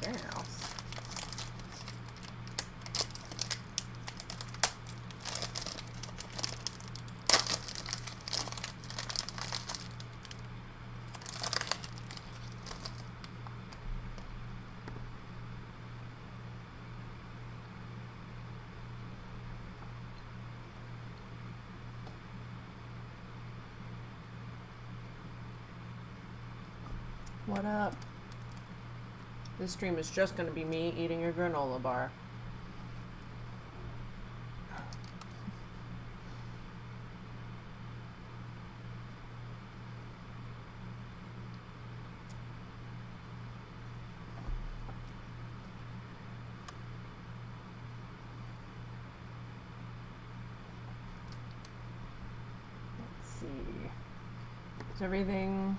anything else. What up? This stream is just going to be me eating a granola bar. Let's see. Is everything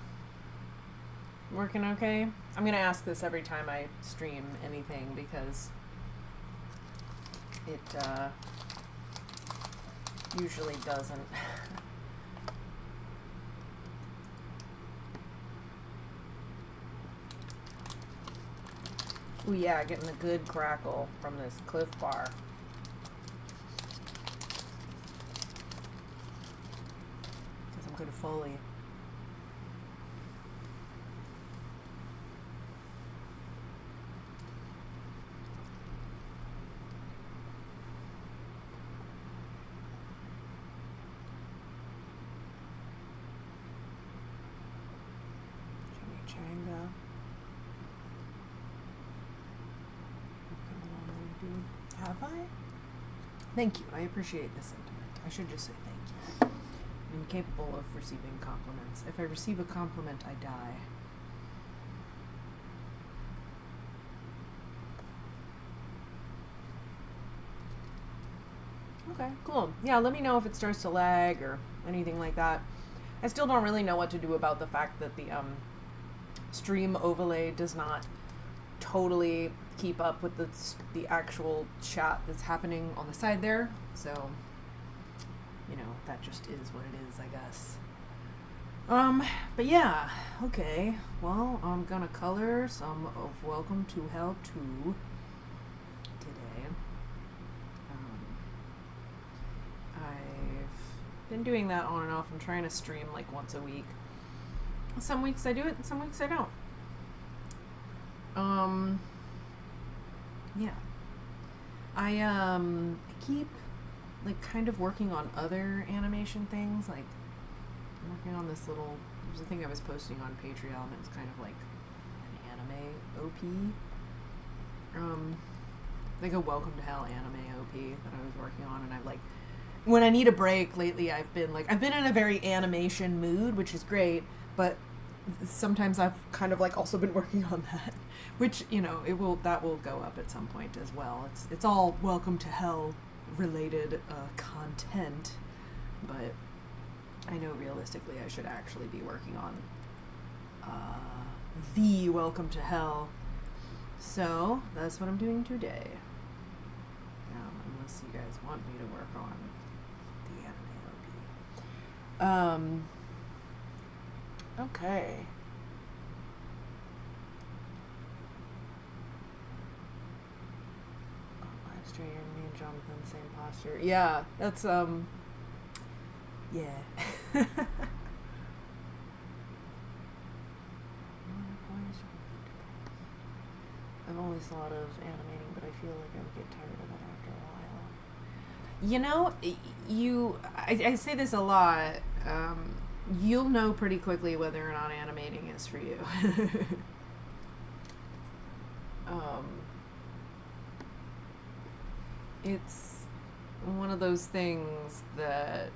working okay? I'm gonna ask this every time I stream anything because it usually doesn't. Ooh yeah, getting a good crackle from this Cliff Bar. Get some good Foley. Have I? Thank you. I appreciate the sentiment. I should just say thank you. I'm incapable of receiving compliments. If I receive a compliment, I die. Okay, cool. Yeah, let me know if it starts to lag or anything like that. I still don't really know what to do about the fact that the stream overlay does not totally keep up with the actual chat that's happening on the side there. So, you know, that just is what it is, I guess. But yeah, okay. Well, I'm gonna color some of Welcome to Hell 2 today. I've been doing that on and off. I'm trying to stream like once a week. Some weeks I do it, and some weeks I don't. Yeah. I keep like kind of working on other animation things. Like I'm working on this little, there's a thing I was posting on Patreon. It's kind of like an anime OP. Like a Welcome to Hell anime OP that I was working on, and I've like, when I need a break lately, I've been in a very animation mood, which is great, but sometimes I've kind of like also been working on that, which, you know, that will go up at some point as well. It's all Welcome to Hell related content, but I know realistically I should actually be working on the Welcome to Hell. So that's what I'm doing today. Unless you guys want me to work on the anime OP. Okay. Live stream, me and Jonathan, same posture. Yeah, that's, yeah. I've always thought of animating, but I feel like I would get tired of it after a while. You know, I say this a lot, you'll know pretty quickly whether or not animating is for you. It's one of those things that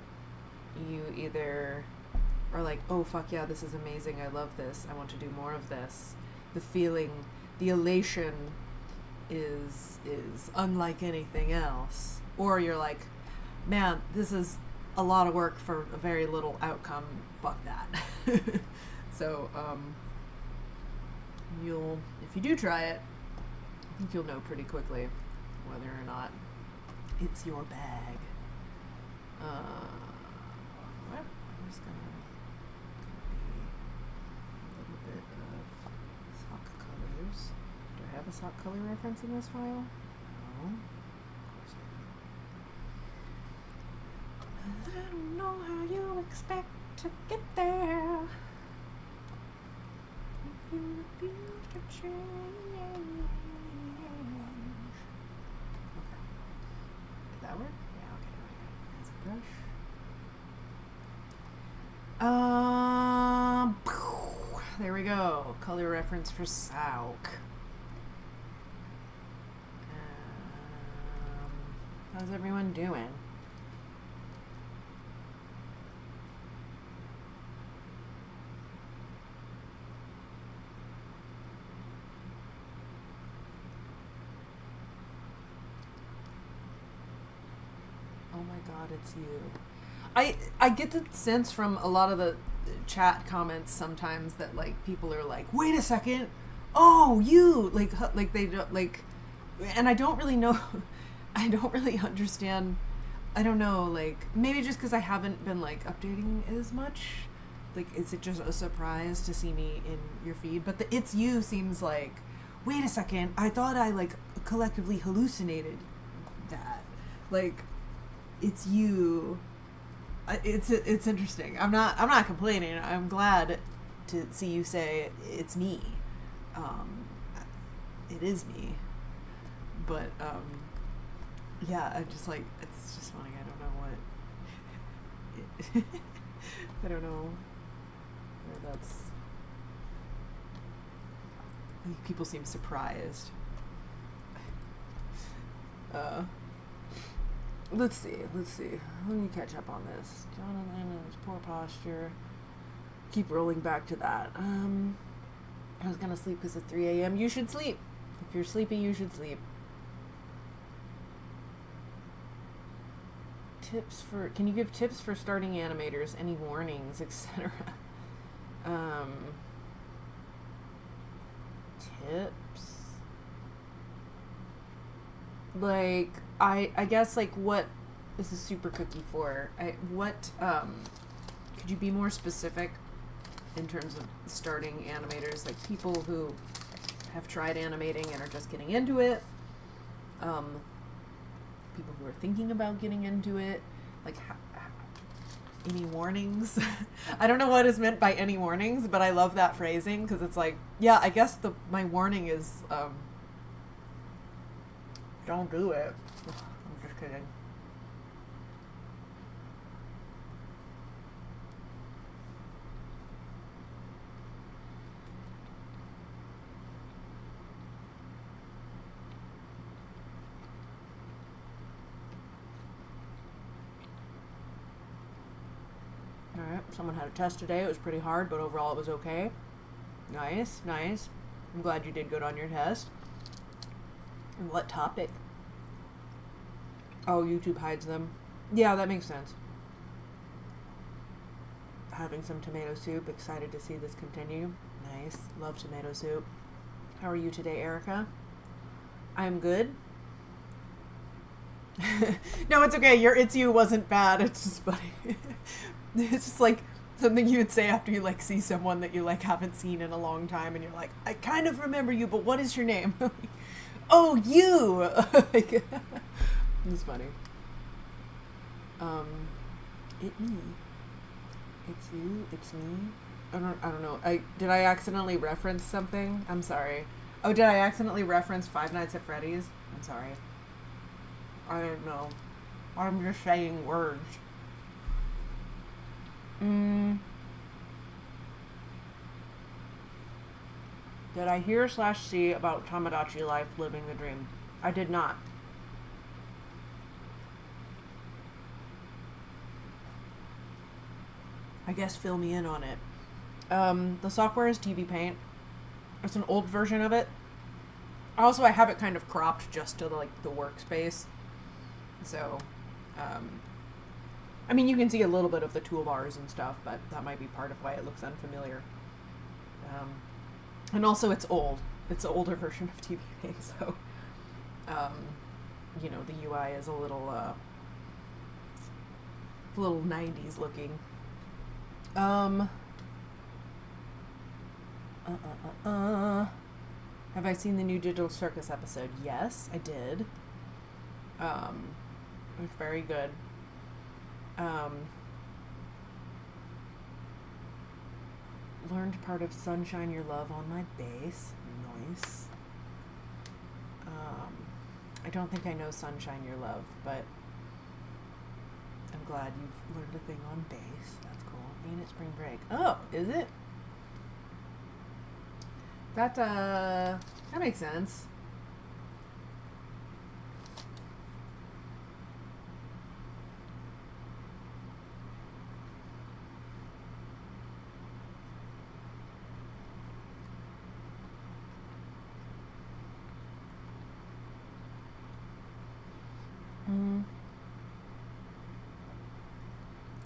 you either are like, oh fuck yeah, this is amazing, I love this, I want to do more of this. The feeling, the elation is unlike anything else. Or you're like, man, this is a lot of work for a very little outcome, fuck that. So, if you do try it, I think you'll know pretty quickly whether or not it's your bag. I'm just gonna copy a little bit of sock colors. Do I have have a sock color reference in this file? No. Of course I don't know how you expect to get there. If you refuse to change. Okay. Did that work? Yeah, okay. That's a brush. There we go. Color reference for Sauk. How's everyone doing? Oh my God, it's you. I get the sense from a lot of the chat comments sometimes that like people are like, wait a second, oh you like they don't like, and I don't really know. I don't really understand. I don't know, like maybe just because I haven't been like updating as much. Like, is it just a surprise to see me in your feed? But the "it's you" seems like, wait a second, I thought I like collectively hallucinated that. Like, it's you. It's interesting. I'm not complaining. I'm glad to see you say it's me. It is me. But yeah, I'm just like, it's just funny. I don't know what. I don't know where that's. People seem surprised. Let's see. Let me catch up on this. Jonathan and his poor posture. Keep rolling back to that. I was gonna sleep because it's 3 a.m. You should sleep. If you're sleepy, you should sleep. Can you give tips for starting animators? Any warnings, etc.? Tips? Like, I guess, like, what is a super cookie for? Could you be more specific in terms of starting animators? Like, people who have tried animating and are just getting into it. People who are thinking about getting into it. Like, any warnings? I don't know what is meant by any warnings, but I love that phrasing, because it's like, yeah, I guess my warning is, don't do it. I'm just kidding. Alright, someone had a test today. It was pretty hard, but overall it was okay. Nice. I'm glad you did good on your test. And what topic? Oh, YouTube hides them. Yeah, that makes sense. Having some tomato soup. Excited to see this continue. Nice. Love tomato soup. How are you today, Erica? I'm good. No, it's okay. Your "it's you" wasn't bad. It's just funny. It's just like something you would say after you like see someone that you like haven't seen in a long time, and you're like, I kind of remember you, but what is your name? Oh, you. Like, it's funny. It me. It's you. It's me. I don't know. Did I accidentally reference something? I'm sorry. Oh, did I accidentally reference Five Nights at Freddy's? I'm sorry. I don't know. I'm just saying words. Did I hear / see about Tamagotchi life living the dream? I did not. I guess fill me in on it. The software is TV Paint. It's an old version of it. Also, I have it kind of cropped just to like the workspace. So, I mean, you can see a little bit of the toolbars and stuff, but that might be part of why it looks unfamiliar. And also, it's old. It's an older version of TV Paint, so, you know, the UI is a little 90s looking. Have I seen the new Digital Circus episode? Yes, I did. It was very good. Learned part of Sunshine Your Love on my bass. Nice. I don't think I know Sunshine Your Love, but I'm glad you've learned a thing on bass. That's cool. Ain't it spring break? Oh, is it? That makes sense.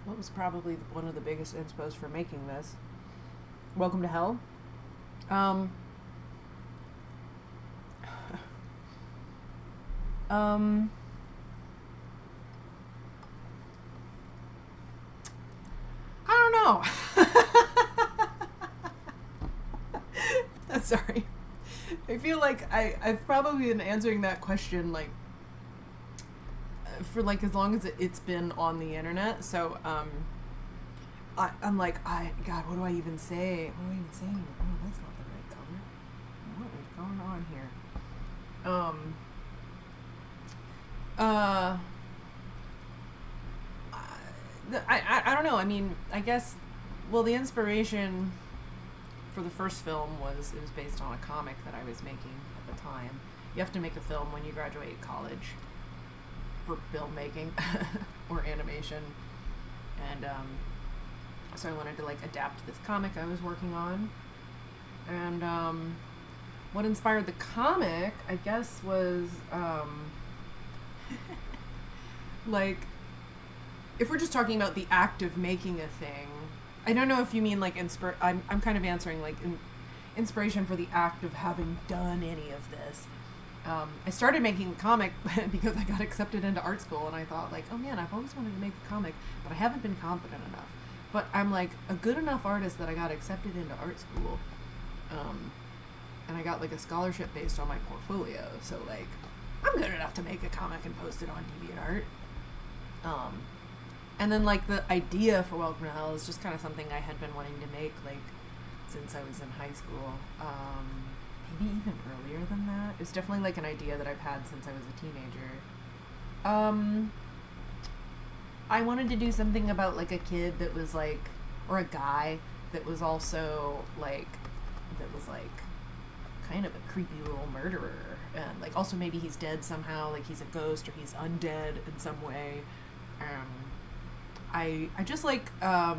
What was probably one of the biggest inspos for making this? Welcome to Hell. I don't know. I'm sorry. I feel like I've probably been answering that question like for like as long as it's been on the internet. So I'm like, God, what do I even say? What do I even say anymore? Oh, that's not the right color. What is going on here? I don't know. I mean, I guess, well, the inspiration for the first film it was based on a comic that I was making at the time. You have to make a film when you graduate college for filmmaking or animation. And so I wanted to like adapt this comic I was working on. And what inspired the comic, I guess, was like, if we're just talking about the act of making a thing, I don't know if you mean like I'm kind of answering like inspiration for the act of having done any of this. I started making the comic because I got accepted into art school, and I thought like, oh man, I've always wanted to make a comic, but I haven't been confident enough. But I'm like a good enough artist that I got accepted into art school, and I got like a scholarship based on my portfolio. So like, I'm good enough to make a comic and post it on DeviantArt. And then like the idea for Welcome to Hell is just kind of something I had been wanting to make like since I was in high school. Maybe even earlier than that. It's definitely like an idea that I've had since I was a teenager. I wanted to do something about like a kid that was like, or a guy that was also like, that was like kind of a creepy little murderer, and like also maybe he's dead somehow, like he's a ghost or he's undead in some way. I just like but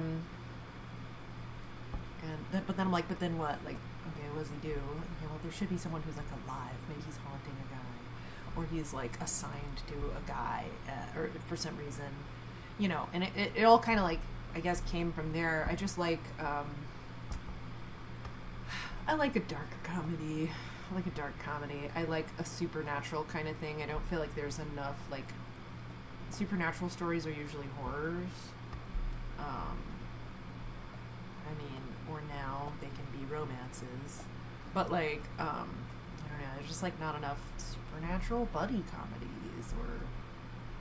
then I'm like, but then what? Like, okay, what does he do? Okay, well, there should be someone who's like alive. Maybe he's haunting a guy, or he's like assigned to a guy, or for some reason, you know. And it all kind of like, I guess, came from there. I just like I like a dark comedy. I like a supernatural kind of thing. I don't feel like there's enough like supernatural stories are usually horrors. I mean, or now they can be romances, but like I don't know, there's just like not enough supernatural buddy comedies or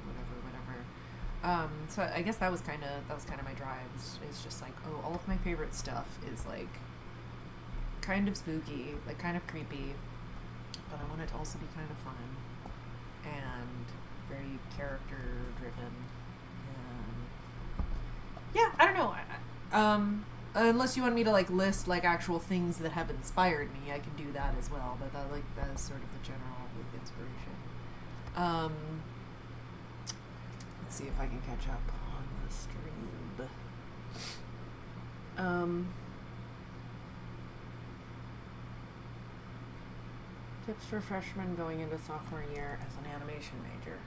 whatever. So I guess that was kind of my drive. It's just like, oh, all of my favorite stuff is like kind of spooky, like kind of creepy, but I want it to also be kind of fun and very character driven. Yeah, I don't know. Unless you want me to like list like actual things that have inspired me, I can do that as well. But that is sort of the general inspiration. Let's see if I can catch up on the stream. Tips for freshmen going into sophomore year as an animation major.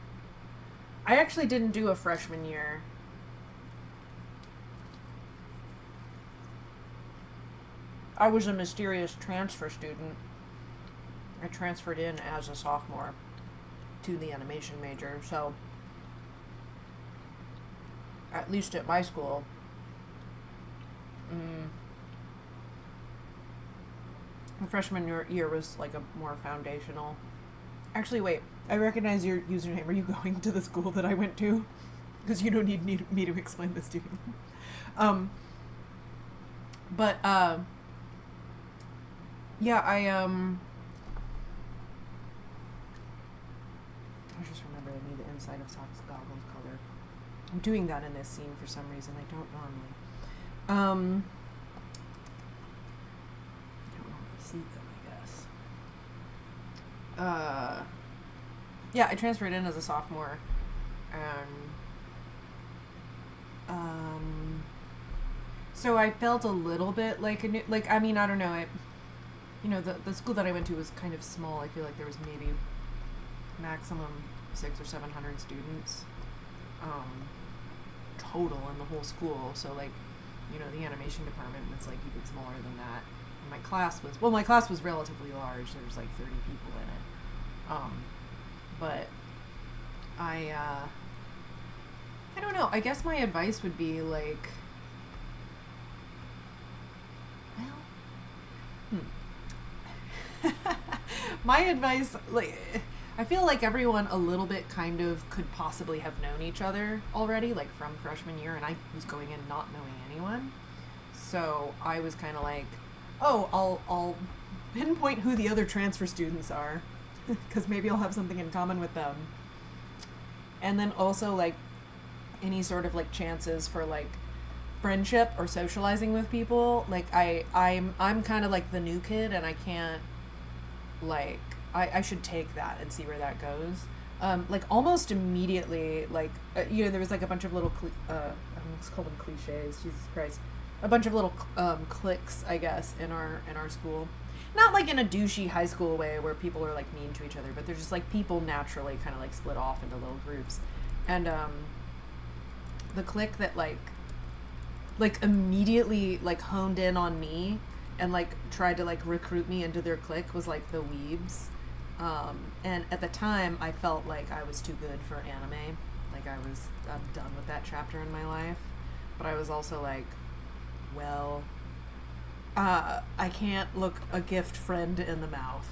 I actually didn't do a freshman year. I was a mysterious transfer student. I transferred in as a sophomore to the animation major, so at least at my school, The freshman year was like a more foundational. Actually, wait. I recognize your username. Are you going to the school that I went to? Because you don't need me to explain this to you. But yeah, I just remember I need the inside of Sock's goggles color. I'm doing that in this scene for some reason. I don't normally. I don't normally see them, I guess. Yeah, I transferred in as a sophomore, and so I felt a little bit like I mean, I don't know, the school that I went to was kind of small. I feel like there was maybe maximum 600 or 700 students total in the whole school. So like, the animation department was like even smaller than that. And my class was relatively large. There was like 30 people in it. But I don't know. I guess my advice would be like, my advice, like, I feel like everyone a little bit kind of could possibly have known each other already, like from freshman year, and I was going in not knowing anyone. So I was kind of like, oh, I'll pinpoint who the other transfer students are, because maybe I'll have something in common with them. And then also like any sort of like chances for like friendship or socializing with people. Like I'm kind of like the new kid, and I can't, like, I should take that and see where that goes. Like almost immediately, like, there was like a bunch of little, let's call them cliches, Jesus Christ. A bunch of little cliques, I guess, in our school. Not like in a douchey high school way where people are like mean to each other, but they're just like people naturally kind of like split off into little groups. And the clique that like immediately like honed in on me and like tried to like recruit me into their clique was like the Weebs. And at the time I felt like I was too good for anime. Like I'm done with that chapter in my life. But I was also like, well, I can't look a gift friend in the mouth.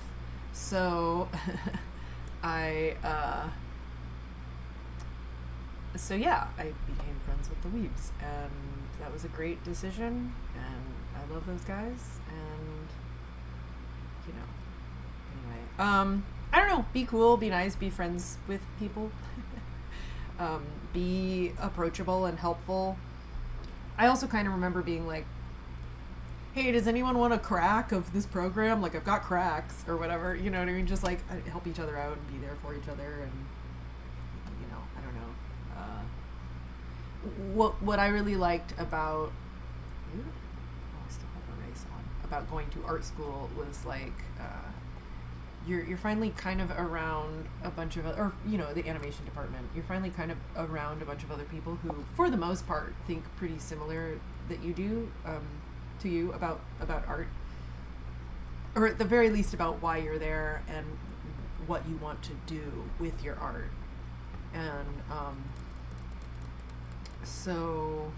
So so yeah, I became friends with the Weebs, and that was a great decision, and I love those guys, and anyway, I don't know, be cool, be nice, be friends with people, be approachable and helpful. I also kind of remember being like, hey, does anyone want a crack of this program? Like, I've got cracks or whatever, you know what I mean? Just like help each other out and be there for each other, and I don't know. What I really liked about I still have a race on, about going to art school was like you're finally kind of around a bunch of other, or the animation department, you're finally kind of around a bunch of other people who for the most part think pretty similar that you do to you about art, or at the very least about why you're there and what you want to do with your art. And so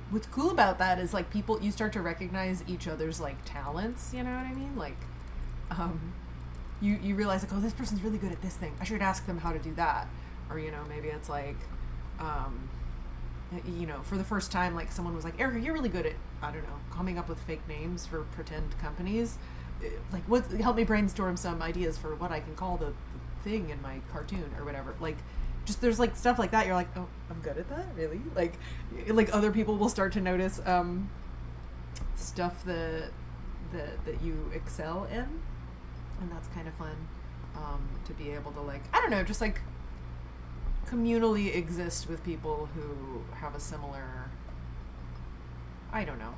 what's cool about that is like you start to recognize each other's like talents, you know what I mean? Like you realize like, oh, this person's really good at this thing, I should ask them how to do that. Or maybe it's like for the first time, like someone was like, Erica, you're really good at, I don't know, coming up with fake names for pretend companies. Like, help me brainstorm some ideas for what I can call the thing in my cartoon or whatever. Like, just there's like stuff like that. You're like, oh, I'm good at that, really? Like other people will start to notice stuff that you excel in, and that's kind of fun to be able to, like, I don't know, just like communally exist with people who have a similar, I don't know,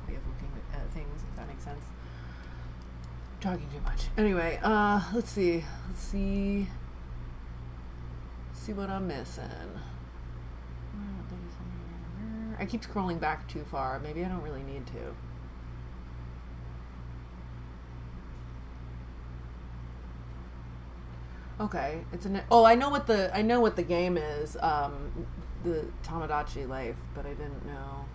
way of looking at things, if that makes sense. Talking too much. Anyway, let's see what I'm missing. I keep scrolling back too far. Maybe I don't really need to. Okay, I know what the game is. The Tamagotchi Life, but I didn't know.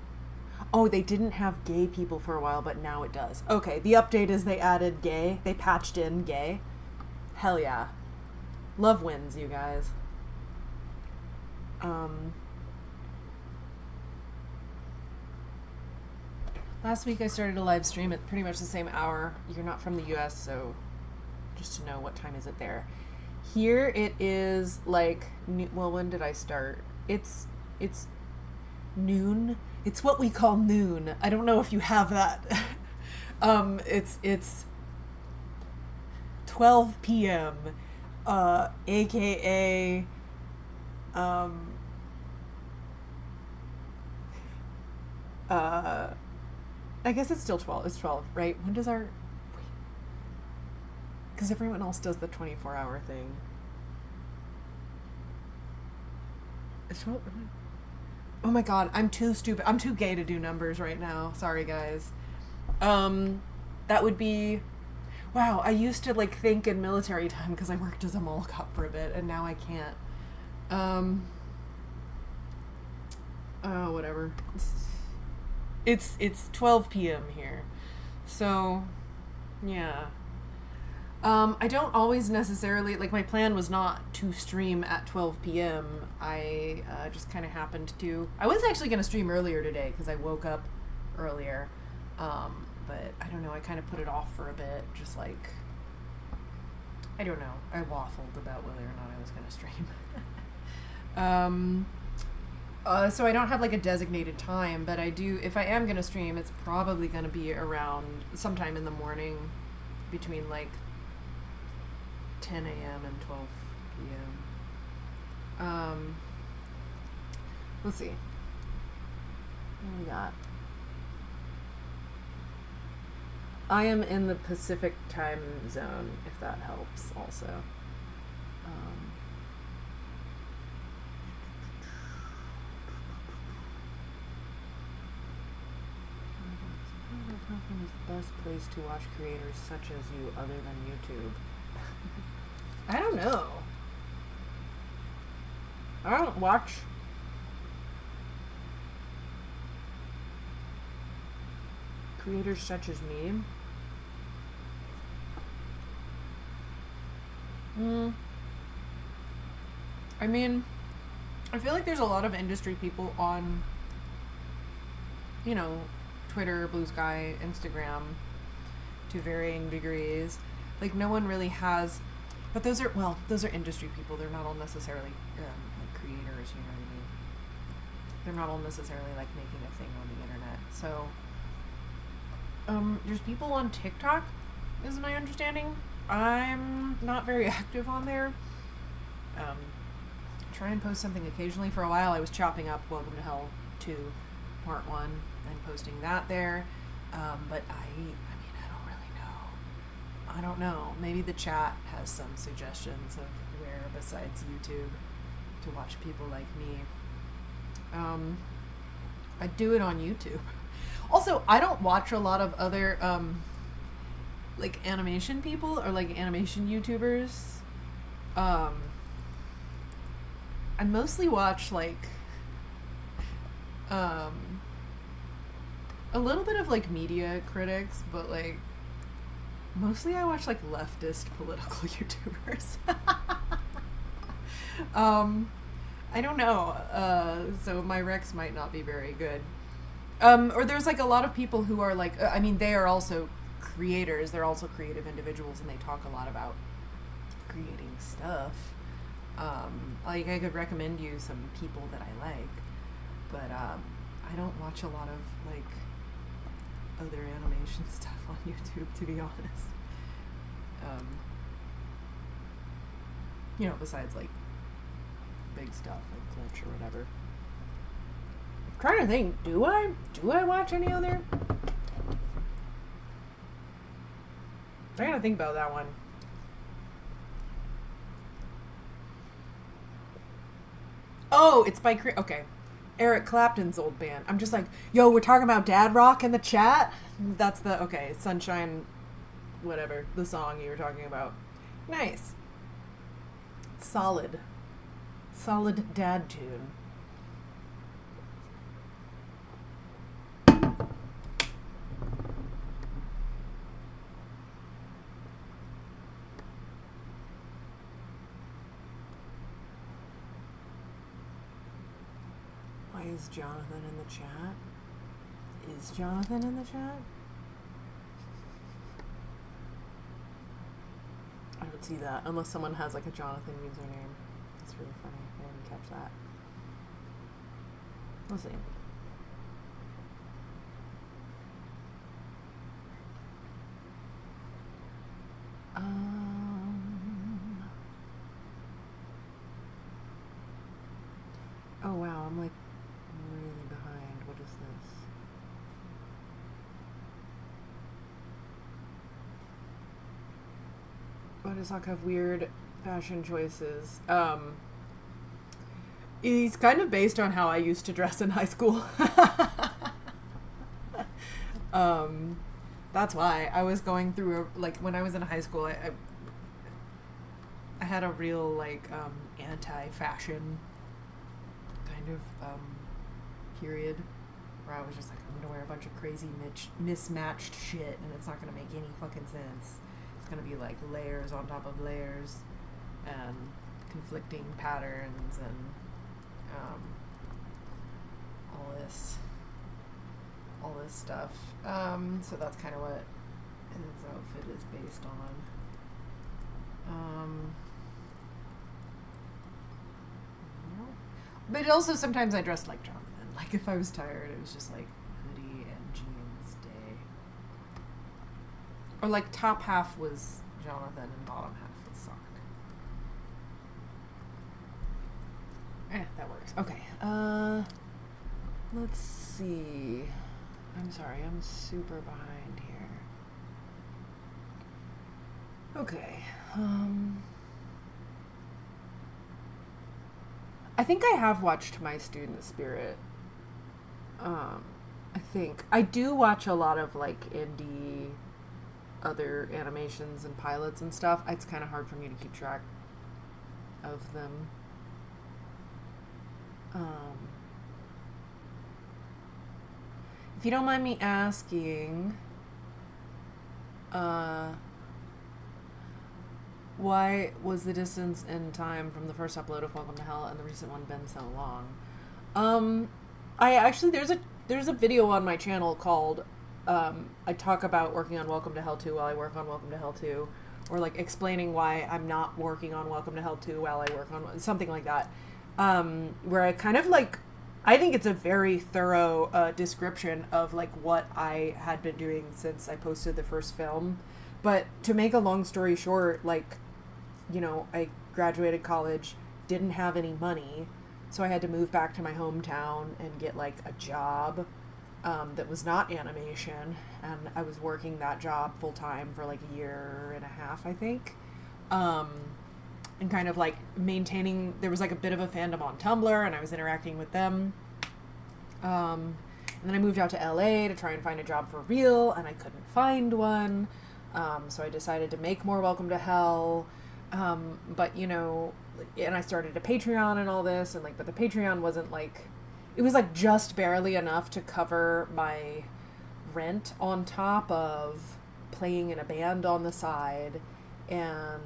Oh, they didn't have gay people for a while, but now it does. Okay, the update is they added gay. They patched in gay. Hell yeah. Love wins, you guys. Last week I started a live stream at pretty much the same hour. You're not from the US, so just to know what time is it there. Here it is like, well, when did I start? It's noon. It's what we call noon. I don't know if you have that. It's 12 p.m. AKA I guess it's still 12. It's 12, right? When does our... Because everyone else does the 24-hour thing. It's 12... Oh my god, I'm too stupid. I'm too gay to do numbers right now. Sorry, guys. That would be... Wow, I used to, like, think in military time because I worked as a mall cop for a bit, and now I can't. Oh, whatever. It's 12 p.m. here. So, yeah. I don't always necessarily, like, my plan was not to stream at 12 p.m. I just kind of happened to. I was actually going to stream earlier today because I woke up earlier. But I don't know, I kind of put it off for a bit, just like, I don't know. I waffled about whether or not I was going to stream. So I don't have like a designated time, but I do, if I am going to stream, it's probably going to be around sometime in the morning between like 10 a.m. and 12 p.m. Let's see. What do we got? I am in the Pacific time zone, if that helps also. Is the best place to watch creators such as you other than YouTube? I don't know. I don't watch creators such as me. I mean, I feel like there's a lot of industry people on, you know, Twitter, Blue Sky, Instagram, to varying degrees. Like, no one really has, but those are industry people. They're not all necessarily like creators, you know what I mean? They're not all necessarily like making a thing on the internet. So, there's people on TikTok, is my understanding. I'm not very active on there. Try and post something occasionally. For a while, I was chopping up Welcome to Hell 2, Part 1, and posting that there. But I mean, I don't really know. I don't know. Maybe the chat has some suggestions of where besides YouTube to watch people like me. I do it on YouTube. Also, I don't watch a lot of other, like, animation people or, like, animation YouTubers. I mostly watch, like, a little bit of, like, media critics, but, like, mostly I watch, like, leftist political YouTubers. I don't know. So my recs might not be very good. Or there's, like, a lot of people who are, like, I mean, they are also creators. They're also creative individuals, and they talk a lot about creating stuff. Like, I could recommend you some people that I like, but, I don't watch a lot of, like, other animation stuff on YouTube, to be honest. You know, besides, like, big stuff, like Glitch or whatever. I'm trying to think, do I watch any other? I gotta think about that one. Oh, it's by okay. Eric Clapton's old band. I'm just like, yo, we're talking about dad rock in the chat? That's the, okay, Sunshine, whatever, the song you were talking about. Nice. Solid dad tune. Is Jonathan in the chat? Is Jonathan in the chat? I don't see that unless someone has like a Jonathan username. It's really funny. I didn't catch that. We'll see. Oh wow, I'm like really behind. What is this? Why does Hawk have weird fashion choices? It's kind of based on how I used to dress in high school. That's why I was going through when I was in high school, I had a real anti-fashion kind of period where I was just like, I'm gonna wear a bunch of crazy mismatched shit and it's not gonna make any fucking sense. It's gonna be like layers on top of layers and conflicting patterns and all this stuff. So that's kind of what his outfit is based on. But also sometimes I dressed like Jonathan. Like if I was tired, it was just like hoodie and jeans day. Or like top half was Jonathan and bottom half was Sock. That works. Okay. Let's see. I'm sorry, I'm super behind here. Okay. I think I have watched My Student Spirit. I think. I do watch a lot of like indie other animations and pilots and stuff. It's kind of hard for me to keep track of them. If you don't mind me asking, why was the distance in time from the first upload of Welcome to Hell and the recent one been so long? I actually, there's a video on my channel called, I talk about working on Welcome to Hell 2 while I work on Welcome to Hell 2, or like explaining why I'm not working on Welcome to Hell 2 while I work on something like that, where I kind of like, I think it's a very thorough description of like what I had been doing since I posted the first film. But to make a long story short, like, you know, I graduated college, didn't have any money, so I had to move back to my hometown and get like a job that was not animation, and I was working that job full time for like a year and a half, I think, and kind of like maintaining. There was like a bit of a fandom on Tumblr, and I was interacting with them. And then I moved out to LA to try and find a job for real, and I couldn't find one. So I decided to make more Welcome to Hell. But you know, and I started a Patreon and all this, and like, but the Patreon wasn't like, it was like just barely enough to cover my rent on top of playing in a band on the side. And,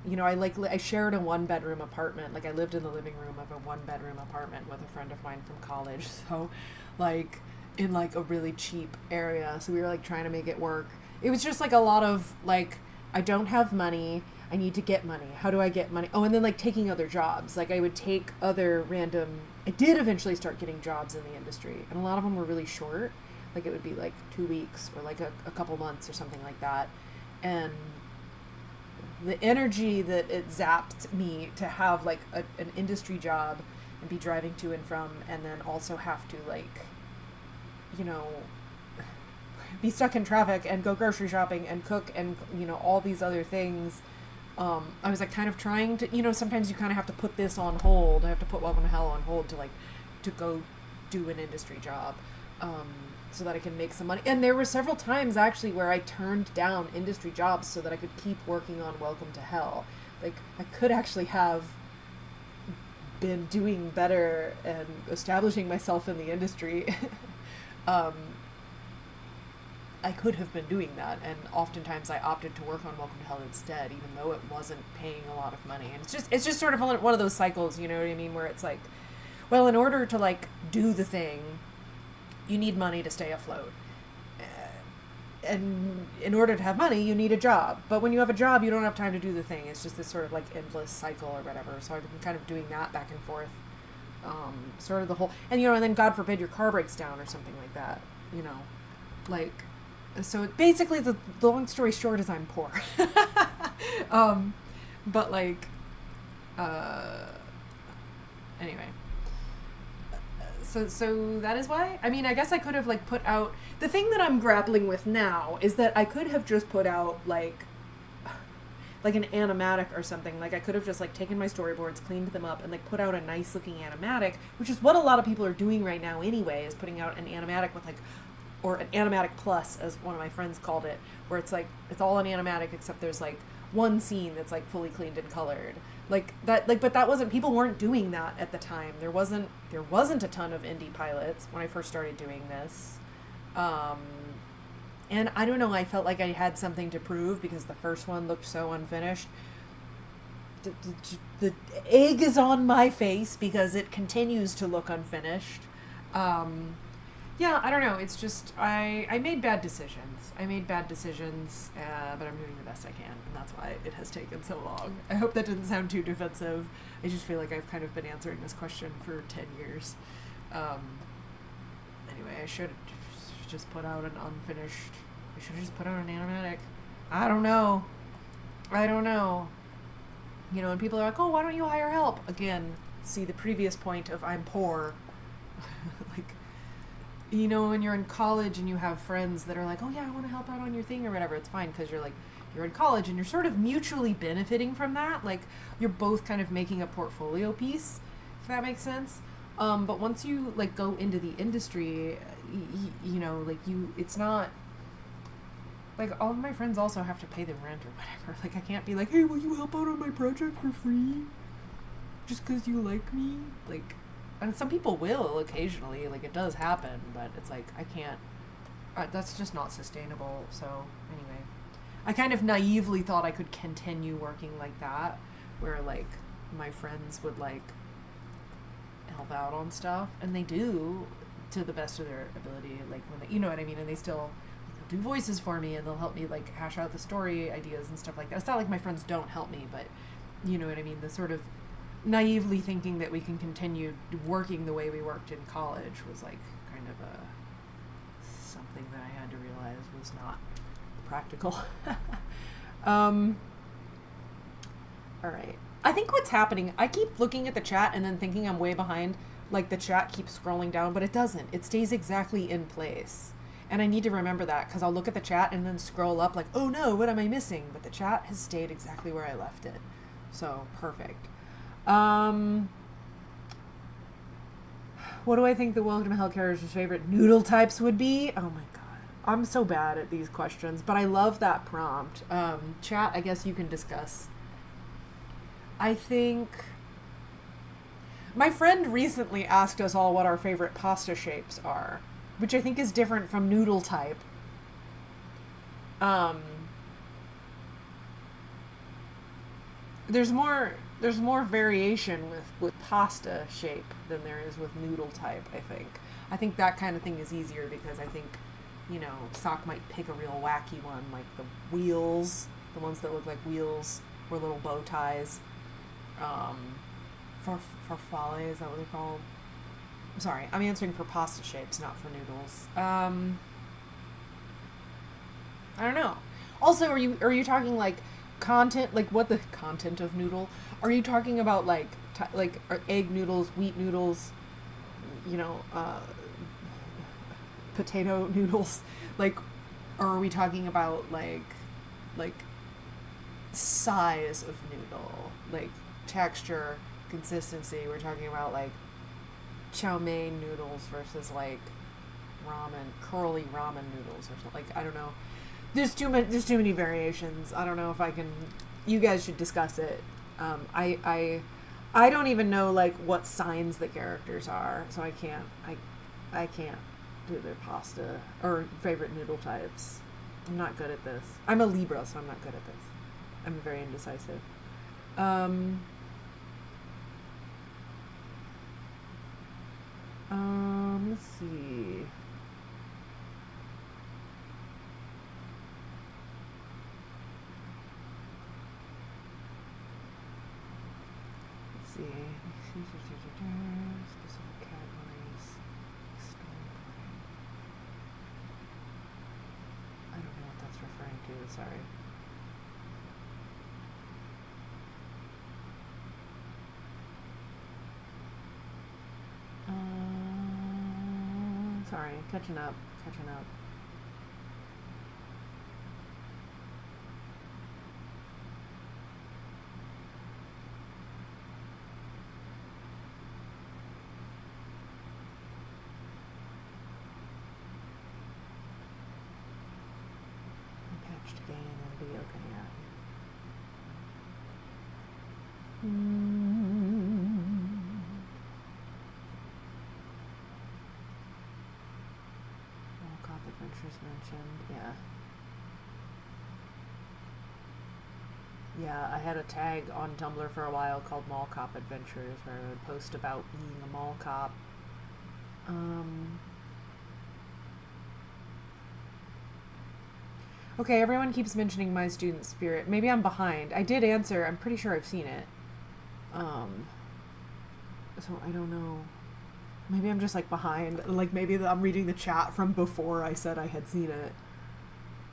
you know, I shared a 1-bedroom apartment. Like I lived in the living room of a 1-bedroom apartment with a friend of mine from college. So like in like a really cheap area. So we were like trying to make it work. It was just like a lot of like, I don't have money. I need to get money. How do I get money? Oh, and then like taking other jobs. Like I would take other random, I did eventually start getting jobs in the industry, and a lot of them were really short. Like it would be like 2 weeks or like a couple months or something like that. And the energy that it zapped me to have like an industry job and be driving to and from, and then also have to like, you know, be stuck in traffic and go grocery shopping and cook and, you know, all these other things. I was like kind of trying to, you know, sometimes you kind of have to put this on hold. I have to put Welcome to Hell on hold to go do an industry job, so that I can make some money. And there were several times actually where I turned down industry jobs so that I could keep working on Welcome to Hell. Like I could actually have been doing better and establishing myself in the industry. I could have been doing that, and oftentimes I opted to work on Welcome to Hell instead, even though it wasn't paying a lot of money. And it's just sort of one of those cycles, you know what I mean, where it's like, Well, in order to like do the thing, you need money to stay afloat. And in order to have money, you need a job. But when you have a job, you don't have time to do the thing. It's just this sort of like endless cycle or whatever. So I've been kind of doing that back and forth. Sort of the whole, and you know, and then God forbid your car breaks down or something like that, you know, like, so basically the long story short is I'm poor. But like, anyway. So that is why. I mean, I guess I could have like put out, the thing that I'm grappling with now is that I could have just put out like an animatic or something. Like I could have just like taken my storyboards, cleaned them up, and like put out a nice looking animatic, which is what a lot of people are doing right now anyway, is putting out an animatic with like, or an animatic plus, as one of my friends called it, where it's like, it's all an animatic except there's like one scene that's like fully cleaned and colored. Like that, like, but that wasn't, people weren't doing that at the time. There wasn't a ton of indie pilots when I first started doing this. And I don't know, I felt like I had something to prove because the first one looked so unfinished. The egg is on my face because it continues to look unfinished. Yeah, I don't know. It's just, I made bad decisions. But I'm doing the best I can, and that's why it has taken so long. I hope that didn't sound too defensive. I just feel like I've kind of been answering this question for 10 years. Anyway, I should just put out an unfinished, I should have just put out an animatic. I don't know. You know, and people are like, oh, why don't you hire help? Again, see the previous point of I'm poor. Like, you know, when you're in college and you have friends that are like, oh yeah, I want to help out on your thing or whatever, it's fine because you're in college and you're sort of mutually benefiting from that. Like, you're both kind of making a portfolio piece, if that makes sense. But once you like go into the industry, you know, like it's not like, all of my friends also have to pay the rent or whatever. Like, I can't be like, hey, will you help out on my project for free just because you like me? Like, and some people will occasionally, like, it does happen, but it's like, I can't, that's just not sustainable. So anyway, I kind of naively thought I could continue working like that, where like my friends would like help out on stuff, and they do to the best of their ability, like when they, you know what I mean, and they still do voices for me, and they'll help me like hash out the story ideas and stuff like that. It's not like my friends don't help me, but you know what I mean, the sort of naively thinking that we can continue working the way we worked in college was like kind of something that I had to realize was not practical. All right, I think what's happening, I keep looking at the chat and then thinking I'm way behind, like the chat keeps scrolling down, but it doesn't. It stays exactly in place. And I need to remember that, because I'll look at the chat and then scroll up like, oh no, what am I missing? But the chat has stayed exactly where I left it. So, perfect. What do I think the Welcome to Hell character's favorite noodle types would be? Oh my god. I'm so bad at these questions, but I love that prompt. Chat, I guess you can discuss. I think... My friend recently asked us all what our favorite pasta shapes are, which I think is different from noodle type. There's more variation with pasta shape than there is with noodle type, I think. I think that kind of thing is easier because I think, you know, Sock might pick a real wacky one, like the wheels, the ones that look like wheels or little bow ties. Farfalle, is that what they're called? I'm sorry, I'm answering for pasta shapes, not for noodles. I don't know. Also, are you talking like content, like what the content of noodle? Are you talking about like egg noodles, wheat noodles, you know, potato noodles, like, or are we talking about like size of noodle, like texture, consistency? We're talking about like chow mein noodles versus like curly ramen noodles or something. Like, I don't know. There's too many variations. I don't know if I can. You guys should discuss it. I don't even know like what signs the characters are, so I can't do their pasta or favorite noodle types. I'm not good at this. I'm a Libra, so I'm not good at this. I'm very indecisive. Let's see. Let's see. Specific categories. Storyboarding. I don't know what that's referring to, sorry. Sorry, catching up. Patched again and be okay, yeah. Cop Adventures mentioned, yeah. Yeah, I had a tag on Tumblr for a while called Mall Cop Adventures where I would post about being a mall cop. Okay, everyone keeps mentioning My Student Spirit. Maybe I'm behind. I did answer. I'm pretty sure I've seen it. So I don't know. Maybe I'm just like behind. Like maybe I'm reading the chat from before I said I had seen it.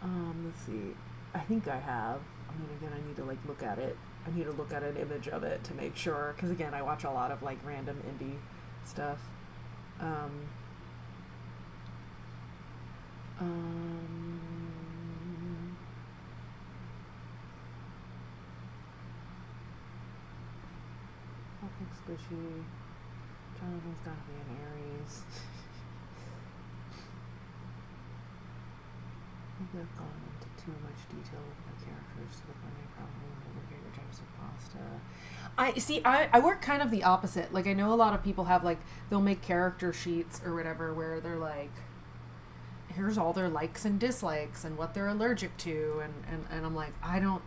Let's see. I think I have. I mean, again, I need to like look at it. I need to look at an image of it to make sure. Because again, I watch a lot of like random indie stuff. Squishy. Jonathan's gotta be an Aries. I think I've gone into too much detail with my characters to the point I probably know the favorite types of pasta. I work kind of the opposite. Like I know a lot of people have like they'll make character sheets or whatever where they're like, here's all their likes and dislikes and what they're allergic to and I'm like,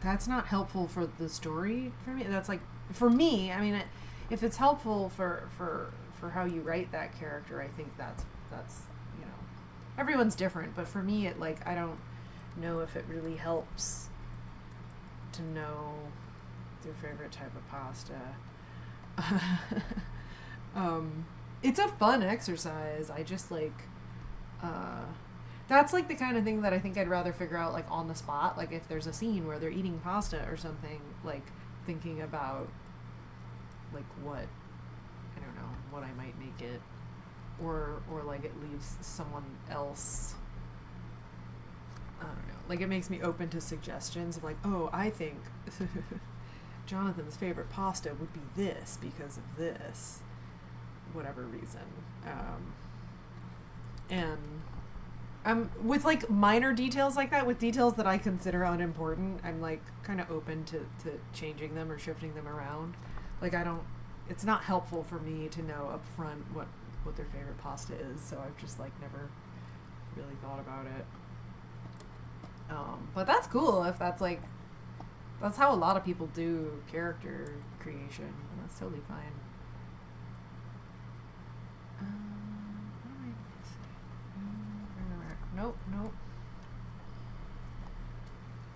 that's not helpful for the story for me. That's like for me, I mean if it's helpful for how you write that character, I think that's you know, everyone's different, but for me it like I don't know if it really helps to know their favorite type of pasta. It's a fun exercise. I just like that's like the kind of thing that I think I'd rather figure out like on the spot, like if there's a scene where they're eating pasta or something, like thinking about like what I don't know what I might make it, or like it leaves someone else. I don't know. Like it makes me open to suggestions of like, oh, I think Jonathan's favorite pasta would be this because of this, whatever reason. And with like minor details like that, with details that I consider unimportant, I'm like kind of open to changing them or shifting them around. Like it's not helpful for me to know up front what their favorite pasta is, so I've just like never really thought about it. But that's cool if that's like, that's how a lot of people do character creation. That's totally fine. What am I going to say? Nope.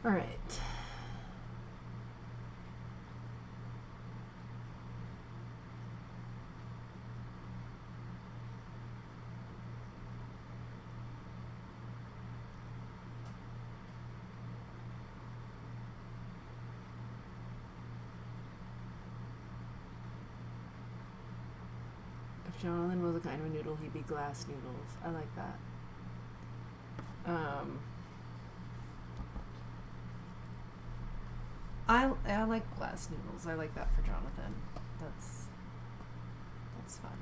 All right. If Jonathan was a kind of a noodle, he'd be glass noodles. I like that. I like glass noodles. I like that for Jonathan. That's fun.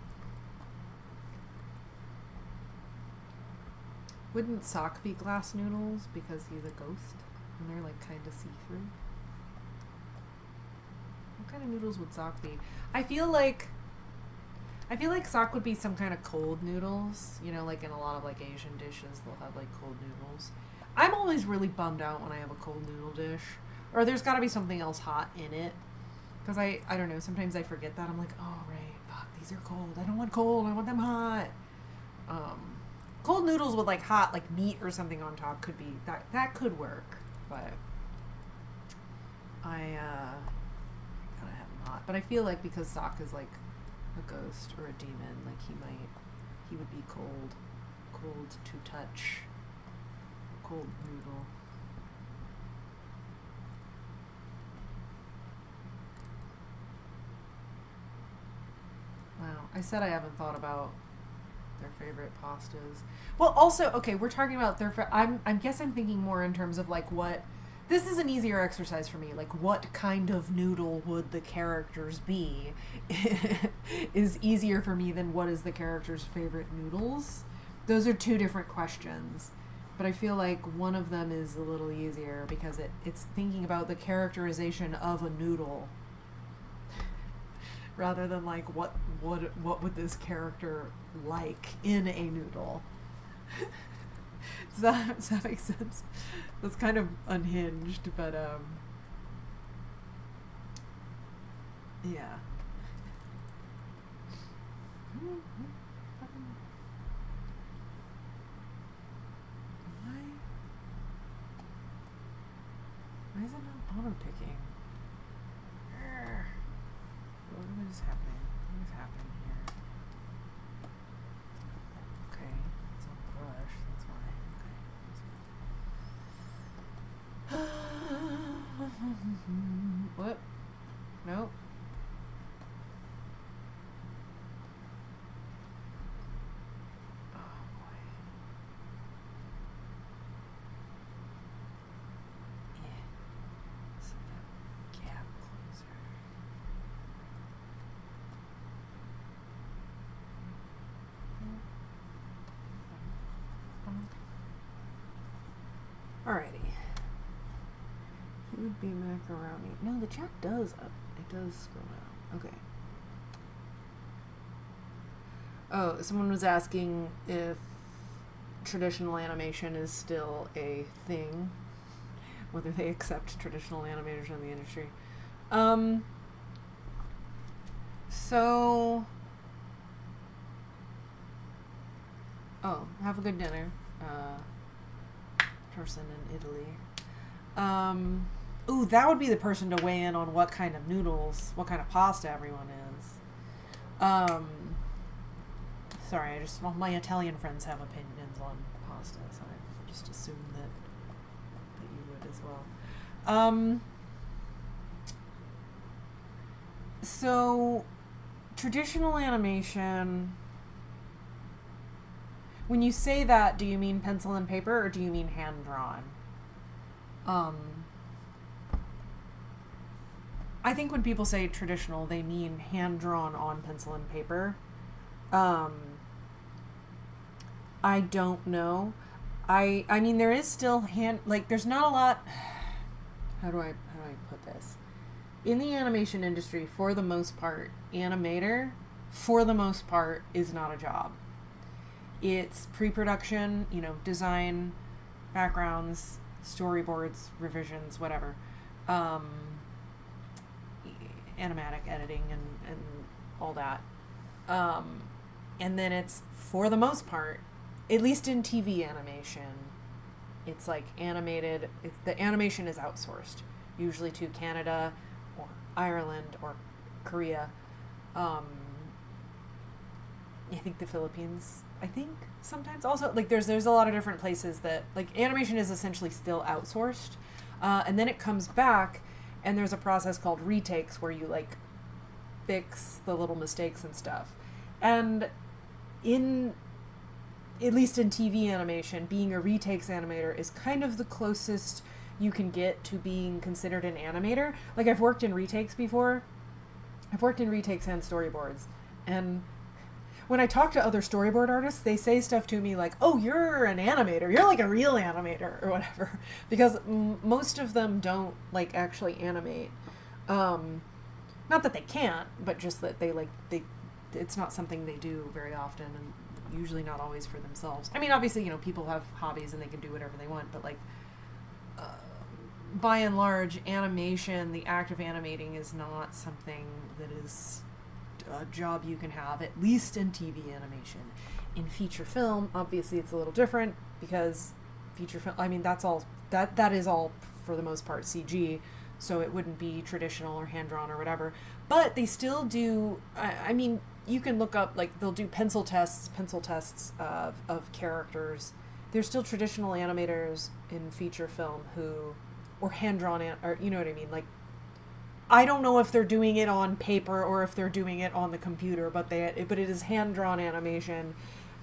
Wouldn't Sock be glass noodles because he's a ghost and they're like kind of see-through? What kind of noodles would Sock be? I feel like Sock would be some kind of cold noodles. You know, like in a lot of like Asian dishes, they'll have like cold noodles. I'm always really bummed out when I have a cold noodle dish. Or there's got to be something else hot in it. Because I don't know, sometimes I forget that. I'm like, oh, right, fuck, these because they're cold. I don't want cold. I want them hot. Cold noodles with like hot like meat or something on top could be that could work, but I gotta have them hot. But I feel like because Sock is like a ghost or a demon, like he would be cold to touch. Cold noodle. Wow, I said I haven't thought about their favorite pastas. Well, also, okay, we're talking about their. I guess I'm thinking more in terms of like what. This is an easier exercise for me. Like, what kind of noodle would the characters be? Is easier for me than what is the character's favorite noodles. Those are two different questions. But I feel like one of them is a little easier because it's thinking about the characterization of a noodle rather than like what would this character like in a noodle. Does that make sense? That's kind of unhinged, but yeah. Why is it not auto-picking? What is happening? What is happening here? Okay, it's on the brush, that's why. Okay. What? Nope. Alrighty. He would be macaroni. No, the chat does it does scroll out. Okay. Oh, someone was asking if traditional animation is still a thing. Whether they accept traditional animators in the industry. Have a good dinner. Person in Italy. Ooh, that would be the person to weigh in on what kind of noodles, what kind of pasta everyone is. Sorry, my Italian friends have opinions on pasta, so I just assumed that you would as well. So, traditional animation, when you say that, do you mean pencil and paper or do you mean hand-drawn? I think when people say traditional, they mean hand-drawn on pencil and paper. I don't know. I mean, there is still there's not a lot. How do I put this? In the animation industry, for the most part, animator, for the most part, is not a job. It's pre-production, design, backgrounds, storyboards, revisions, whatever. Animatic editing and all that. And then it's, for the most part, at least in TV animation, it's like animated, the animation is outsourced, usually to Canada or Ireland or Korea. I think the Philippines, sometimes also, there's a lot of different places that, animation is essentially still outsourced. And then it comes back, and there's a process called retakes where you, fix the little mistakes and stuff. And at least in TV animation, being a retakes animator is kind of the closest you can get to being considered an animator. I've worked in retakes before. I've worked in retakes and storyboards. And when I talk to other storyboard artists, they say stuff to me like, oh, you're an animator. You're a real animator or whatever. Because most of them don't, actually animate. Not that they can't, but just that they it's not something they do very often and usually not always for themselves. I mean, obviously, people have hobbies and they can do whatever they want, but by and large, animation, the act of animating is not something that is a job you can have, at least in TV animation. In feature film, obviously it's a little different, because feature film, I mean, that is all for the most part CG, so it wouldn't be traditional or hand-drawn or whatever. But they still do, I mean, you can look up, like, they'll do pencil tests of characters. There's still traditional animators in feature film or hand-drawn, or you know what I mean? Like, I don't know if they're doing it on paper or if they're doing it on the computer, but it is hand-drawn animation.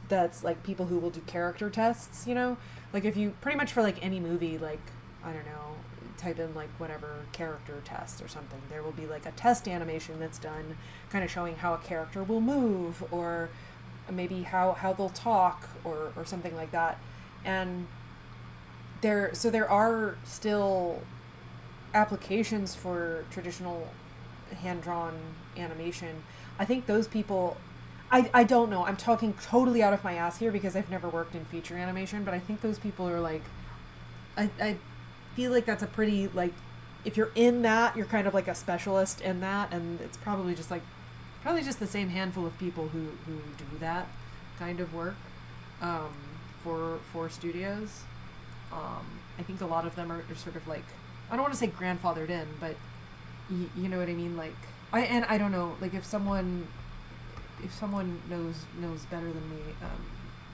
That's like people who will do character tests, you know? Like, if you, pretty much for like any movie, like, I don't know, type in like whatever character test or something, there will be like a test animation that's done kind of showing how a character will move, or maybe how they'll talk, or something like that. And there are still applications for traditional hand-drawn animation. I think those people, I don't know, I'm talking totally out of my ass here because I've never worked in feature animation, but I think those people are like, I feel like that's a pretty, like, if you're in that, you're kind of like a specialist in that, and it's probably just the same handful of people who do that kind of work for studios. I think a lot of them are sort of like, I don't want to say grandfathered in, but you know what I mean? Like, I don't know, like, if someone knows better than me,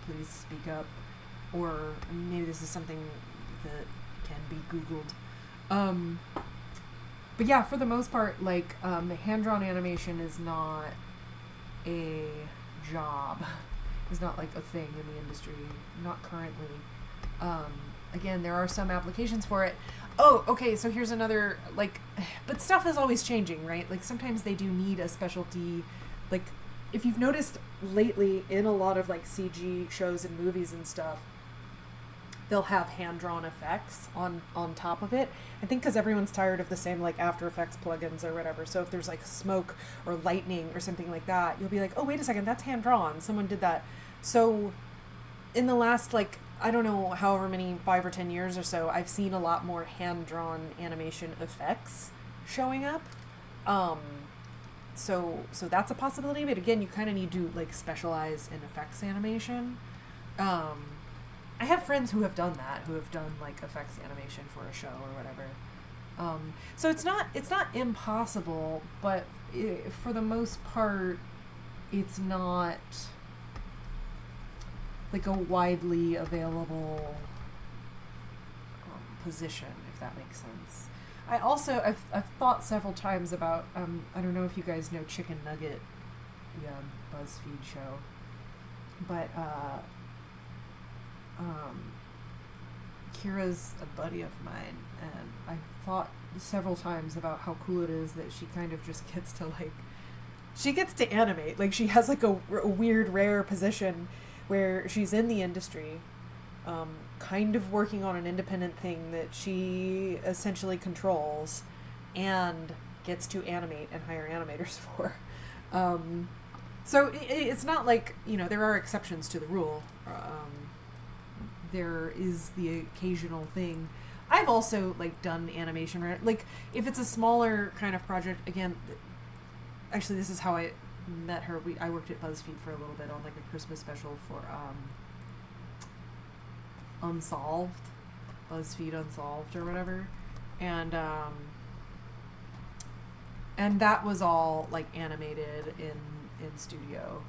please speak up, or maybe this is something that can be Googled. But yeah, for the most part, like, hand-drawn animation is not a job. It's not like a thing in the industry, not currently. Again, there are some applications for it. Oh, okay, so here's another, like, but stuff is always changing, right? Like, sometimes they do need a specialty. Like, if you've noticed lately in a lot of, like, CG shows and movies and stuff, they'll have hand-drawn effects on top of it. I think because everyone's tired of the same, like, After Effects plugins or whatever. So if there's, like, smoke or lightning or something like that, you'll be like, oh, wait a second, that's hand-drawn. Someone did that. So in the last, like, I don't know, however many, 5 or 10 years or so, I've seen a lot more hand-drawn animation effects showing up. So that's a possibility, but again, you kind of need to, like, specialize in effects animation. I have friends who have done that, who have done, like, effects animation for a show or whatever. So it's not impossible, but for the most part, it's not like a widely available position, if that makes sense. I've thought several times about, I don't know if you guys know Chicken Nugget, the BuzzFeed show, but Kira's a buddy of mine, and I thought several times about how cool it is that she kind of just gets to, like, she gets to animate. Like, she has, like, a weird, rare position where she's in the industry, kind of working on an independent thing that she essentially controls and gets to animate and hire animators for. So it's not like, you know, there are exceptions to the rule. There is the occasional thing. I've also, like, done animation, like, if it's a smaller kind of project, again, actually this is how I met her. I worked at BuzzFeed for a little bit on, like, a Christmas special for Unsolved, BuzzFeed Unsolved or whatever, and that was all, like, animated in studio,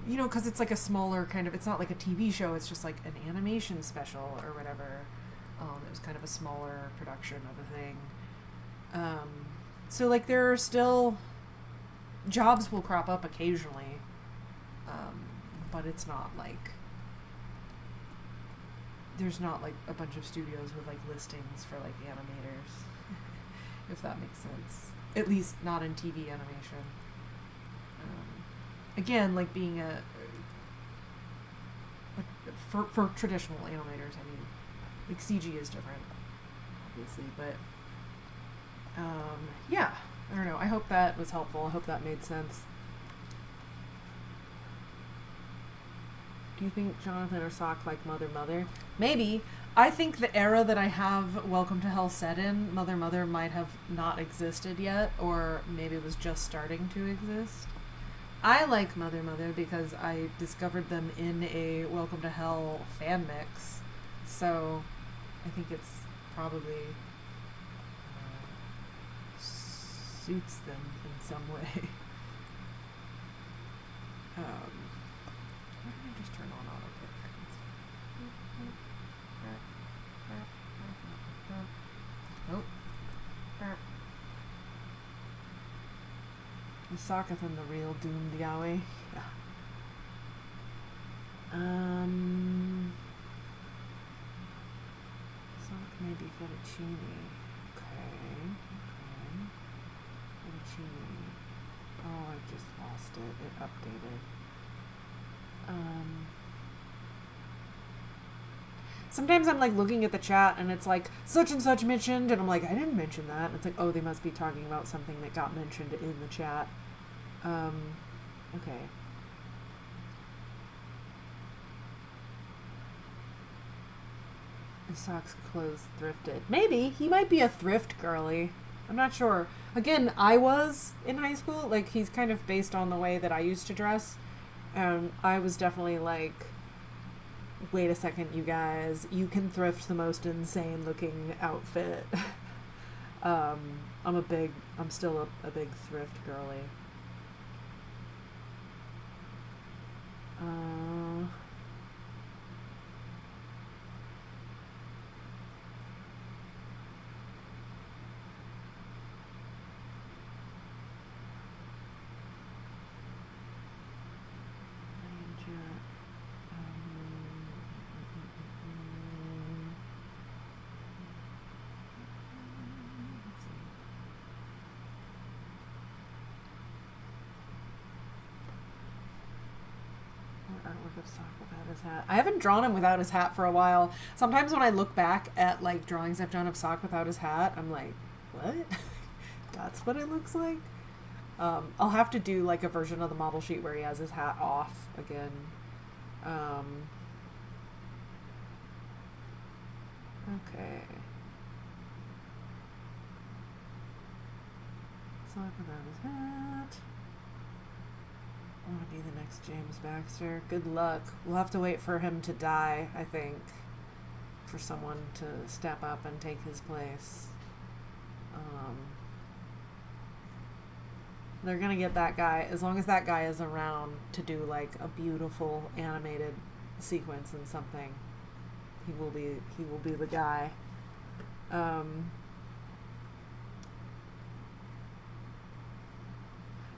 you know, because it's like a smaller kind of, it's not like a TV show, it's just like an animation special or whatever. It was kind of a smaller production of a thing. So, like, there are still, jobs will crop up occasionally, but it's not like, there's not, like, a bunch of studios with, like, listings for, like, animators, if that makes sense. At least not in TV animation. Again, like, being for traditional animators, I mean, like, CG is different, obviously, but, yeah, I don't know, I hope that was helpful, I hope that made sense. Do you think Jonathan or Sock like Mother? Maybe. I think the era that I have Welcome to Hell set in, Mother Mother might have not existed yet, or maybe it was just starting to exist. I like Mother Mother because I discovered them in a Welcome to Hell fan mix, so I think it's probably suits them in some way. Why did I just turn on autopick? Oh. Is Sakathan the real doomed Yahweh? Yeah. Sonic may be fettuccine. Okay. Fettuccine. Oh, I just lost it. It updated. Sometimes I'm like looking at the chat and it's like such and such mentioned, and I'm like, I didn't mention that. And it's like, oh, they must be talking about something that got mentioned in the chat. Okay. His socks, clothes thrifted. Maybe he might be a thrift girly. I'm not sure. Again, I was in high school. Like, he's kind of based on the way that I used to dress. I was definitely like, wait a second, you guys. You can thrift the most insane looking outfit. I'm still a big thrift girly. Artwork of Sock without his hat. I haven't drawn him without his hat for a while. Sometimes when I look back at like drawings I've done of Sock without his hat, I'm like, what? That's what it looks like? I'll have to do like a version of the model sheet where he has his hat off again. Okay. Sock without his hat. I want to be the next James Baxter. Good luck. We'll have to wait for him to die, I think, for someone to step up and take his place. They're gonna get that guy, as long as that guy is around to do like a beautiful animated sequence in something. He will be the guy.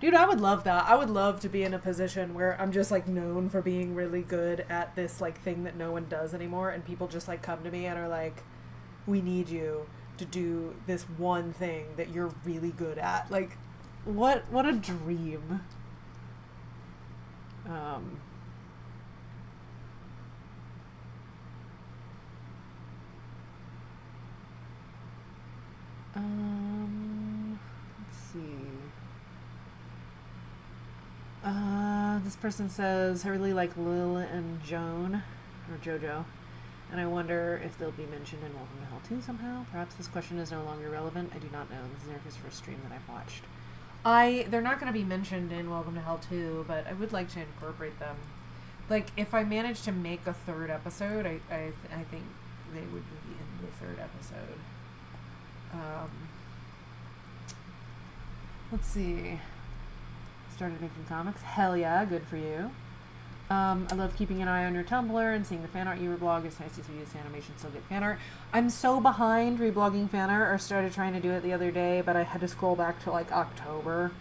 Dude, I would love that. I would love to be in a position where I'm just like known for being really good at this like thing that no one does anymore, and people just like come to me and are like, we need you to do this one thing that you're really good at. Like, what a dream. Let's see. This person says, I really like Lil and Joan, or Jojo, and I wonder if they'll be mentioned in Welcome to Hell 2 somehow. Perhaps this question is no longer relevant. I do not know. This is Erica's first stream that I've watched. They're not going to be mentioned in Welcome to Hell 2, but I would like to incorporate them. Like, if I manage to make a third episode, I think they would be in the third episode. Let's see. Started making comics. Hell yeah, good for you. I love keeping an eye on your Tumblr and seeing the fan art you reblog. It's nice to see this animation still get fan art. I'm so behind reblogging fan art. I started trying to do it the other day, but I had to scroll back to like October.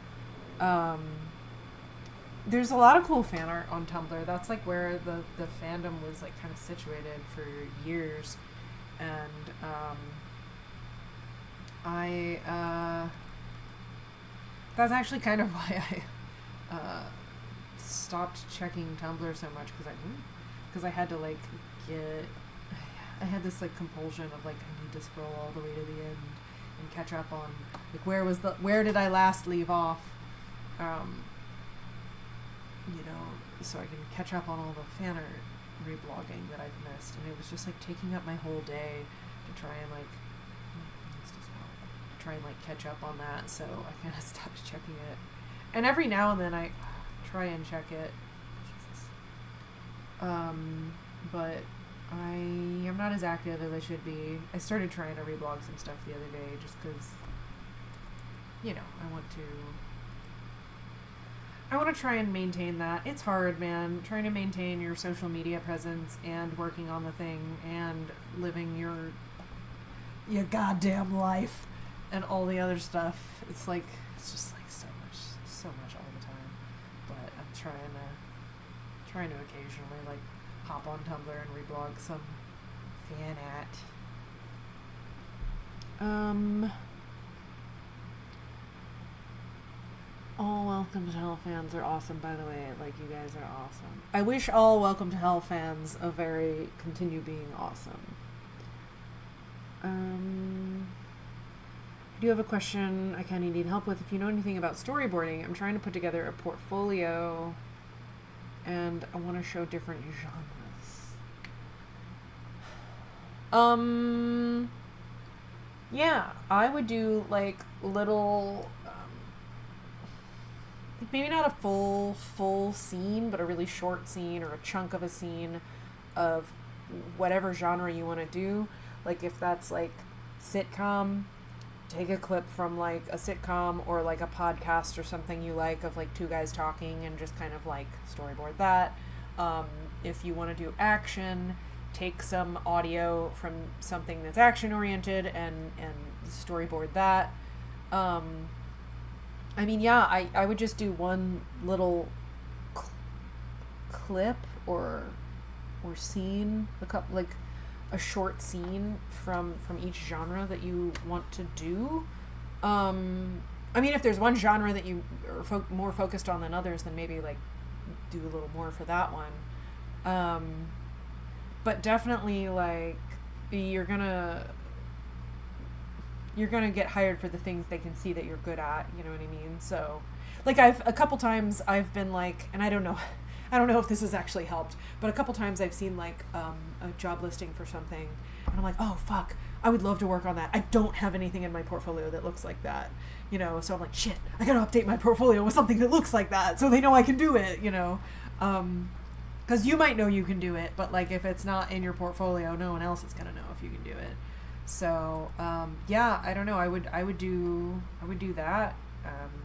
There's a lot of cool fan art on Tumblr. That's like where the fandom was like kind of situated for years. And that's actually kind of why I stopped checking Tumblr so much, because I had to like I had this like compulsion of like I need to scroll all the way to the end and catch up on like where did I last leave off, so I can catch up on all the fan art reblogging that I've missed, and it was just like taking up my whole day to try and like catch up on that. So I kind of stopped checking it, and every now and then I try and check it. Jesus. But I am not as active as I should be. I started trying to reblog some stuff the other day just because, you know, I want to try and maintain that. It's hard, man, trying to maintain your social media presence and working on the thing and living your goddamn life and all the other stuff. It's just like so much all the time. But I'm trying to occasionally like hop on Tumblr and reblog some fan art. All Welcome to Hell fans are awesome, by the way. Like, you guys are awesome. I wish all Welcome to Hell fans continue being awesome. I do have a question I kind of need help with. If you know anything about storyboarding, I'm trying to put together a portfolio, and I want to show different genres. Yeah, I would do, like, little... maybe not a full scene, but a really short scene or a chunk of a scene of whatever genre you want to do. Like, if that's like sitcom, take a clip from like a sitcom or like a podcast or something you like of like two guys talking and just kind of like storyboard that. If you want to do action, take some audio from something that's action oriented and storyboard that. I mean, yeah, I would just do one little clip or scene, like a short scene from each genre that you want to do. I mean, if there's one genre that you are more focused on than others, then maybe like do a little more for that one. But definitely like you're gonna get hired for the things they can see that you're good at, you know what I mean? So, like, a couple times I've been like, and I don't know if this has actually helped, but a couple times I've seen like a job listing for something, and I'm like, oh fuck, I would love to work on that. I don't have anything in my portfolio that looks like that, you know? So I'm like, shit, I gotta update my portfolio with something that looks like that, so they know I can do it, you know? Because you might know you can do it, but like if it's not in your portfolio, no one else is gonna know if you can do it. So, yeah, I don't know. I would do that.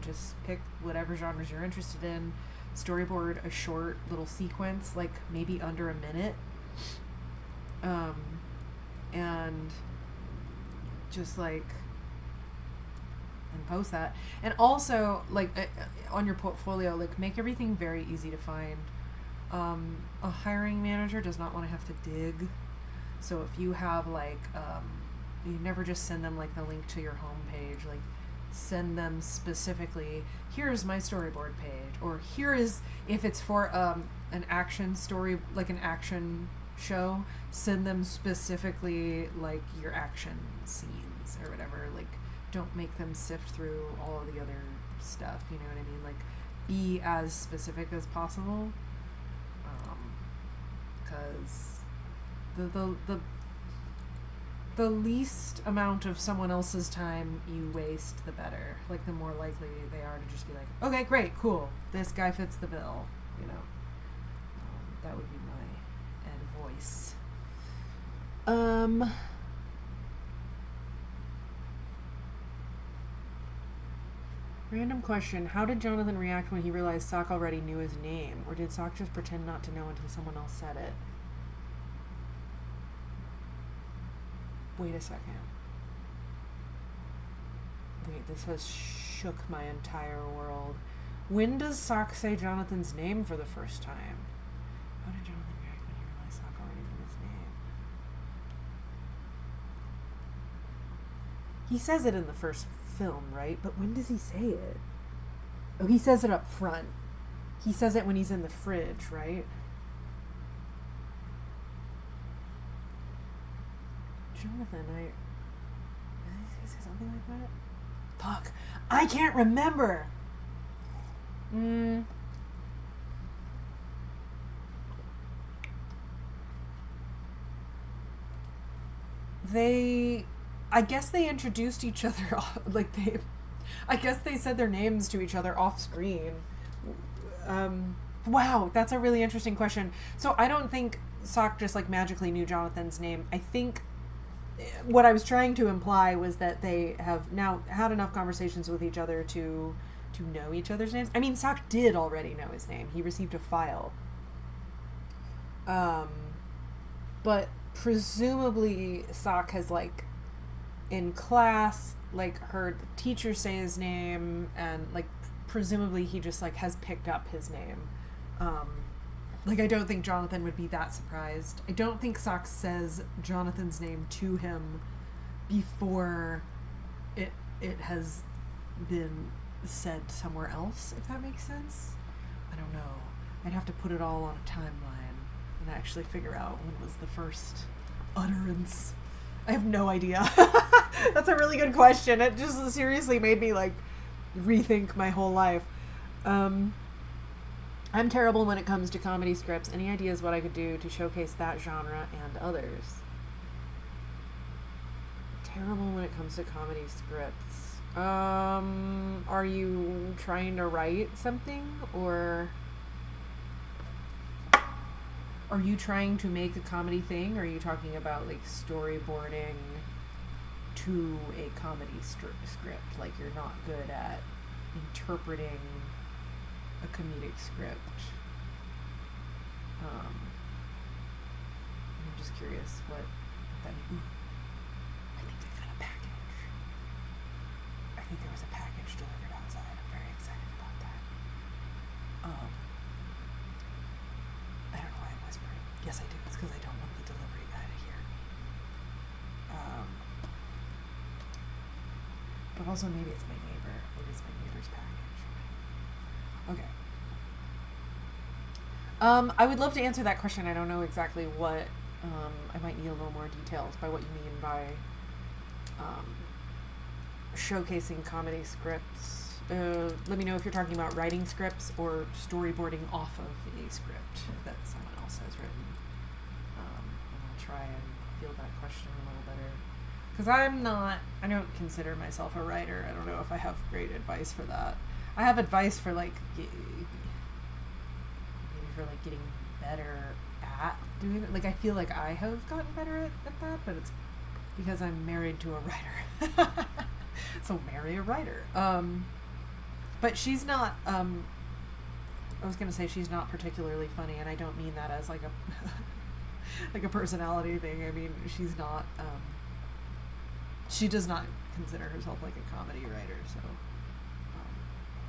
Just pick whatever genres you're interested in, storyboard a short little sequence, like maybe under a minute, and just like, and post that. And also, like, on your portfolio, like, make everything very easy to find. A hiring manager does not want to have to dig. So if you have like, you never just send them like the link to your homepage. Like, send them specifically, here's my storyboard page, or here is, if it's for an action story, like an action show, send them specifically like your action scenes or whatever. Like, don't make them sift through all of the other stuff. You know what I mean? Like, be as specific as possible, because the least amount of someone else's time you waste, the better. Like, the more likely they are to just be like, okay, great, cool, this guy fits the bill, you know. That would be my advice. Random question. How did Jonathan react when he realized Sock already knew his name? Or did Sock just pretend not to know until someone else said it? Wait a second. Wait, this has shook my entire world. When does Sock say Jonathan's name for the first time? How did Jonathan react when he realized Sock already knew his name? He says it in the first film, right? But when does he say it? Oh, he says it up front. He says it when he's in the fridge, right? Jonathan, did he say something like that? Fuck, I can't remember. I guess they introduced each other I guess they said their names to each other off screen. Wow, that's a really interesting question. So I don't think Sock just like magically knew Jonathan's name. I think what I was trying to imply was that they have now had enough conversations with each other to know each other's names. I mean, Sock did already know his name. He received a file. But presumably Sock has like in class like heard the teacher say his name, and like presumably he just like has picked up his name. Like I don't think Jonathan would be that surprised. I don't think Sock says Jonathan's name to him before it has been said somewhere else, if that makes sense. I don't know. I'd have to put it all on a timeline and actually figure out when was the first utterance. I have no idea. That's a really good question. It just seriously made me like rethink my whole life. I'm terrible when it comes to comedy scripts. Any ideas what I could do to showcase that genre and others? Terrible when it comes to comedy scripts. Are you trying to write something, or are you trying to make a comedy thing? Or are you talking about like storyboarding to a comedy script? Like you're not good at interpreting a comedic script. I'm just curious what that means. I think they got a package. I think there was a package delivered outside. I'm very excited about that. I don't know why I'm whispering. Yes, I do. It's because I don't want the delivery guy to hear. But also maybe it's my neighbor. Maybe it's my neighbor's package. Okay. I would love to answer that question. I don't know exactly what, I might need a little more details by what you mean by showcasing comedy scripts. Let me know if you're talking about writing scripts or storyboarding off of a script that someone else has written. And I'll try and field that question a little better. Because I don't consider myself a writer. I don't know if I have great advice for that. I have advice for like getting better at doing it. Like I feel like I have gotten better at that, but it's because I'm married to a writer. So marry a writer. But she's not. I was gonna say she's not particularly funny, and I don't mean that as like a like a personality thing. I mean she's not. She does not consider herself like a comedy writer, so.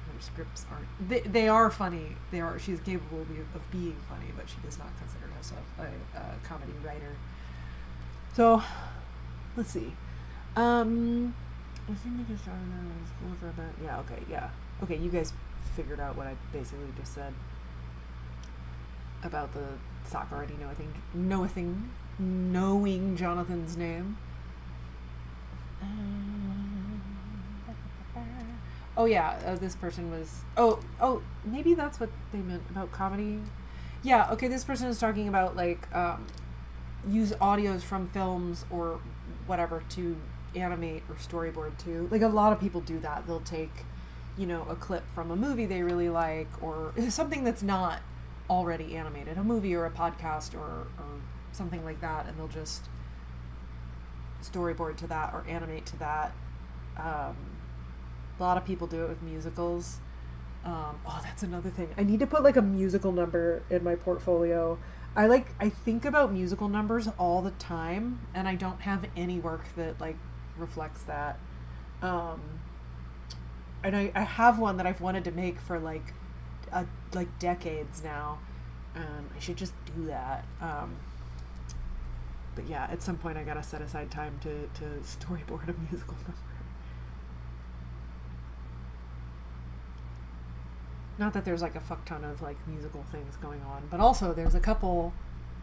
Her scripts aren't. They are funny. She's capable of being funny, but she does not consider herself a comedy writer. So, let's see. I think we just started in school for a bit. Yeah. Okay. Yeah. Okay. You guys figured out what I basically just said about the Sock already knowing Jonathan's name. Oh yeah, this person was. Oh, maybe that's what they meant about comedy. Yeah, okay. This person is talking about like use audios from films or whatever to animate or storyboard to. Like a lot of people do that. They'll take, a clip from a movie they really like or something that's not already animated, a movie or a podcast or something like that, and they'll just storyboard to that or animate to that. A lot of people do it with musicals. That's another thing. I need to put like a musical number in my portfolio. I think about musical numbers all the time, and I don't have any work that like reflects that. And I have one that I've wanted to make for like decades now, and I should just do that. But yeah, at some point I gotta set aside time to storyboard a musical number. Not that there's like a fuck ton of like musical things going on, but also there's a couple.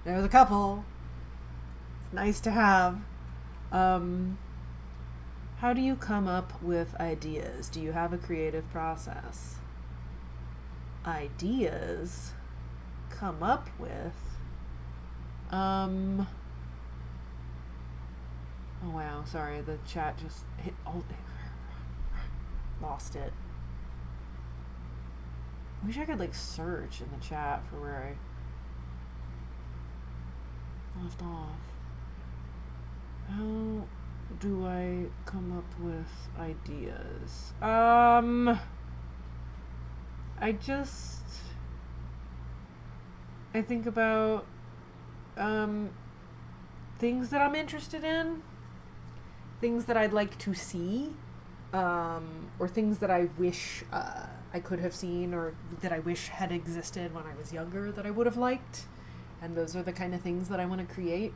It's nice to have. How do you come up with ideas? Do you have a creative process? Ideas come up with Oh wow, sorry, the chat just hit lost it. Wish I could like search in the chat for where I left off. How do I come up with ideas? I think about things that I'm interested in, things that I'd like to see, or things that I wish I could have seen, or that I wish had existed when I was younger that I would have liked. And those are the kind of things that I want to create.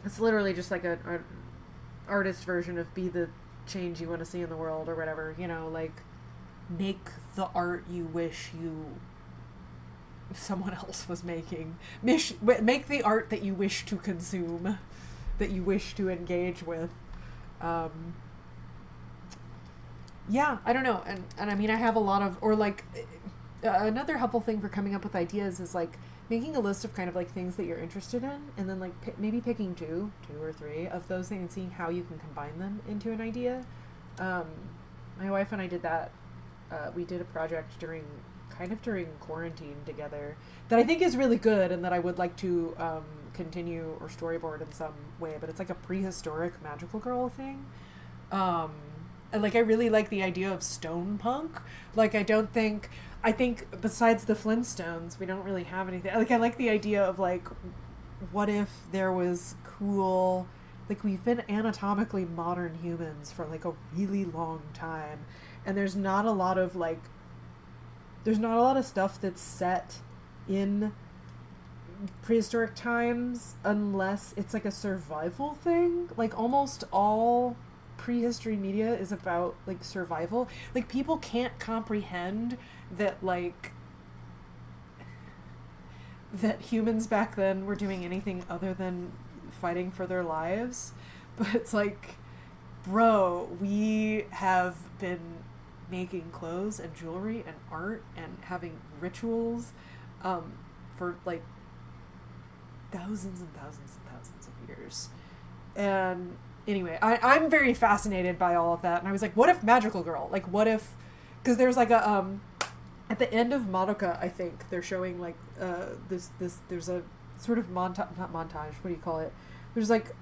It's literally just like a artist version of be the change you want to see in the world, or whatever, you know, like make the art you wish someone else was making. Make the art that you wish to consume, that you wish to engage with. Yeah, I don't know. And I mean, I have a lot of, or like, another helpful thing for coming up with ideas is like making a list of kind of like things that you're interested in, and then like maybe picking two or three of those things and seeing how you can combine them into an idea. My wife and I did that. We did a project during quarantine together that I think is really good, and that I would like to continue or storyboard in some way, but it's like a prehistoric magical girl thing. And like I really like the idea of stone punk. Like I think besides the Flintstones, we don't really have anything. Like I like the idea of like, what if there was cool, like we've been anatomically modern humans for like a really long time, and there's not a lot of stuff that's set in prehistoric times unless it's like a survival thing. Like almost all prehistory media is about like survival. Like people can't comprehend that that humans back then were doing anything other than fighting for their lives. But it's like, bro, we have been making clothes and jewelry and art and having rituals for like thousands and thousands and thousands of years. And anyway, I'm very fascinated by all of that. And I was like, what if Magical Girl? Like, what if... Because there's like a... at the end of Madoka, I think, they're showing like there's a sort of not montage, what do you call it? There's like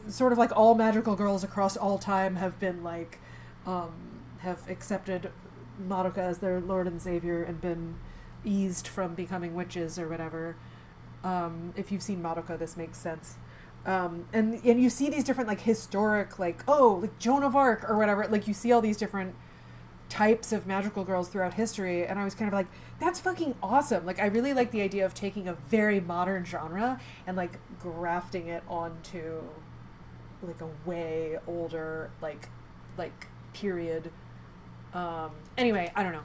sort of like all magical girls across all time have been like... have accepted Madoka as their lord and savior and been eased from becoming witches or whatever. If you've seen Madoka, this makes sense. And you see these different like historic, like, oh, like Joan of Arc or whatever, like you see all these different types of magical girls throughout history, and I was kind of like, that's fucking awesome. Like I really like the idea of taking a very modern genre and like grafting it onto like a way older like period. Anyway, I don't know.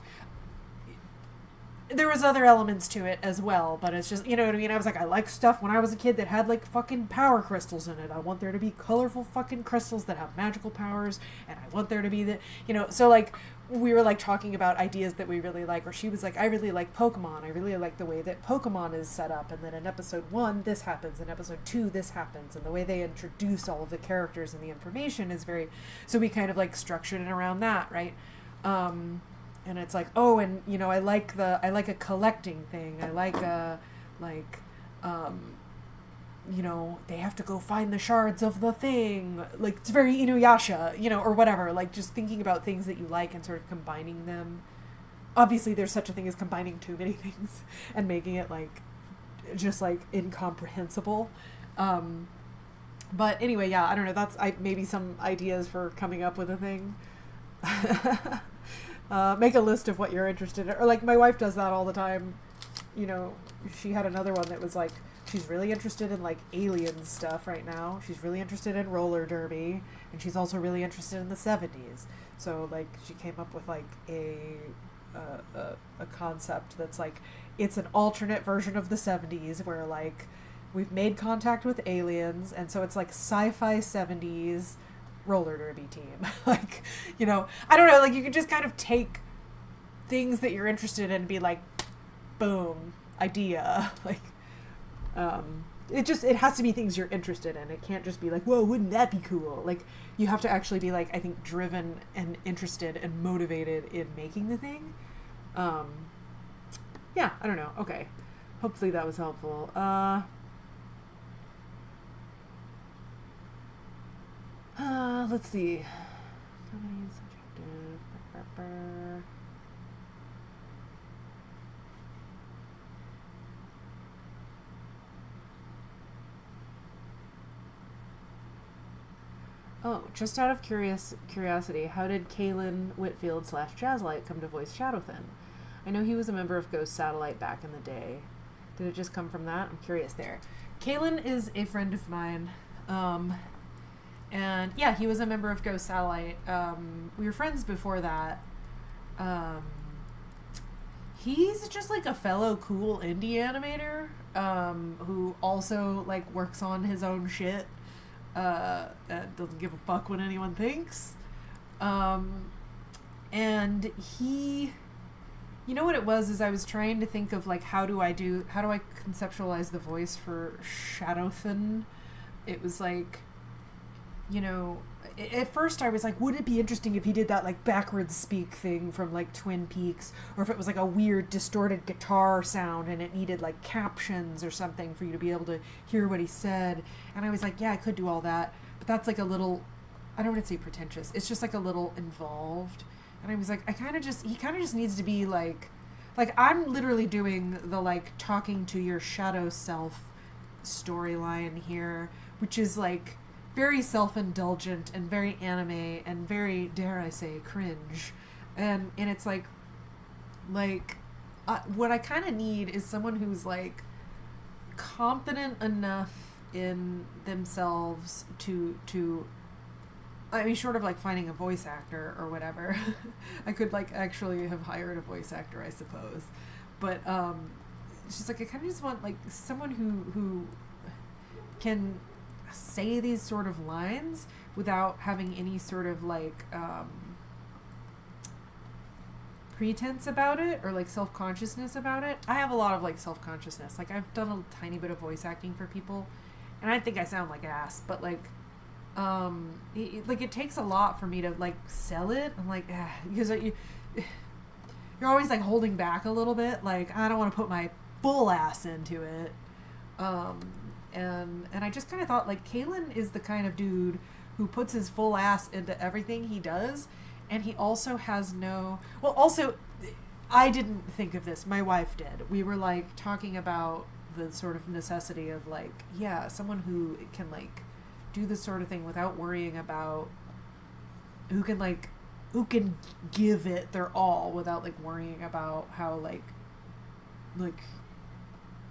There was other elements to it as well, but it's just, you know what I mean? I was like, I like stuff when I was a kid that had like fucking power crystals in it. I want there to be colorful fucking crystals that have magical powers, and I want there to be the, you know, so like we were like talking about ideas that we really like, or she was like, I really like Pokemon. I really like the way that Pokemon is set up, and then in episode 1 this happens, in episode 2 this happens, and the way they introduce all of the characters and the information is very, so we kind of like structured it around that, right? And it's like, oh, and you know, I like a collecting thing. I like you know, they have to go find the shards of the thing. Like it's very Inuyasha, you know, or whatever. Like just thinking about things that you like and sort of combining them. Obviously, there's such a thing as combining too many things and making it like just like incomprehensible. But anyway, yeah, I don't know. That's maybe some ideas for coming up with a thing. Make a list of what you're interested in. Or like my wife does that all the time. You know, she had another one that was like, she's really interested in like alien stuff right now. She's really interested in roller derby, and she's also really interested in the 70s. So like she came up with like a concept that's like, it's an alternate version of the 70s where like we've made contact with aliens, and so it's like sci-fi 70s roller derby team. Like, you know, I don't know, like you can just kind of take things that you're interested in and be like, boom, idea. Like it has to be things you're interested in. It can't just be like, whoa, wouldn't that be cool? Like, you have to actually be like, I think, driven and interested and motivated in making the thing. Yeah, I don't know. Okay. Hopefully that was helpful. Let's see. Comedy is subjective. Oh, just out of curiosity, how did Kalen Whitfield / Jazzlight come to voice Shadowthin? I know he was a member of Ghost Satellite back in the day. Did it just come from that? I'm curious there. Kalen is a friend of mine. And yeah, he was a member of Ghost Satellite. We were friends before that. He's just like a fellow cool indie animator who also like works on his own shit. Doesn't give a fuck what anyone thinks. And he, you know what it was, is I was trying to think of like, how do I conceptualize the voice for Shadowthin? It was like, you know, at first I was like, would it be interesting if he did that like backwards speak thing from like Twin Peaks, or if it was like a weird distorted guitar sound and it needed like captions or something for you to be able to hear what he said. And I was like, yeah, I could do all that, but that's like a little, I don't want to say pretentious, it's just like a little involved. And I was like, he kind of just needs to be like I'm literally doing the like talking to your shadow self storyline here, which is like very self-indulgent and very anime and very, dare I say, cringe. And it's like what I kind of need is someone who's like confident enough in themselves to I mean, short of like finding a voice actor or whatever. I could like actually have hired a voice actor, I suppose. But it's just like, I kind of just want like someone who can say these sort of lines without having any sort of like pretense about it or like self-consciousness about it. I have a lot of like self-consciousness. Like, I've done a tiny bit of voice acting for people and I think I sound like ass, but like it takes a lot for me to like sell it. I'm like, because you're always like holding back a little bit. Like, I don't want to put my full ass into it. And I just kind of thought like Kalen is the kind of dude who puts his full ass into everything he does. And he also has also, I didn't think of this. My wife did. We were like talking about the sort of necessity of like, yeah, someone who can like do this sort of thing without worrying about who can give it their all without like worrying about how like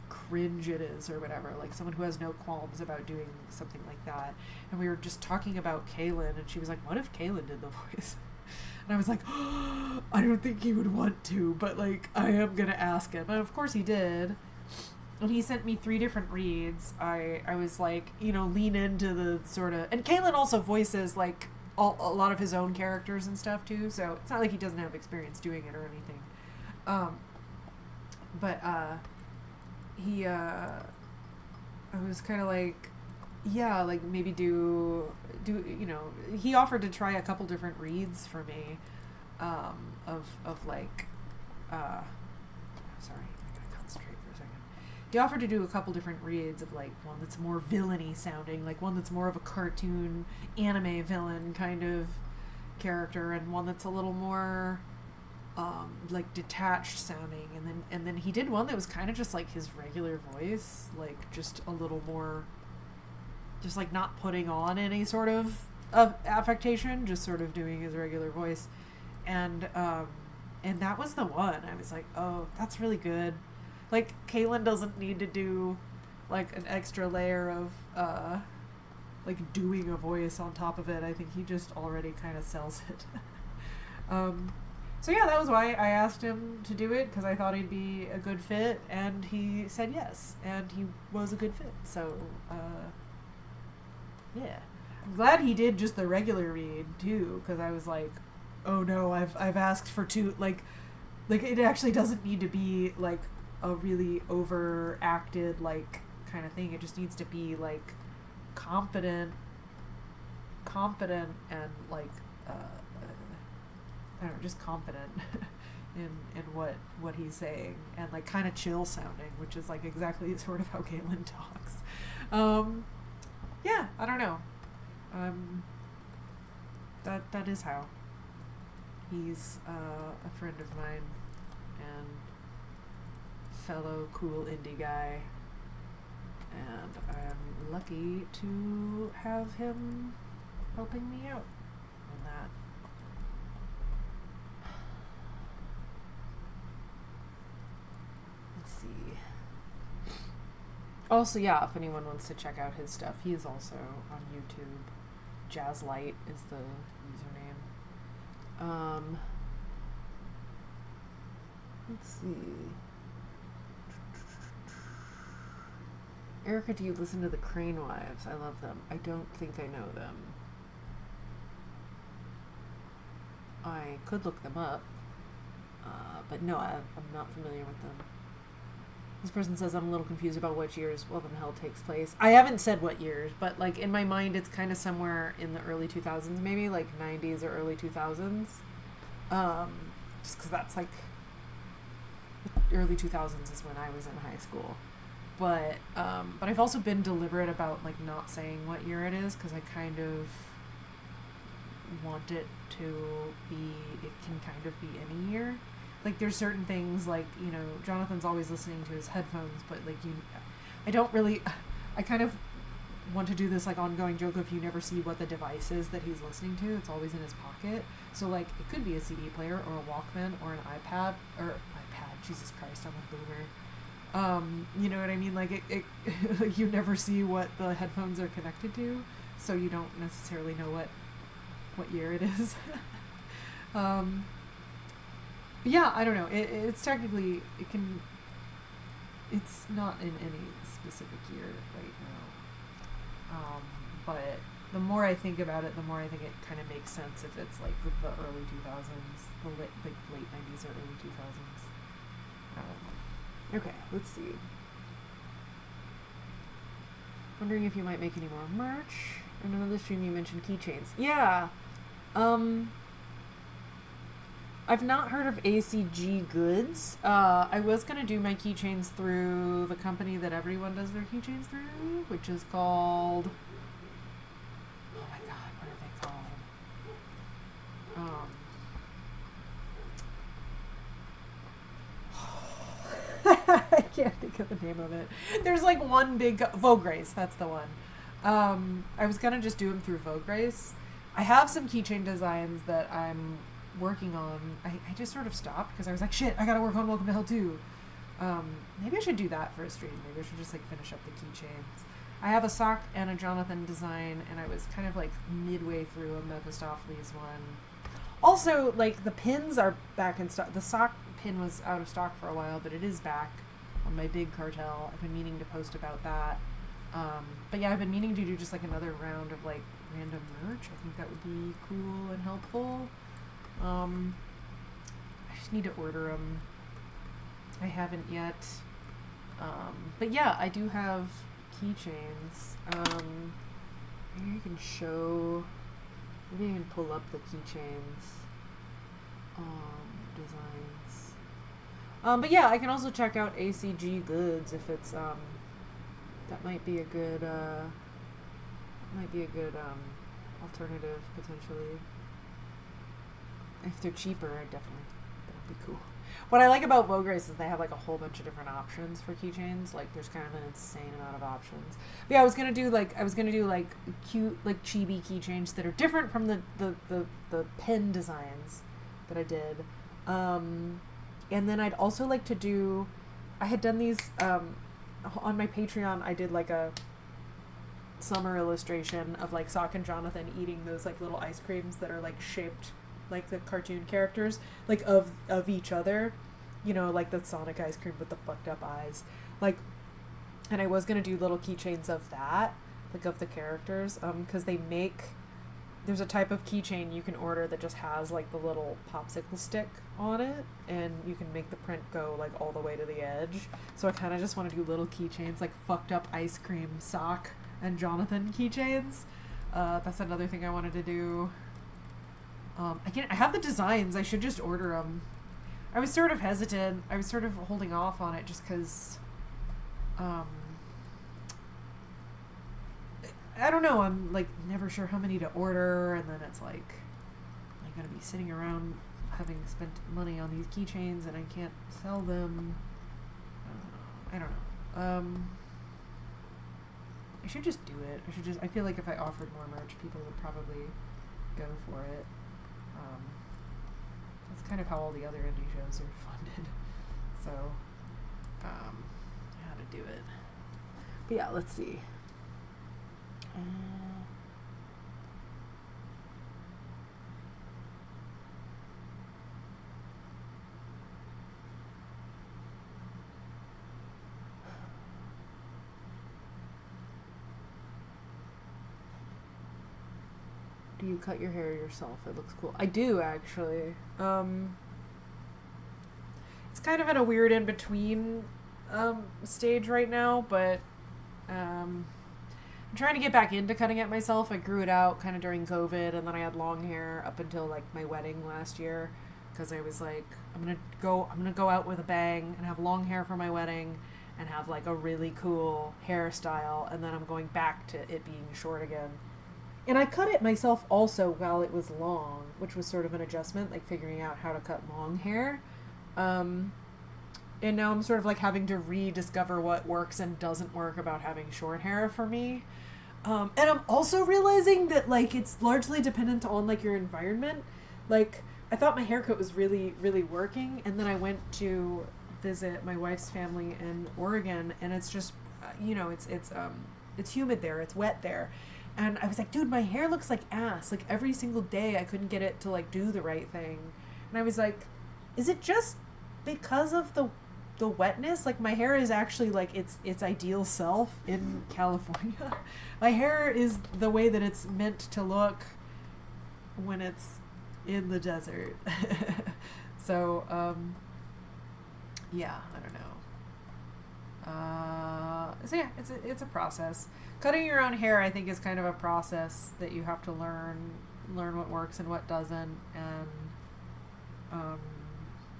cringe it is or whatever. Like someone who has no qualms about doing something like that. And we were just talking about Kalen and she was like, what if Kalen did the voice? And I was like, oh, I don't think he would want to, but like I am gonna ask him. And of course he did. And he sent me 3 different reads. I was like, you know, lean into the sort of... And Kalen also voices, like, a lot of his own characters and stuff, too. So it's not like he doesn't have experience doing it or anything. I was kind of like, yeah, like, maybe do, you know... He offered to try a couple different reads for me of like... sorry. He offered to do a couple different reads of like one that's more villainy sounding, like one that's more of a cartoon anime villain kind of character, and one that's a little more like detached sounding, and then he did one that was kind of just like his regular voice, like just a little more, just like not putting on any sort of affectation, just sort of doing his regular voice, and that was the one. I was like, oh, that's really good. Like, Kalen doesn't need to do, like, an extra layer of, like, doing a voice on top of it. I think he just already kind of sells it. So, yeah, that was why I asked him to do it, because I thought he'd be a good fit, and he said yes, and he was a good fit. So, yeah. I'm glad he did just the regular read, too, because I was like, oh, no, I've asked for 2, like, it actually doesn't need to be, like, a really overacted, like, kind of thing. It just needs to be like confident and like I don't know, just confident in what he's saying, and like kind of chill sounding, which is like exactly sort of how Galen talks. Yeah, I don't know. That is how. He's a friend of mine and fellow cool indie guy, and I'm lucky to have him helping me out on that. Let's see. Also, yeah, if anyone wants to check out his stuff, he is also on YouTube. Jazzlight is the username. Let's see. Erica, do you listen to the Crane Wives? I love them. I don't think I know them. I could look them up, but no, I'm not familiar with them. This person says, I'm a little confused about which years Love and Hell takes place. I haven't said what years, but like in my mind, it's kind of somewhere in the early 2000s, maybe like 90s or early 2000s. Just because that's like early 2000s is when I was in high school. But I've also been deliberate about like not saying what year it is, because I kind of want it to be, it can kind of be any year. Like there's certain things like, you know, Jonathan's always listening to his headphones, but like I kind of want to do this like ongoing joke of you never see what the device is that he's listening to. It's always in his pocket. So like it could be a CD player or a Walkman or an iPad. Jesus Christ, I'm a boomer. You know what I mean? Like it like you never see what the headphones are connected to, so you don't necessarily know what year it is. Yeah, I don't know. It's technically, it's not in any specific year right now. But the more I think about it, the more I think it kind of makes sense if it's like the early 2000s, the late 90s or early 2000s. Okay, let's see. Wondering if you might make any more merch. In another stream you mentioned keychains. Yeah. I've not heard of ACG Goods. I was going to do my keychains through the company that everyone does their keychains through, which is called... Oh my god, what are they called? I can't think of the name of it. There's like one big... Vogue Race, that's the one. I was going to just do them through Vogue Race. I have some keychain designs that I'm working on. I just sort of stopped because I was like, shit, I gotta work on Welcome to Hell 2. Maybe I should do that for a stream. Maybe I should just like finish up the keychains. I have a sock and a Jonathan design, and I was kind of like midway through a Mephistopheles one. Also, like the pins are back in stock. The sock pin was out of stock for a while, but it is back on my big cartel. I've been meaning to post about that. But yeah, I've been meaning to do just like another round of like random merch. I think that would be cool and helpful. I just need to order them. I haven't yet. But yeah, I do have keychains. Maybe I can show, maybe I can pull up the keychains designs. But yeah, I can also check out ACG Goods if it's, that might be a good, alternative potentially. If they're cheaper, that would be cool. What I like about Vogue Race is they have like a whole bunch of different options for keychains. Like there's kind of an insane amount of options. But yeah, I was gonna do like cute like chibi keychains that are different from the pen designs that I did. And then I'd also like to do, I had done these on my Patreon. I did like a summer illustration of like Sock and Jonathan eating those like little ice creams that are like shaped like the cartoon characters, like of each other, you know, like the Sonic ice cream with the fucked up eyes, like, and I was gonna do little keychains of that, like of the characters, because they make there's a type of keychain you can order that just has like the little popsicle stick on it, and you can make the print go like all the way to the edge. So I kind of just want to do little keychains, like fucked up ice cream sock and Jonathan keychains. That's another thing I wanted to do. I have the designs. I should just order them. I was sort of hesitant. I was sort of holding off on it just because, I don't know. I'm like never sure how many to order, and then it's like I'm gonna be sitting around having spent money on these keychains and I can't sell them. I don't know. I should just do it. I feel like if I offered more merch, people would probably go for it. That's kind of how all the other indie shows are funded. So, how to do it. But yeah, let's see. Do you cut your hair yourself? It looks cool. I do, actually. It's kind of in a weird in-between stage right now, but I'm trying to get back into cutting it myself. I grew it out kind of during COVID, and then I had long hair up until like my wedding last year, because I was like, I'm gonna go out with a bang and have long hair for my wedding and have like a really cool hairstyle, and then I'm going back to it being short again. And I cut it myself also while it was long, which was sort of an adjustment, like figuring out how to cut long hair. And now I'm sort of like having to rediscover what works and doesn't work about having short hair for me. And I'm also realizing that like it's largely dependent on like your environment. Like I thought my haircut was really, really working, and then I went to visit my wife's family in Oregon, and it's just, it's humid there, it's wet there. And I was like, dude, my hair looks like ass. Like every single day I couldn't get it to like do the right thing. And I was like, is it just because of the wetness? Like my hair is actually like its ideal self in California. My hair is the way that it's meant to look when it's in the desert. So, yeah, I don't know. So yeah, it's a process. Cutting your own hair, I think, is kind of a process that you have to learn what works and what doesn't. And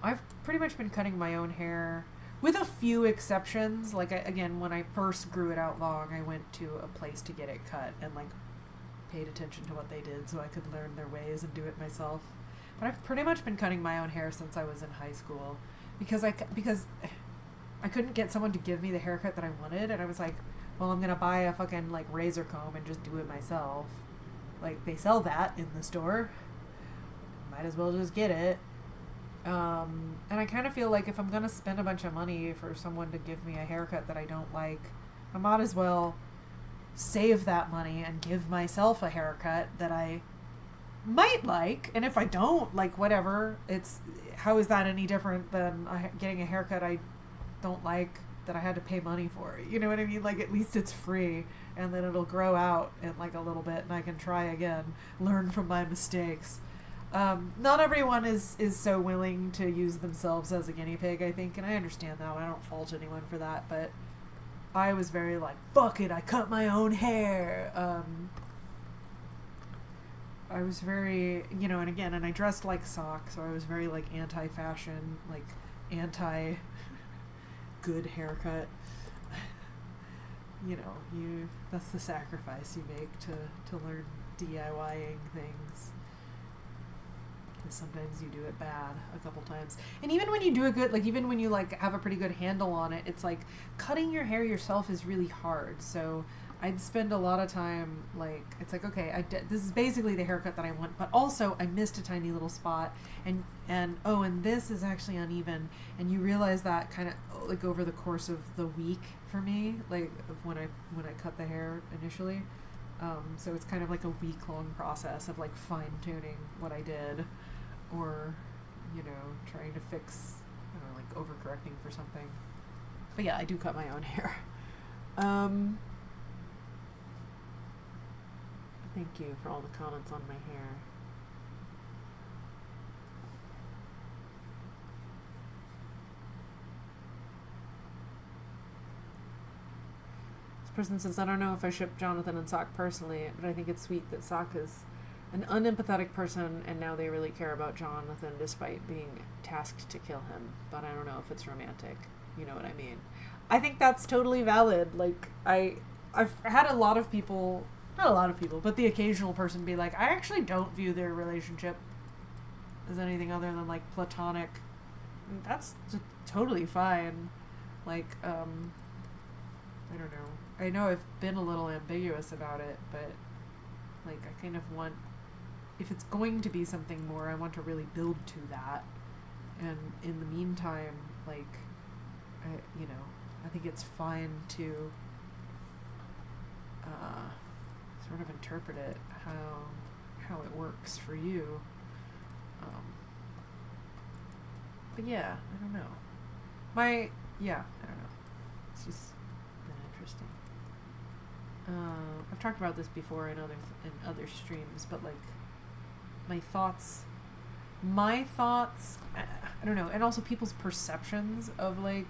I've pretty much been cutting my own hair, with a few exceptions. Like again, when I first grew it out long, I went to a place to get it cut and like paid attention to what they did so I could learn their ways and do it myself. But I've pretty much been cutting my own hair since I was in high school, because I couldn't get someone to give me the haircut that I wanted, and I was like, well, I'm gonna buy a fucking like razor comb and just do it myself. Like they sell that in the store. Might as well just get it. And I kind of feel like if I'm gonna spend a bunch of money for someone to give me a haircut that I don't like, I might as well save that money and give myself a haircut that I might like. And if I don't, like whatever, how is that any different than getting a haircut I don't like that I had to pay money for? You know what I mean? Like at least it's free, and then it'll grow out in like a little bit, and I can try again, learn from my mistakes. Not everyone is so willing to use themselves as a guinea pig, I think, and I understand that. I don't fault anyone for that, but I was very like, fuck it, I cut my own hair. I was very, and I dressed like sock, so I was very like anti-fashion, like anti-good haircut. That's the sacrifice you make to learn DIYing things. Sometimes you do it bad a couple times, and even when you do it good, like even when you like have a pretty good handle on it, it's like cutting your hair yourself is really hard. So I'd spend a lot of time like, it's like, okay, this is basically the haircut that I want, but also I missed a tiny little spot, and this is actually uneven, and you realize that kind of like over the course of the week for me, like of when I cut the hair initially. So it's kind of like a week-long process of like fine-tuning what I did, or trying to fix, like overcorrecting for something. But yeah, I do cut my own hair. Thank you for all the comments on my hair. This person says, I don't know if I ship Jonathan and Sock personally, but I think it's sweet that Sock is an unempathetic person and now they really care about Jonathan despite being tasked to kill him. But I don't know if it's romantic. You know what I mean? I think that's totally valid. Like, I've had a lot of people, not a lot of people, but the occasional person be like, I actually don't view their relationship as anything other than, like, platonic. And that's totally fine. Like, I don't know. I know I've been a little ambiguous about it, but, like, I kind of want, if it's going to be something more, I want to really build to that. And in the meantime, like, I think it's fine to sort of interpret it how it works for you. But yeah, I don't know. I don't know. It's just been interesting. I've talked about this before in other streams, but like my thoughts, I don't know, and also people's perceptions of like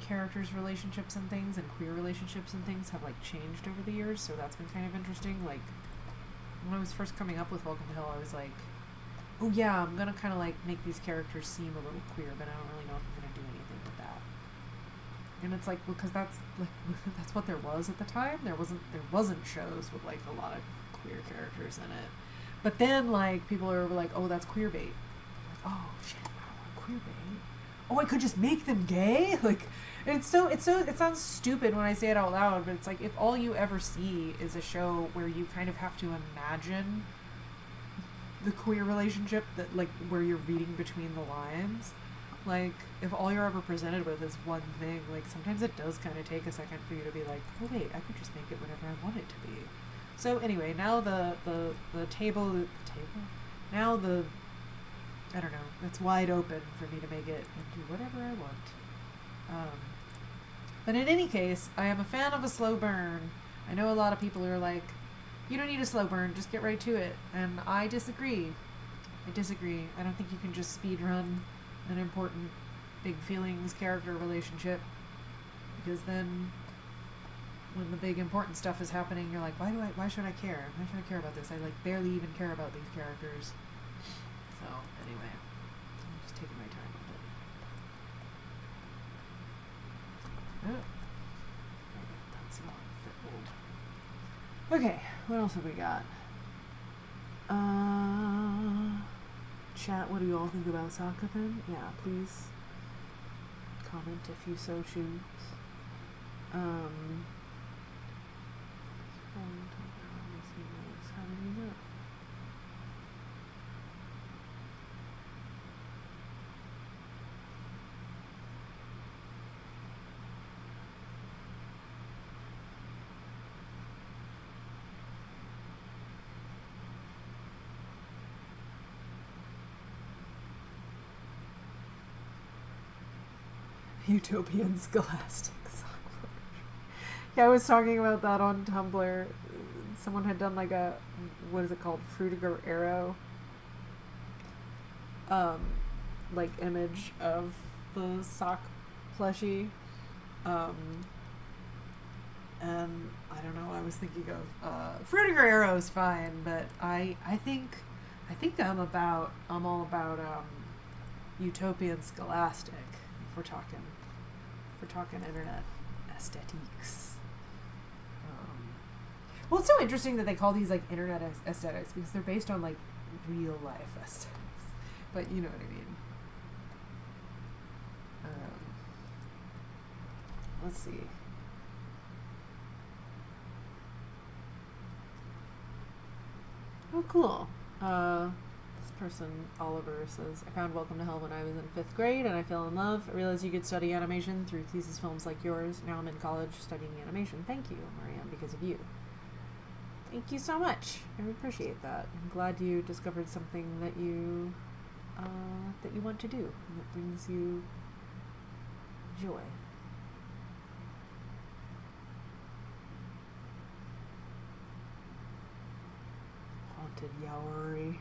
characters' relationships and things, and queer relationships and things have like changed over the years, so that's been kind of interesting. Like when I was first coming up with Welcome to Hell, I was like, oh yeah, I'm gonna kind of like make these characters seem a little queer, but I don't really know if I'm gonna do anything with that. And it's like, because that's like that's what there was at the time. There wasn't shows with like a lot of queer characters in it. But then like people are like, oh, that's queer bait. Like, oh shit, I don't want queer bait. Oh, I could just make them gay? Like, it sounds stupid when I say it out loud, but it's like, if all you ever see is a show where you kind of have to imagine the queer relationship, that like where you're reading between the lines, like if all you're ever presented with is one thing, like sometimes it does kind of take a second for you to be like, oh wait, I could just make it whatever I want it to be. So anyway, now the table, now the, I don't know, it's wide open for me to make it into whatever I want. But in any case, I am a fan of a slow burn. I know a lot of people who are like, you don't need a slow burn, just get right to it. And I disagree. I don't think you can just speed run an important big feelings character relationship, because then when the big important stuff is happening, you're like, why should I care? Why should I care about this? I like barely even care about these characters. So anyway, I'm just taking my time with it. Oh. That's not filled. Okay, what else have we got? Chat, what do you all think about Sakathan? Yeah, please comment if you so choose. How do you know? Utopian Scholastic Sock. Yeah, I was talking about that on Tumblr. Someone had done like a, what is it called, Fruitiger Arrow, like image of the sock plushie, and I don't know, I was thinking of Fruitiger Arrow is fine, but I think I'm all about Utopian Scholastic, if we're talking internet aesthetics. Well, it's so interesting that they call these like internet aesthetics, because they're based on like real life aesthetics. But you know what I mean. Let's see. Oh, cool. This person, Oliver, says, I found Welcome to Hell when I was in 5th grade and I fell in love. I realized you could study animation through thesis films like yours. Now I'm in college studying animation. Thank you, Marianne, because of you. Thank you so much. I appreciate that. I'm glad you discovered something that you want to do and that brings you joy. haunted yaoi.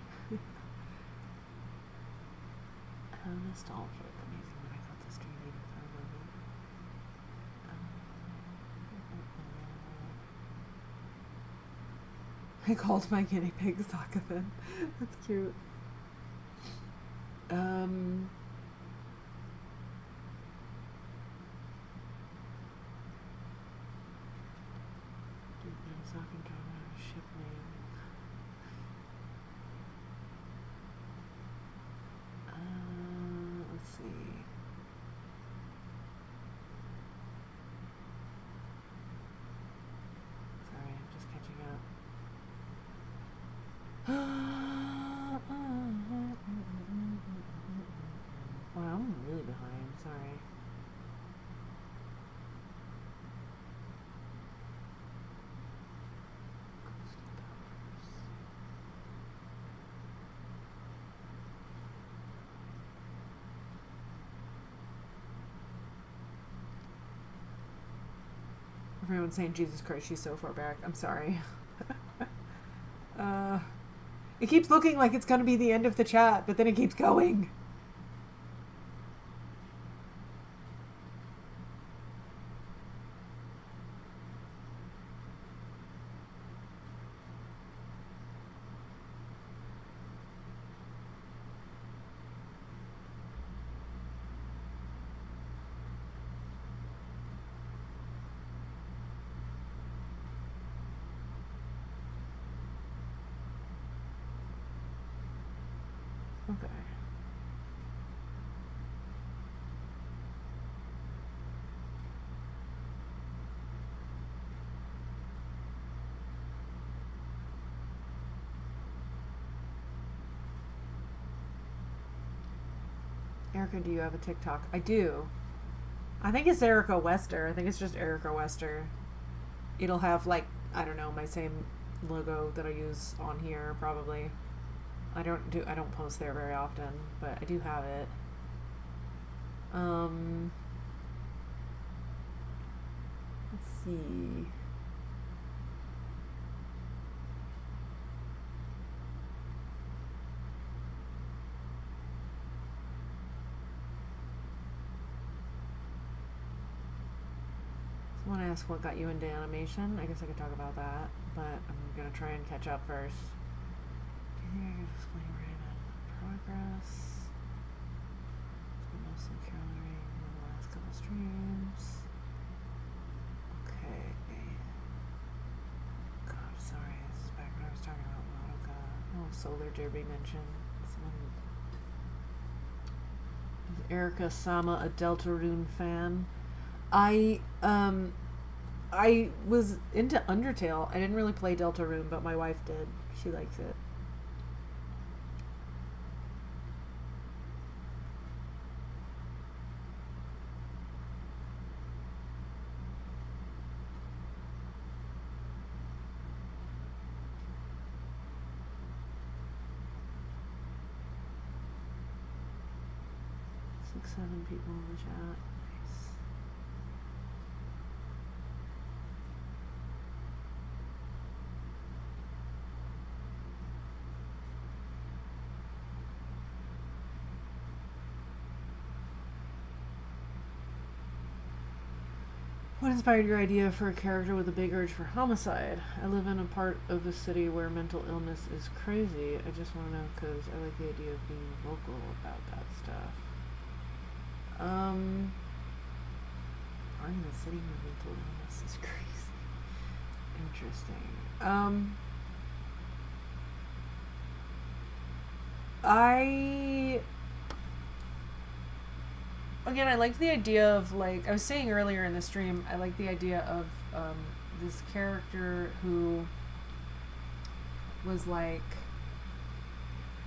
How nostalgic. Amazing that I got this dream even for a moment. I called my guinea pig Sakathan. That's cute. Ship name. Let's see. Sorry, I'm just catching up. Wow, I'm really behind. Sorry. Everyone's saying, Jesus Christ, she's so far back. I'm sorry. It keeps looking like it's going to be the end of the chat, but then it keeps going. Okay. Erica, do you have a TikTok? I do. I think it's Erica Wester. I think it's just Erica Wester. It'll have, like, I don't know, my same logo that I use on here, probably. I don't post there very often, but I do have it. Let's see. Someone asked what got you into animation. I guess I could talk about that, but I'm gonna try and catch up first. Do you think I can explain where I'm at in progress? It's been mostly coloring in the last couple streams. Okay. God, sorry. This is back when I was talking about Madoka. Oh, Solar Derby mentioned. Someone... Is Erica Sama a Deltarune fan? I was into Undertale. I didn't really play Deltarune, but my wife did. She likes it. Six, 7 people in the chat. Nice. What inspired your idea for a character with a big urge for homicide? I live in a part of the city where mental illness is crazy. I just want to know because I like the idea of being vocal about that stuff. Part of the city where mental illness is crazy. Interesting. Again, I liked the idea of, like, I was saying earlier in the stream, I like the idea of this character who was, like,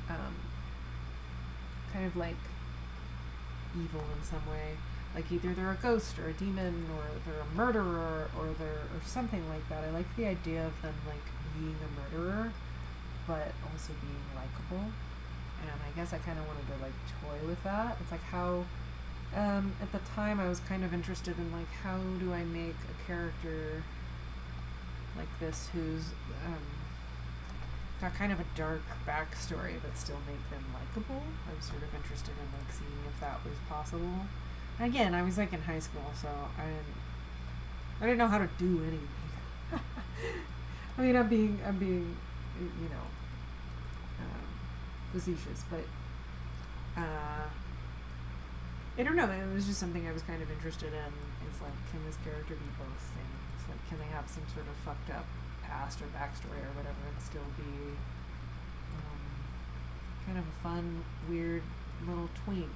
kind of, like, evil in some way. Like, either they're a ghost or a demon or they're a murderer or something like that. I like the idea of them, like, being a murderer, but also being likable. And I guess I kind of wanted to, like, toy with that. It's like how... at the time I was kind of interested in, like, how do I make a character like this who's got kind of a dark backstory, but still make them likable. I was sort of interested in like seeing if that was possible. And again, I was like in high school, so I didn't know how to do anything. I mean, I'm being, you know, facetious, but I don't know. It was just something I was kind of interested in. Is like, can this character be both things? Like, can they have some sort of fucked up past or backstory or whatever, and still be kind of a fun, weird little twink?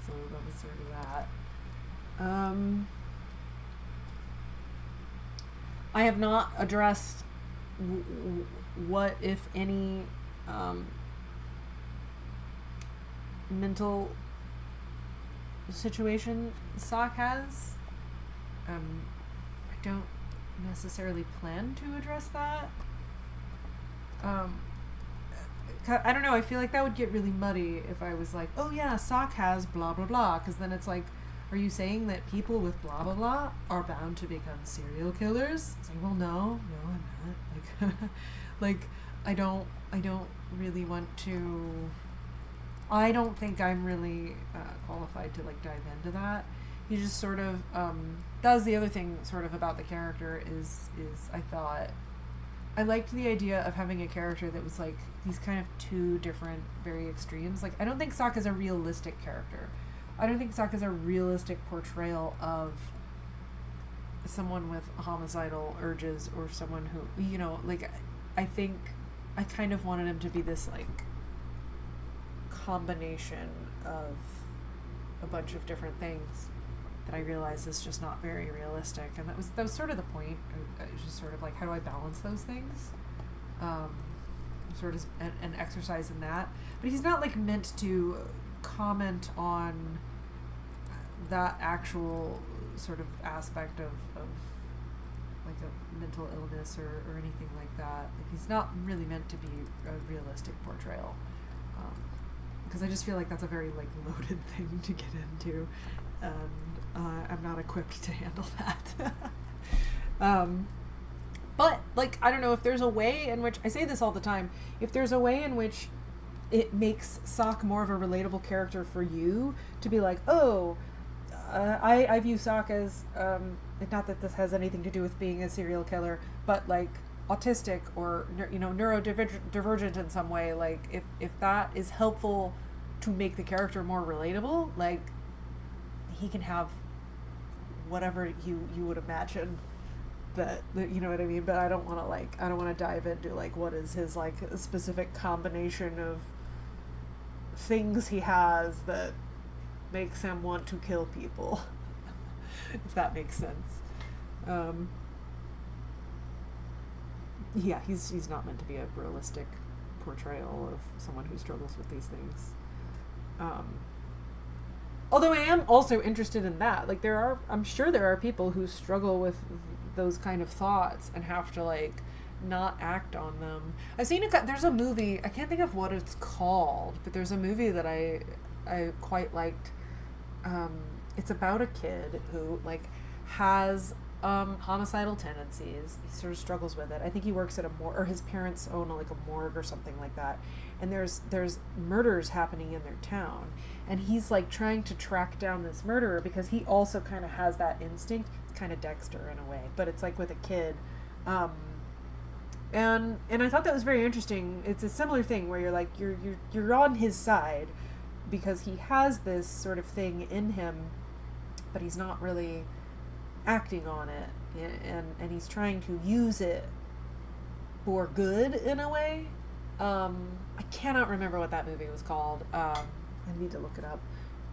So that was sort of that. I have not addressed what, if any, mental situation Sock has. I don't necessarily plan to address that. I don't know, I feel like that would get really muddy if I was like, oh yeah, Sock has blah blah blah, because then it's like, are you saying that people with blah blah blah are bound to become serial killers? It's like, well, no, I'm not. Like, like, I don't really want to. I don't think I'm really qualified to like dive into that. He just sort of that was the other thing sort of about the character is I thought I liked the idea of having a character that was like these kind of two different very extremes. Like, I don't think Sock is a realistic character. I don't think Sock is a realistic portrayal of someone with homicidal urges or someone who, you know, like, I think I kind of wanted him to be this like combination of a bunch of different things that I realized is just not very realistic, and that was sort of the point. It was just sort of like, how do I balance those things? Sort of an exercise in that, but he's not like meant to comment on that actual sort of aspect of like a mental illness or anything like that. Like, he's not really meant to be a realistic portrayal. Because I just feel like that's a very like loaded thing to get into, and I'm not equipped to handle that. But like, I don't know if there's a way in which, I say this all the time, if there's a way in which it makes Sock more of a relatable character for you to be like, oh, I view Sock as not that this has anything to do with being a serial killer, but like autistic or, you know, neurodivergent in some way. Like, if that is helpful to make the character more relatable, like, he can have whatever you would imagine that, you know what I mean? But I don't want to dive into like what is his like specific combination of things he has that makes him want to kill people. If that makes sense. Yeah, he's not meant to be a realistic portrayal of someone who struggles with these things. Although I am also interested in that. Like, I'm sure there are people who struggle with those kind of thoughts and have to like not act on them. I've seen there's a movie, I can't think of what it's called, but there's a movie that I quite liked. It's about a kid who like has homicidal tendencies. He sort of struggles with it. I think he works at a morgue, or his parents own like a morgue or something like that. And there's murders happening in their town, and he's like trying to track down this murderer because he also kind of has that instinct. It's kind of Dexter in a way, but it's like with a kid. And I thought that was very interesting. It's a similar thing where you're like you're on his side because he has this sort of thing in him, but he's not really acting on it, and he's trying to use it for good in a way. I cannot remember what that movie was called. I need to look it up,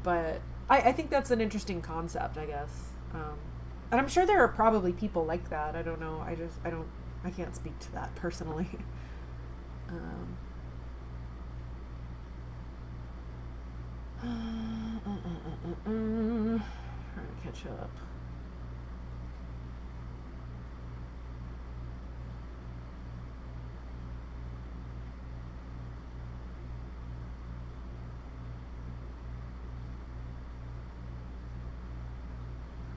but I think that's an interesting concept, I guess. And I'm sure there are probably people like that. I don't know. I can't speak to that personally. Trying to catch up.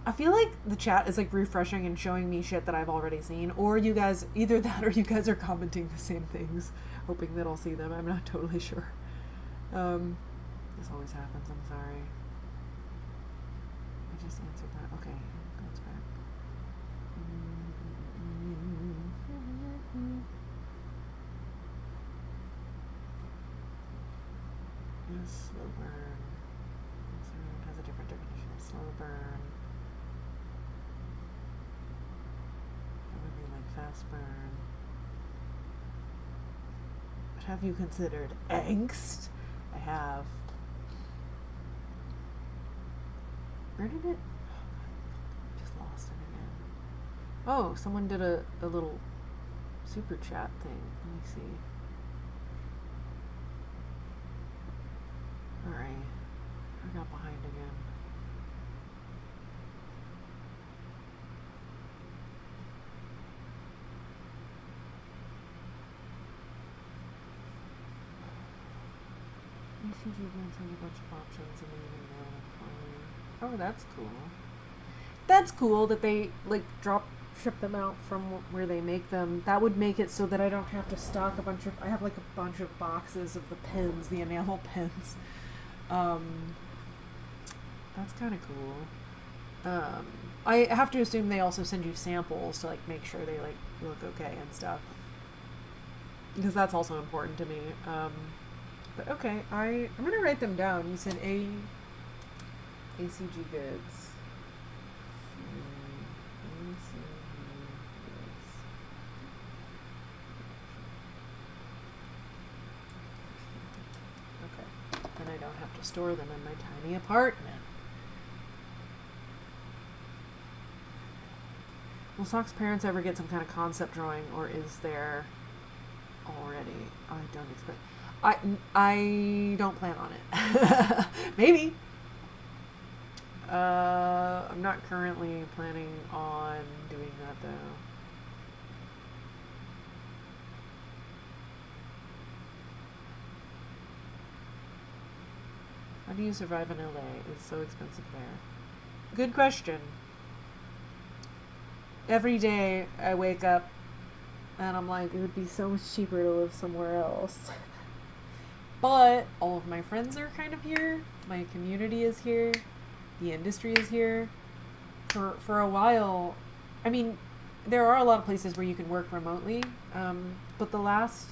I feel like the chat is like refreshing and showing me shit that I've already seen, or you guys, either that or you guys are commenting the same things, hoping that I'll see them. I'm not totally sure. This always happens. I'm sorry. I just answered that. Okay, goes back. Yes, slow burn. So it has a different definition of slow burn. That would be like fast burn. But have you considered angst? I have. Where did it? Oh, just lost it again. Oh, someone did a little super chat thing. Let me see. Alright. I got behind again. ECG Blends has a bunch of options and they even mail them for you. Oh, that's cool. That's cool that they like ship them out from where they make them. That would make it so that I don't have to stock I have like a bunch of boxes of the pins, the enamel pins. That's kind of cool. I have to assume they also send you samples to like make sure they like look okay and stuff, because that's also important to me. But okay, I'm gonna write them down. You said ACG goods. ACG goods. Okay, then I don't have to store them in my tiny apartment. Will Sock's parents ever get some kind of concept drawing, or is there already? I don't expect. I don't plan on it. Maybe. I'm not currently planning on doing that though. How do you survive in LA? It's so expensive there. Good question. Every day I wake up and I'm like, it would be so much cheaper to live somewhere else. But all of my friends are kind of here. My community is here. The industry is here. For a while, I mean, there are a lot of places where you can work remotely. But the last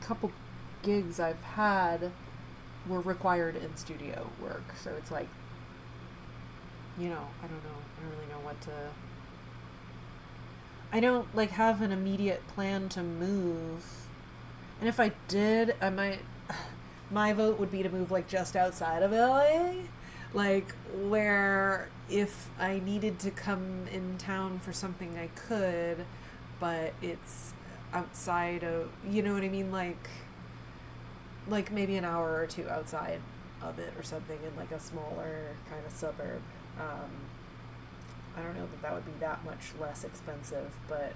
couple gigs I've had were required in studio work. So it's like, you know, I don't really know what to. I don't like have an immediate plan to move. And if I did, I might, my vote would be to move like just outside of LA, like where if I needed to come in town for something I could, but it's outside of, you know what I mean? Like maybe an hour or two outside of it or something in like a smaller kind of suburb. I don't know that would be that much less expensive, but,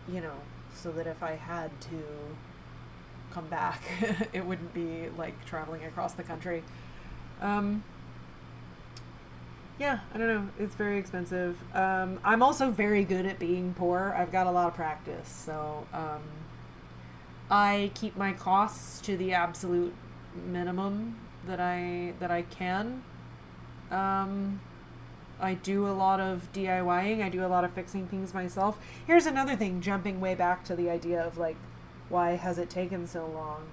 you know, so that if I had to come back, it wouldn't be like traveling across the country. Yeah, I don't know. It's very expensive. I'm also very good at being poor. I've got a lot of practice. So, I keep my costs to the absolute minimum that I can. I do a lot of DIYing. I do a lot of fixing things myself. Here's another thing, jumping way back to the idea of like, why has it taken so long?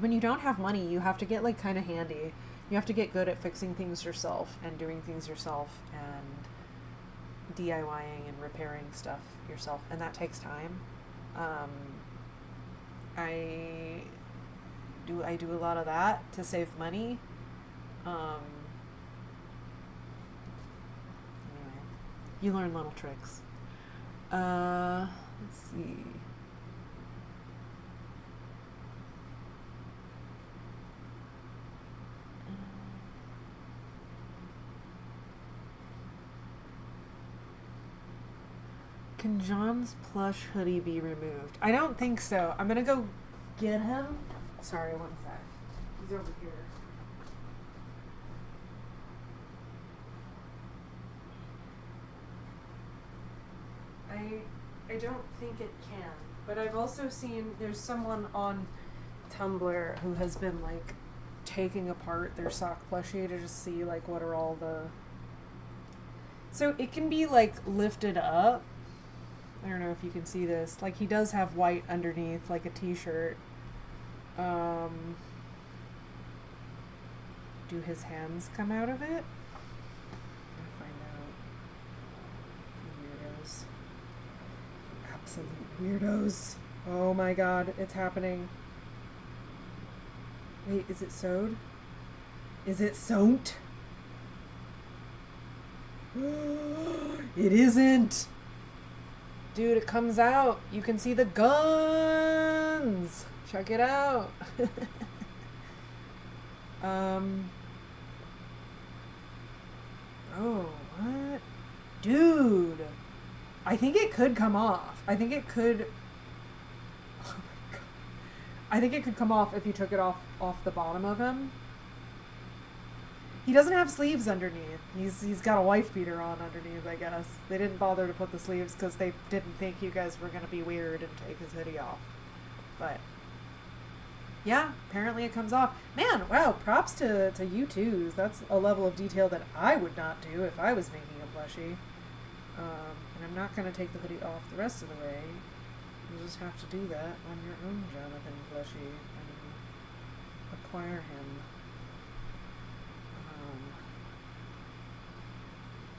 When you don't have money, you have to get like kind of handy. You have to get good at fixing things yourself and doing things yourself and DIYing and repairing stuff yourself. And that takes time. I do a lot of that to save money. You learn little tricks. Let's see. Can John's plush hoodie be removed? I don't think so. I'm gonna go get him. Sorry, one sec. He's over here. I don't think it can. But I've also seen there's someone on Tumblr who has been like taking apart their sock plushie to just see like what are all the. So it can be like lifted up. I don't know if you can see this. Like he does have white underneath, like a t-shirt. Do his hands come out of it? I'm gonna find out. Weirdos. Absolute weirdos. Oh my god, it's happening. Wait, is it sewed? Is it sewn? It isn't! Dude, it comes out. You can see the guns! Check it out. Oh, what? Dude! I think it could come off. I think it could... Oh my god. I think it could come off if you took it off the bottom of him. He doesn't have sleeves underneath. He's got a wife beater on underneath, I guess. They didn't bother to put the sleeves because they didn't think you guys were going to be weird and take his hoodie off. But... yeah, apparently it comes off. Man, wow, props to U2s. That's a level of detail that I would not do if I was making a plushie. And I'm not going to take the hoodie off the rest of the way. You'll just have to do that on your own Jonathan plushie and acquire him.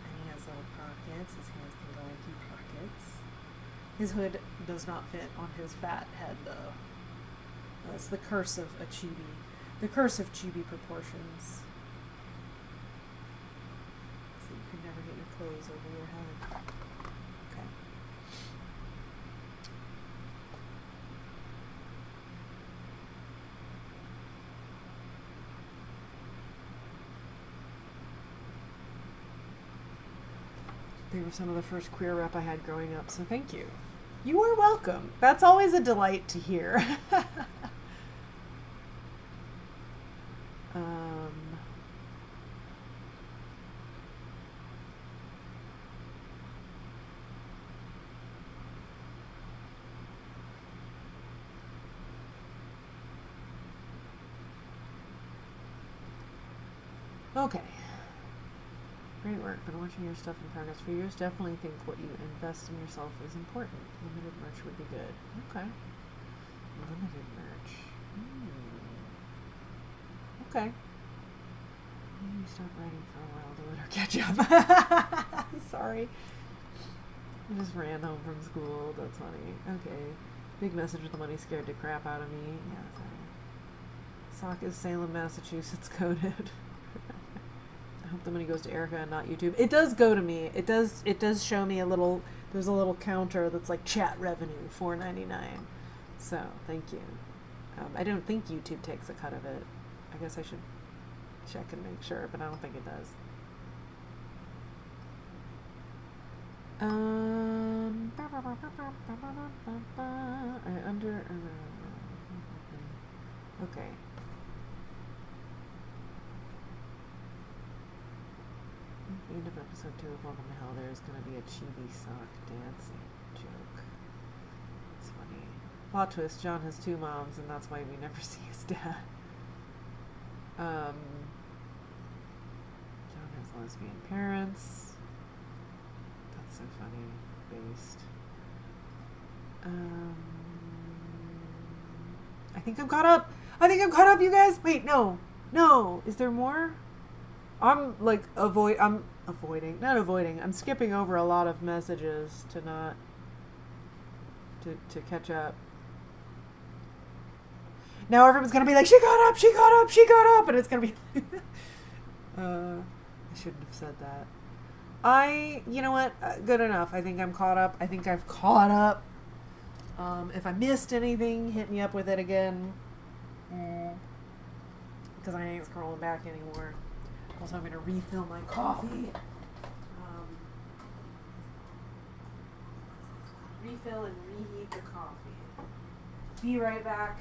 And he has little pockets. His hands can go into pockets. His hood does not fit on his fat head, though. That's the curse of a chibi. The curse of chibi proportions. So you can never get your clothes over your head. Okay. They were some of the first queer rep I had growing up, so thank you. You are welcome. That's always a delight to hear. Okay. Great work. Been watching your stuff in progress for years. Definitely think what you invest in yourself is important. Limited merch would be good. Okay. Limited merch. Okay. Maybe you stop writing for a while to let her catch up. Sorry. I just ran home from school. That's funny. Okay. Big message with the money scared the crap out of me. Yeah, sorry. Sock is Salem, Massachusetts coded. I hope the money goes to Erica and not YouTube. It does go to me. It does show me a little, there's a little counter that's like chat revenue, $4.99. So, thank you. I don't think YouTube takes a cut of it. I guess I should check and make sure, but I don't think it does. Okay. At the end of episode 2 of Welcome to Hell, there's going to be a chibi sock dancing joke. That's funny. Plot twist, John has 2 moms, and that's why we never see his dad. John has lesbian parents. That's so funny. Based. I think I'm caught up. You guys. Wait, no. Is there more? I'm like I'm skipping over a lot of messages to not to catch up. Now everyone's gonna be like, she got up, and it's gonna be I shouldn't have said that. You know what? Good enough. I think I'm caught up. I think I've caught up. If I missed anything, hit me up with it again. Because I ain't scrolling back anymore. Also, I'm going to refill my coffee. Refill and reheat the coffee. Be right back.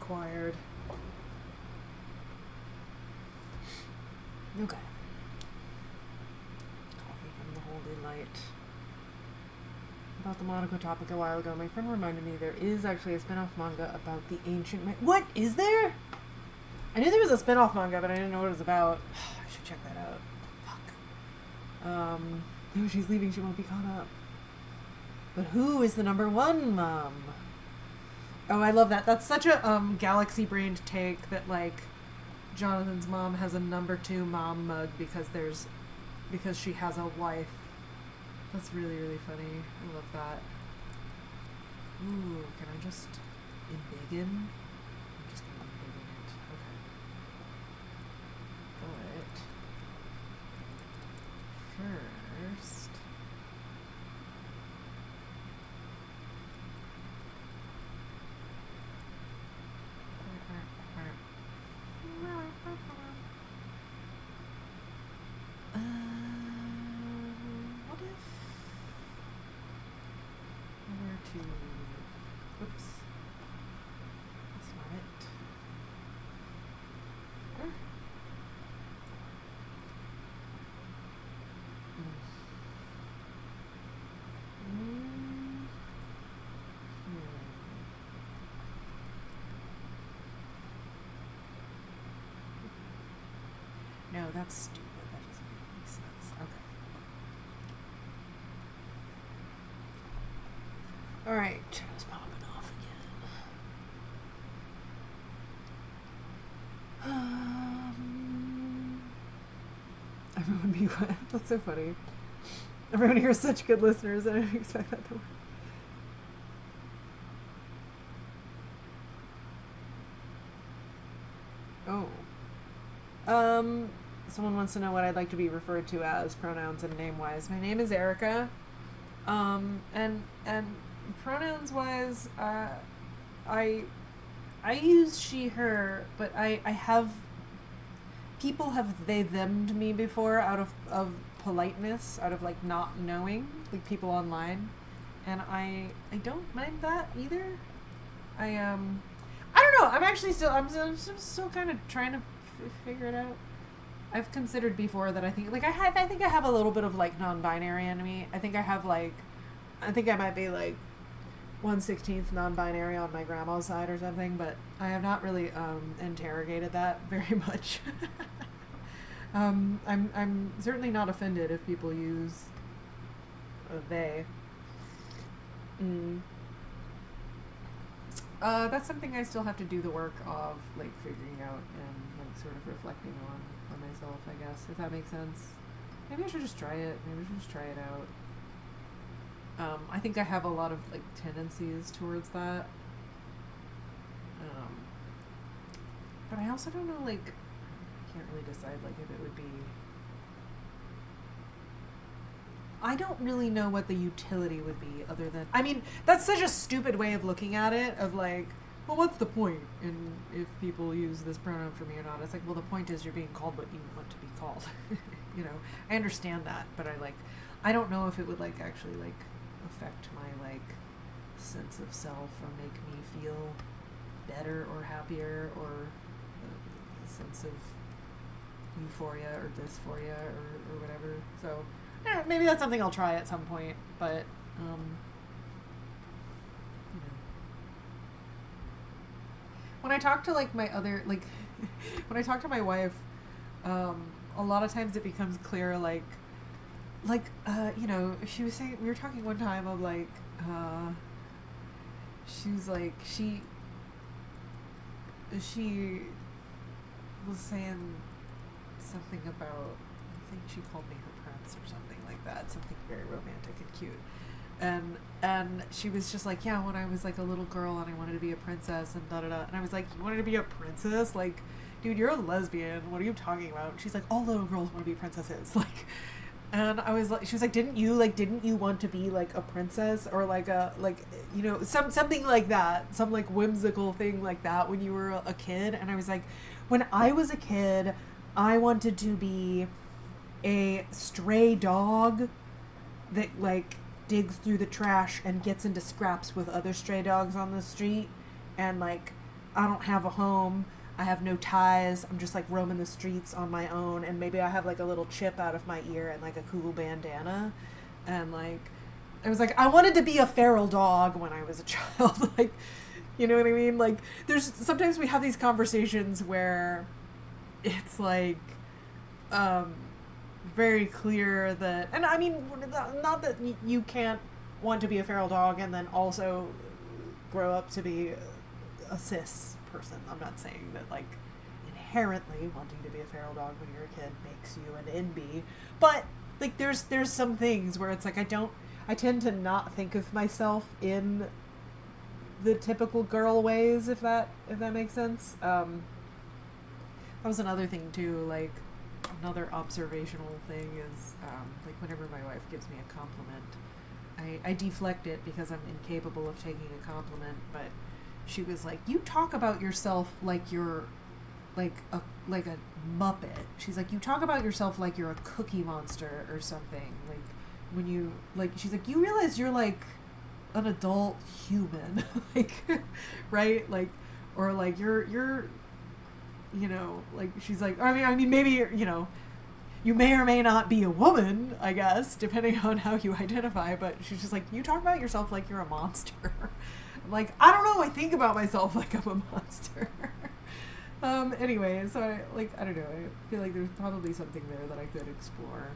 required. Okay. Coffee from the Holy Light. About the Monaco topic a while ago, my friend reminded me there is actually a spin-off manga about the ancient... What? Is there? I knew there was a spin-off manga, but I didn't know what it was about. I should check that out. Fuck. No, she's leaving. She won't be caught up. But who is the number one mom? Oh, I love that. That's such a galaxy-brained take that, like, Jonathan's mom has a number 2 mom mug because she has a wife. That's really, really funny. I love that. Ooh, can I just embiggen? I'm just gonna embiggen it. Okay. But first, what if I were to, oops, that's not it. No, that's stupid. That doesn't make any sense. Okay. Alright, it's popping off again. Everyone be quiet. That's so funny. Everyone here is such good listeners. I didn't expect that to work. Oh. Someone wants to know what I'd like to be referred to as, pronouns and name-wise. My name is Erica. And pronouns-wise, I use she, her, but I have... People have they-them'd me before out of politeness, out of, like, not knowing, like, people online. And I don't mind that either. I don't know. I'm still kind of trying to figure it out. I've considered before that I think I have a little bit of like non-binary in me. I think I might be like 1/16 non-binary on my grandma's side or something, but I have not really interrogated that very much. I'm certainly not offended if people use they. That's something I still have to do the work of, like, figuring out and, like, sort of reflecting on for myself, I guess, if that makes sense. Maybe I should just try it. I think I have a lot of, like, tendencies towards that. But I also don't know, like, I can't really decide, like, if it would be... I don't really know what the utility would be other than... I mean, that's such a stupid way of looking at it, of like, well, what's the point in if people use this pronoun for me or not? It's like, well, the point is you're being called what you want to be called. You know, I understand that, but I don't know if it would, like, actually, like, affect my, like, sense of self or make me feel better or happier or a sense of euphoria or dysphoria or whatever. So... yeah, maybe that's something I'll try at some point, but, you know. When I talk to, like, my other, like, when I talk to my wife, a lot of times it becomes clear, like, you know, she was saying, we were talking one time of, like, she was like, she was saying something about, I think she called me her prince or something like that, something very romantic and cute, and she was just like, yeah, when I was like a little girl and I wanted to be a princess and da-da-da, and I was like, you wanted to be a princess? Like, dude, you're a lesbian, what are you talking about? And she's like, all little girls want to be princesses, like, and I was like, she was like, didn't you want to be like a princess or like a, like, you know, something like that, some like whimsical thing like that when you were a kid? And I was like, when I was a kid, I wanted to be a stray dog that, like, digs through the trash and gets into scraps with other stray dogs on the street and, like, I don't have a home. I have no ties. I'm just like roaming the streets on my own, and maybe I have like a little chip out of my ear and like a cool bandana, and like I was like I wanted to be a feral dog when I was a child. Like, you know what I mean? Like there's sometimes we have these conversations where it's like very clear that, and I mean, not that you can't want to be a feral dog and then also grow up to be a cis person. I'm not saying that like inherently wanting to be a feral dog when you're a kid makes you an NB, but like there's some things where it's like I tend to not think of myself in the typical girl ways, if that makes sense. That was another thing too, like another observational thing is like whenever my wife gives me a compliment, I deflect it because I'm incapable of taking a compliment, but she was like, you talk about yourself like you're like a Muppet. She's like, you talk about yourself like you're a Cookie Monster or something. Like when you like, she's like, you realize you're like an adult human, like, right? Like, or like you're, you know, like she's like, I mean, maybe you know, you may or may not be a woman, I guess, depending on how you identify. But she's just like, you talk about yourself like you're a monster. I'm like, I don't know. I think about myself like I'm a monster. Anyway, so I don't know. I feel like there's probably something there that I could explore.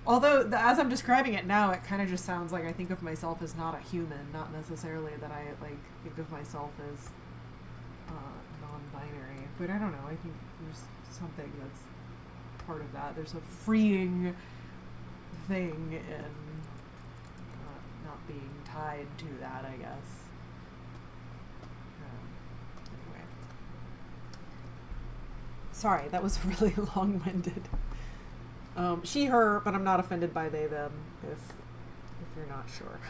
Although, as I'm describing it now, it kind of just sounds like I think of myself as not a human, not necessarily that I like think of myself as non-binary. But I don't know. I think there's something that's part of that. There's a freeing thing in not being tied to that, I guess. Anyway. Sorry, that was really long-winded. She, her, but I'm not offended by they, them, if you're not sure.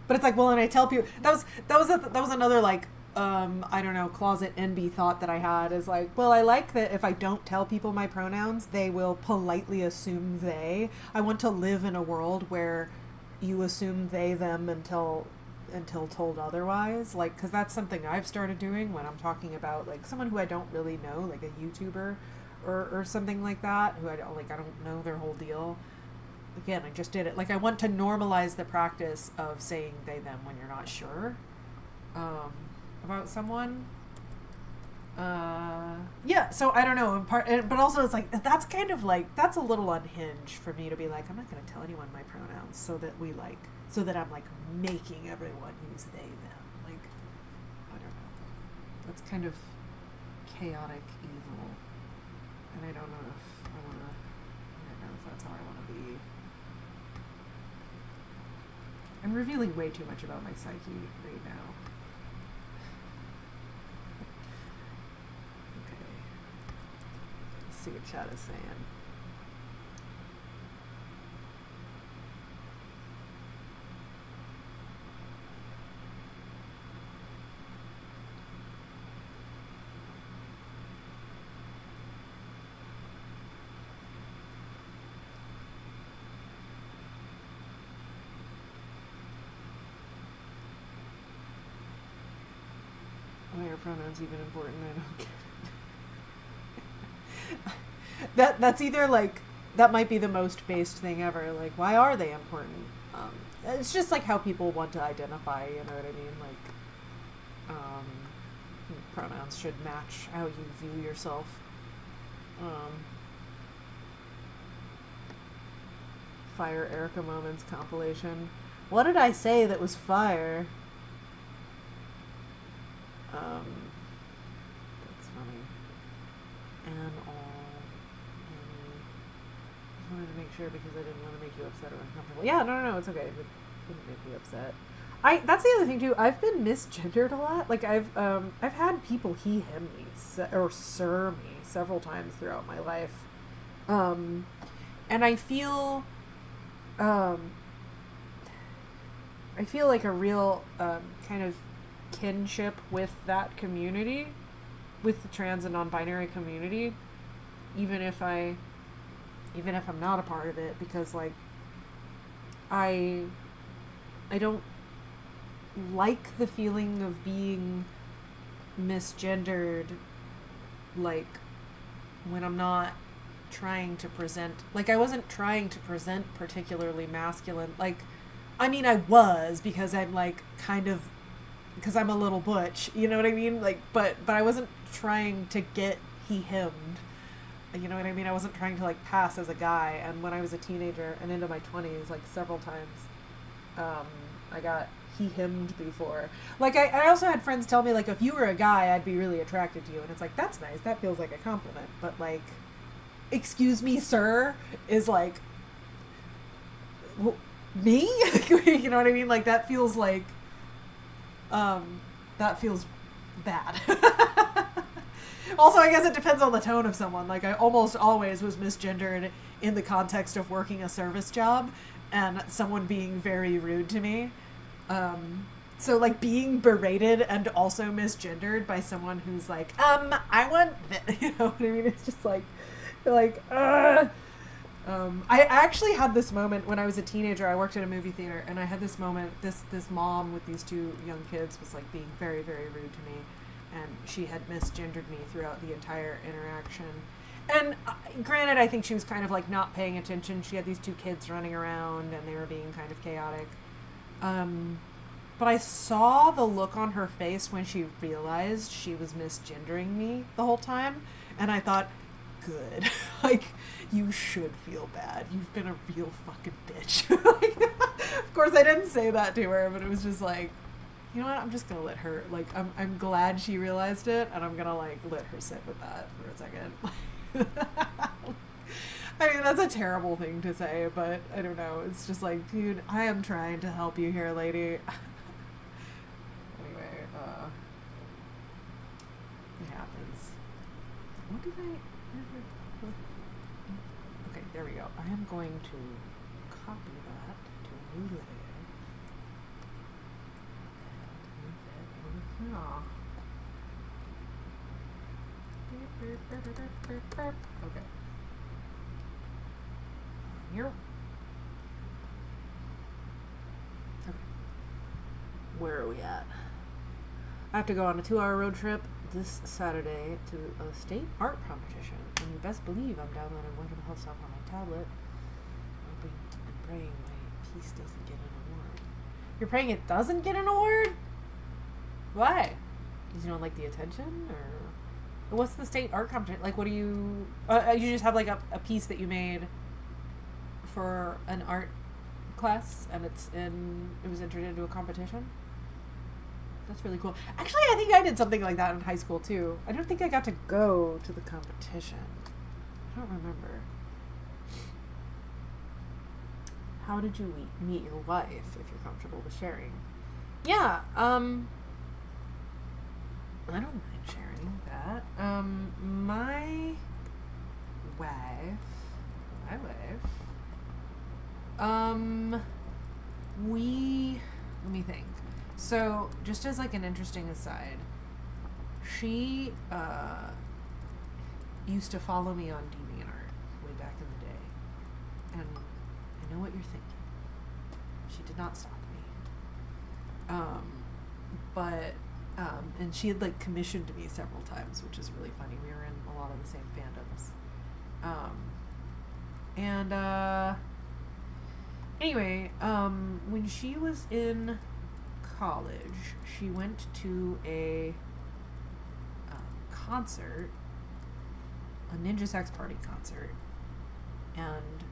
But it's like, well, and I tell people, that was another, like, I don't know, closet NB thought that I had is like, well, I like that if I don't tell people my pronouns, they will politely assume they. I want to live in a world where you assume they, them until told otherwise. Like, because that's something I've started doing when I'm talking about, like, someone who I don't really know, like a YouTuber or something like that, who I don't know their whole deal. Again, I just did it. Like, I want to normalize the practice of saying they, them when you're not sure about someone. Yeah, so I don't know. But also it's like, that's kind of like, that's a little unhinged for me to be like, I'm not going to tell anyone my pronouns so that I'm like making everyone use they, them. Like, I don't know. That's kind of chaotic evil. And I don't know if that's how I want to be. I'm revealing way too much about my psyche right now. Okay. Let's see what chat is saying. Why are pronouns even important? I don't get that's either like, that might be the most based thing ever. Like, why are they important? It's just like how people want to identify, you know what I mean? Like, pronouns should match how you view yourself. Fire Erica Moments compilation. What did I say that was fire? That's funny. And all. Just wanted to make sure because I didn't want to make you upset or uncomfortable. Yeah, no, it's okay. It didn't make me upset. That's the other thing too. I've been misgendered a lot. Like I've had people he, him me or sir me several times throughout my life, and I feel like a real kind of kinship with that community, with the trans and non-binary community, even if I'm not a part of it, because like I don't like the feeling of being misgendered, like, when I'm not trying to present, like, I wasn't trying to present particularly masculine, like, I mean, I was, because I'm, like, kind of, because I'm a little butch, you know what I mean? Like, but I wasn't trying to get hemmed, you know what I mean? I wasn't trying to, like, pass as a guy. And when I was a teenager and into my 20s, like, several times, I got hemmed before. Like, I also had friends tell me, like, if you were a guy, I'd be really attracted to you. And it's like, that's nice. That feels like a compliment. But, like, excuse me, sir, is like, me? You know what I mean? Like, that feels like, that feels bad. Also, I guess it depends on the tone of someone. Like, I almost always was misgendered in the context of working a service job and someone being very rude to me. So, like, being berated and also misgendered by someone who's like, I want this. You know what I mean? It's just like, I actually had this moment when I was a teenager. I worked at a movie theater, and I had this moment. This mom with these two young kids was, like, being very, very rude to me, and she had misgendered me throughout the entire interaction. And granted, I think she was kind of, like, not paying attention. She had these two kids running around, and they were being kind of chaotic. But I saw the look on her face when she realized she was misgendering me the whole time, and I thought, good. Like, you should feel bad. You've been a real fucking bitch. Like, of course, I didn't say that to her, but it was just like, you know what? I'm just gonna let her, like, I'm glad she realized it, and I'm gonna, like, let her sit with that for a second. I mean, that's a terrible thing to say, but I don't know. It's just like, dude, I am trying to help you here, lady. Anyway, it happens. What did I... Okay, there we go. I am going to copy that to a new layer. And move it. Okay. Here. Okay. Where are we at? I have to go on a 2-hour road trip this Saturday to a state art competition, and you best believe I'm downloading one of the hell stuff on my tablet, hoping and praying my piece doesn't get an award. You're praying it doesn't get an award? Why? Because you don't like the attention, or what's the state art competition? Like, what do you? You just have like a piece that you made for an art class, and it was entered into a competition. That's really cool. Actually, I think I did something like that in high school too. I don't think I got to go to the competition. I don't remember. How did you meet your wife, if you're comfortable with sharing? Yeah, I don't mind sharing that. My wife, let me think. So, just as like an interesting aside, she used to follow me on DeviantArt way back in the day. And I know what you're thinking. She did not stalk me. And she had like commissioned me several times, which is really funny. We were in a lot of the same fandoms. Anyway, when she was in college, she went to a concert, a Ninja Sex Party concert, and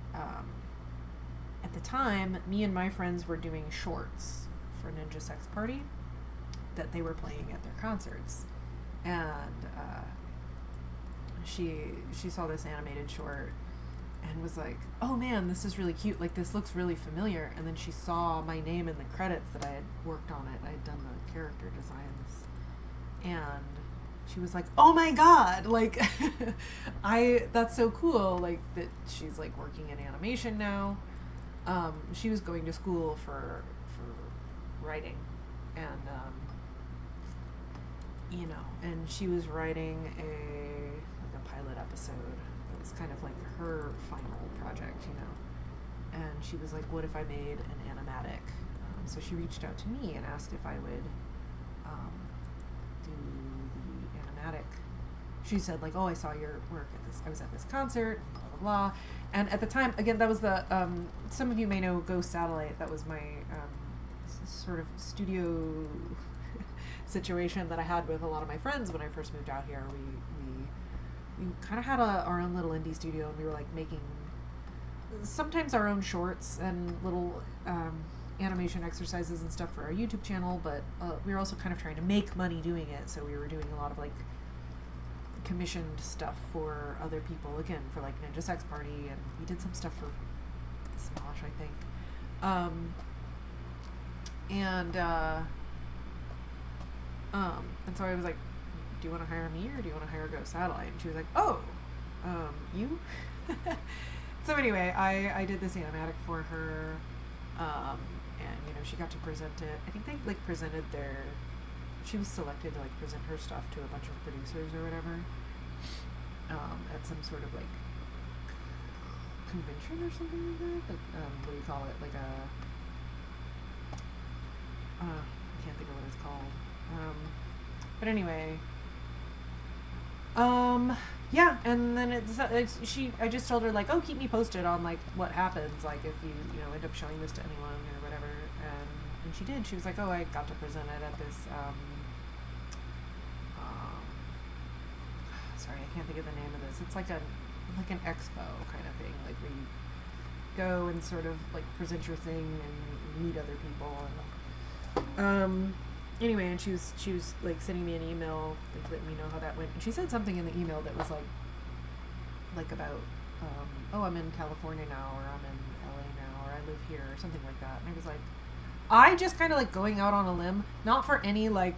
at the time, me and my friends were doing shorts for Ninja Sex Party that they were playing at their concerts, and she saw this animated short and was like, oh man, this is really cute, like this looks really familiar. And then she saw my name in the credits that I had worked on it. I had done the character designs, and she was like, oh my god, like that's so cool, like that she's like working in animation now. She was going to school for writing, and and she was writing a pilot episode. It was kind of like her final project, and she was like, what if I made an animatic so she reached out to me and asked if I would do the animatic. She said, like, oh, I saw your work at this, I was at this concert, blah, blah, blah. And at the time, again, that was the, some of you may know Ghost Satellite. That was my sort of studio situation that I had with a lot of my friends when I first moved out here. We kind of had our own little indie studio, and we were, like, making sometimes our own shorts and little animation exercises and stuff for our YouTube channel, but we were also kind of trying to make money doing it, so we were doing a lot of, like, commissioned stuff for other people, again, for, like, Ninja Sex Party, and we did some stuff for Smosh, I think. And so I was like, do you want to hire me, or do you want to hire Ghost Satellite? And she was like, oh, you? So anyway, I did this animatic for her, and, you know, she got to present it. I think they, like, presented she was selected to, like, present her stuff to a bunch of producers or whatever, at some sort of, like, convention or something like that. Like, what do you call it? Like I can't think of what it's called. But anyway, yeah, and then I just told her, like, oh, keep me posted on, like, what happens, like, if you know, end up showing this to anyone or whatever, and she did. She was like, oh, I got to present it at this, sorry, I can't think of the name of this. It's like an expo kind of thing, like, where you go and sort of, like, present your thing and meet other people, and, anyway, and she was like sending me an email, like, letting me know how that went. And she said something in the email that was like about, oh, I'm in California now, or I'm in LA now, or I live here, or something like that. And I was like, I just kind of, like, going out on a limb, not for any, like,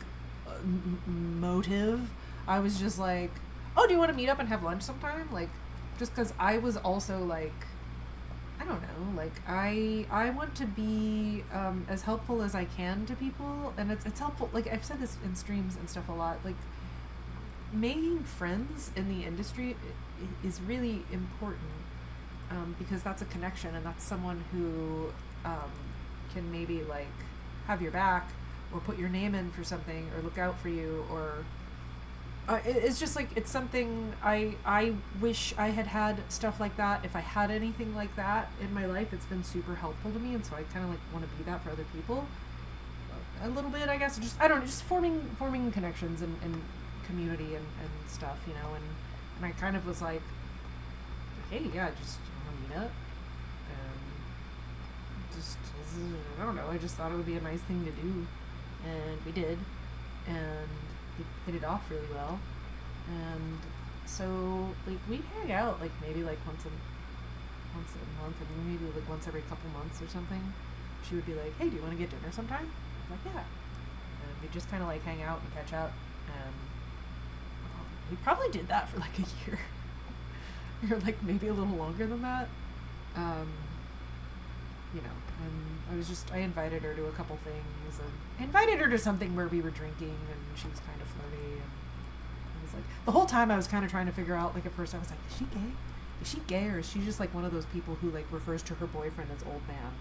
motive. I was just like, oh, do you want to meet up and have lunch sometime? Like, just because I was also, like, I don't know, like, I want to be as helpful as I can to people, and it's helpful, like, I've said this in streams and stuff a lot, like, making friends in the industry is really important, because that's a connection, and that's someone who can maybe, like, have your back, or put your name in for something, or look out for you, or it's just, like, it's something I wish I had stuff like that. If I had anything like that in my life, it's been super helpful to me, and so I kind of, like, want to be that for other people a little bit, I guess. Just, I don't know, just forming connections and community and stuff, you know, and I kind of was like, hey, yeah, just want to meet up, and just, I don't know, I just thought it would be a nice thing to do, and we did, and we hit it off really well, and so, like, we hang out, like, maybe, like, once a month, and maybe, like, once every couple months or something. She would be like, hey, do you want to get dinner sometime? I'm like, yeah. And we just kind of, like, hang out and catch up, and we probably did that for, like, a year, or, like, maybe a little longer than that, you know, and I invited her to a couple things, and I invited her to something where we were drinking, and she was kind of flirty, and I was like, the whole time I was kind of trying to figure out, like, at first I was like, is she gay? Is she gay, or is she just, like, one of those people who, like, refers to her boyfriend as old man?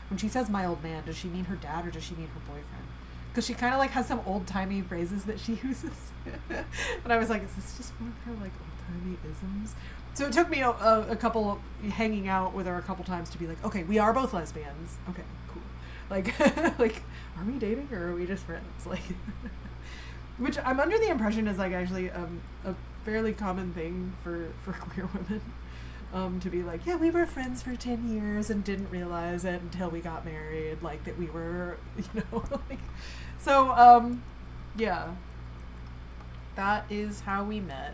When she says my old man, does she mean her dad, or does she mean her boyfriend? Because she kind of, like, has some old-timey phrases that she uses. And I was like, is this just one of her, like, old-timey isms? So it took me a couple, hanging out with her a couple times to be like, okay, we are both lesbians. Okay, cool. Like, like, are we dating, or are we just friends? Like, which I'm under the impression is, like, actually a fairly common thing for queer women. To be like, yeah, we were friends for 10 years and didn't realize it until we got married, like, that we were, you know, like, so, yeah, that is how we met.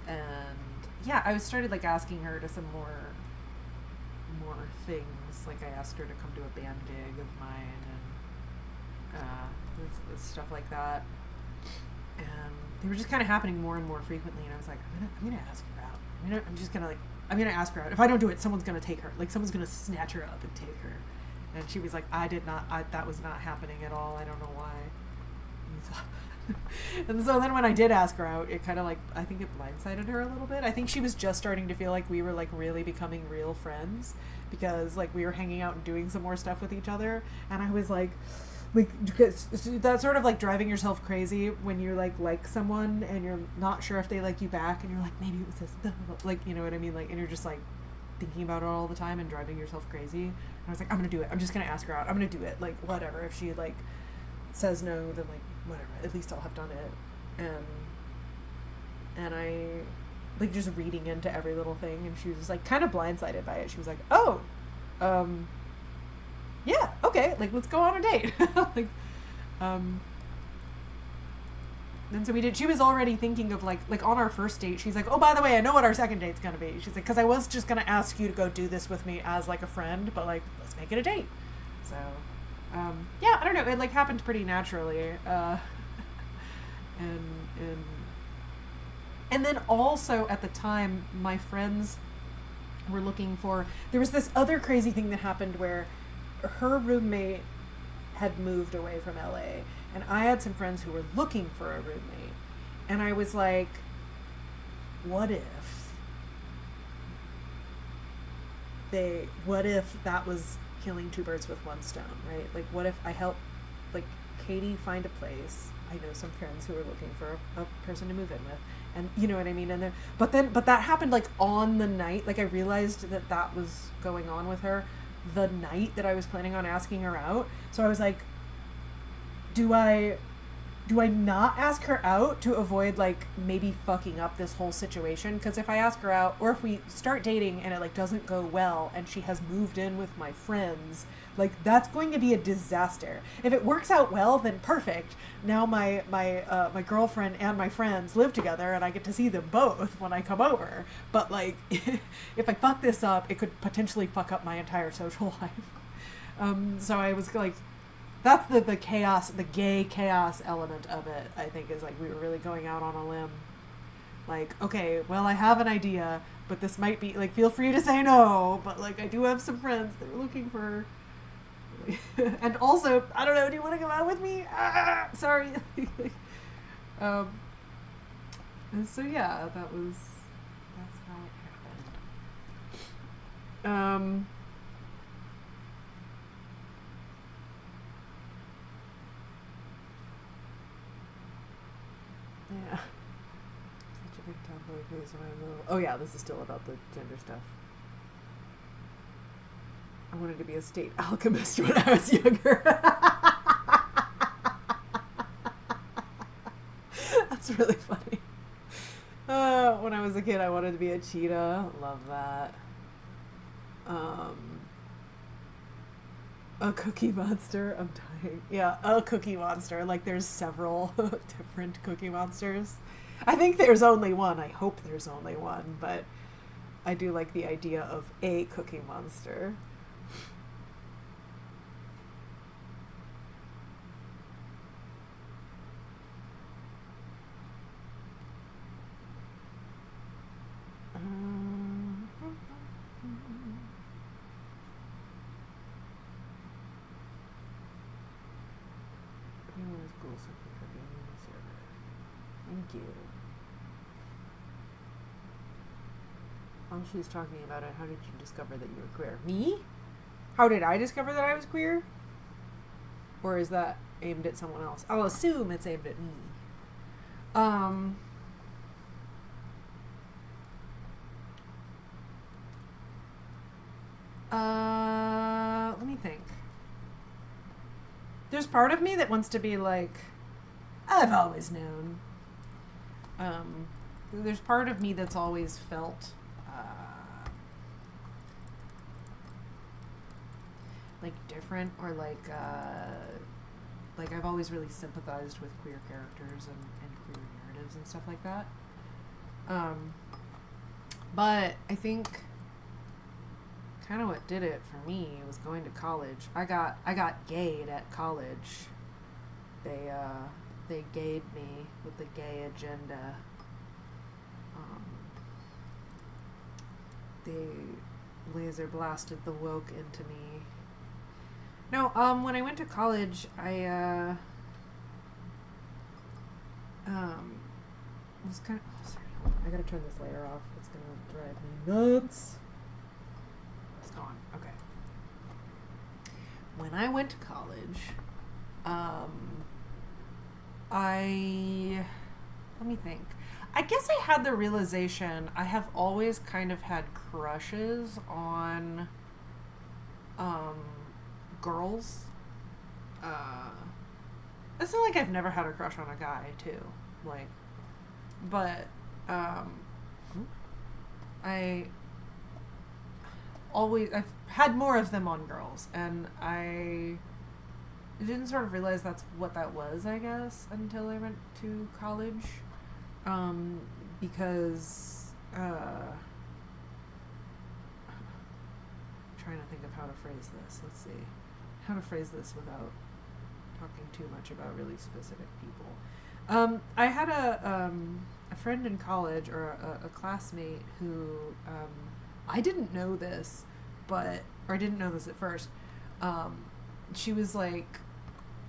And yeah, I started, like, asking her to some more things. Like, I asked her to come to a band gig of mine, and stuff like that. And they were just kind of happening more and more frequently. And I was like, I'm gonna ask her out. I'm gonna ask her out. If I don't do it, someone's gonna take her. Like, someone's gonna snatch her up and take her. And she was like, that was not happening at all. I don't know why. And so then when I did ask her out, it kind of like, I think it blindsided her a little bit. I think she was just starting to feel like we were like really becoming real friends, because like we were hanging out and doing some more stuff with each other. And I was like because that's sort of like driving yourself crazy when you're like someone and you're not sure if they like you back, and you're like, maybe it was this, like, you know what I mean? Like, and you're just like thinking about it all the time and driving yourself crazy. And I was like, I'm gonna do it. I'm just gonna ask her out. I'm gonna do it. Like, whatever. If she like says no, then like whatever. At least I'll have done it. And I like just reading into every little thing, and she was just like kind of blindsided by it. She was like, oh, yeah, okay, like let's go on a date. Like, and so we did. She was already thinking of like on our first date, she's like, oh, by the way, I know what our second date's gonna be. She's like, because I was just gonna ask you to go do this with me as like a friend, but like let's make it a date. So yeah, I don't know, it like happened pretty naturally. And then also at the time, my friends were looking for, there was this other crazy thing that happened where her roommate had moved away from LA, and I had some friends who were looking for a roommate, and I was like, what if that was killing two birds with one stone, right? Like, what if I help like Katie find a place? I know some friends who are looking for a person to move in with, and you know what I mean? And then, but that happened like on the night, like I realized that was going on with her the night that I was planning on asking her out. So I was like, do I not ask her out to avoid like maybe fucking up this whole situation? Because if I ask her out, or if we start dating and it like doesn't go well and she has moved in with my friends, like that's going to be a disaster. If it works out well, then perfect. Now my girlfriend and my friends live together and I get to see them both when I come over. But like if I fuck this up, it could potentially fuck up my entire social life. So I was like, that's the chaos, the gay chaos element of it, I think, is like we were really going out on a limb. Like, okay, well, I have an idea, but this might be, like, feel free to say no, but, like, I do have some friends that are looking for, and also, I don't know, do you want to go out with me? Sorry. And so, yeah, that's how it happened. Yeah. Such a big tomboy phase when I was little. Oh yeah, this is still about the gender stuff. I wanted to be a state alchemist when I was younger. That's really funny. When I was a kid, I wanted to be a cheetah. Love that. A cookie monster. I'm dying. Yeah, a cookie monster. Like, there's several different cookie monsters. I think there's only one. I hope there's only one, but I do like the idea of a cookie monster. Thank you. While she's talking about it, how did you discover that you were queer? Me? How did I discover that I was queer? Or is that aimed at someone else? I'll assume it's aimed at me. Let me think. There's part of me that wants to be like, I've always known. There's part of me that's always felt like different, or like I've always really sympathized with queer characters and queer narratives and stuff like that. But I think kind of what did it for me was going to college. I got gayed at college. They gayed me with the gay agenda. They laser blasted the woke into me. No, when I went to college, I was kind of... Oh, sorry. Hold on. I gotta turn this layer off. It's gonna drive me nuts. It's gone. Okay. When I went to college, let me think. I guess I had the realization I have always kind of had crushes on girls. It's not like I've never had a crush on a guy too, like, but I've had more of them on girls, and I didn't sort of realize that's what that was, I guess, until I went to college, because trying to think of how to phrase this. Let's see how to phrase this without talking too much about really specific people. I had a friend in college, or a classmate who, I didn't know this, or I didn't know this at first. She was like,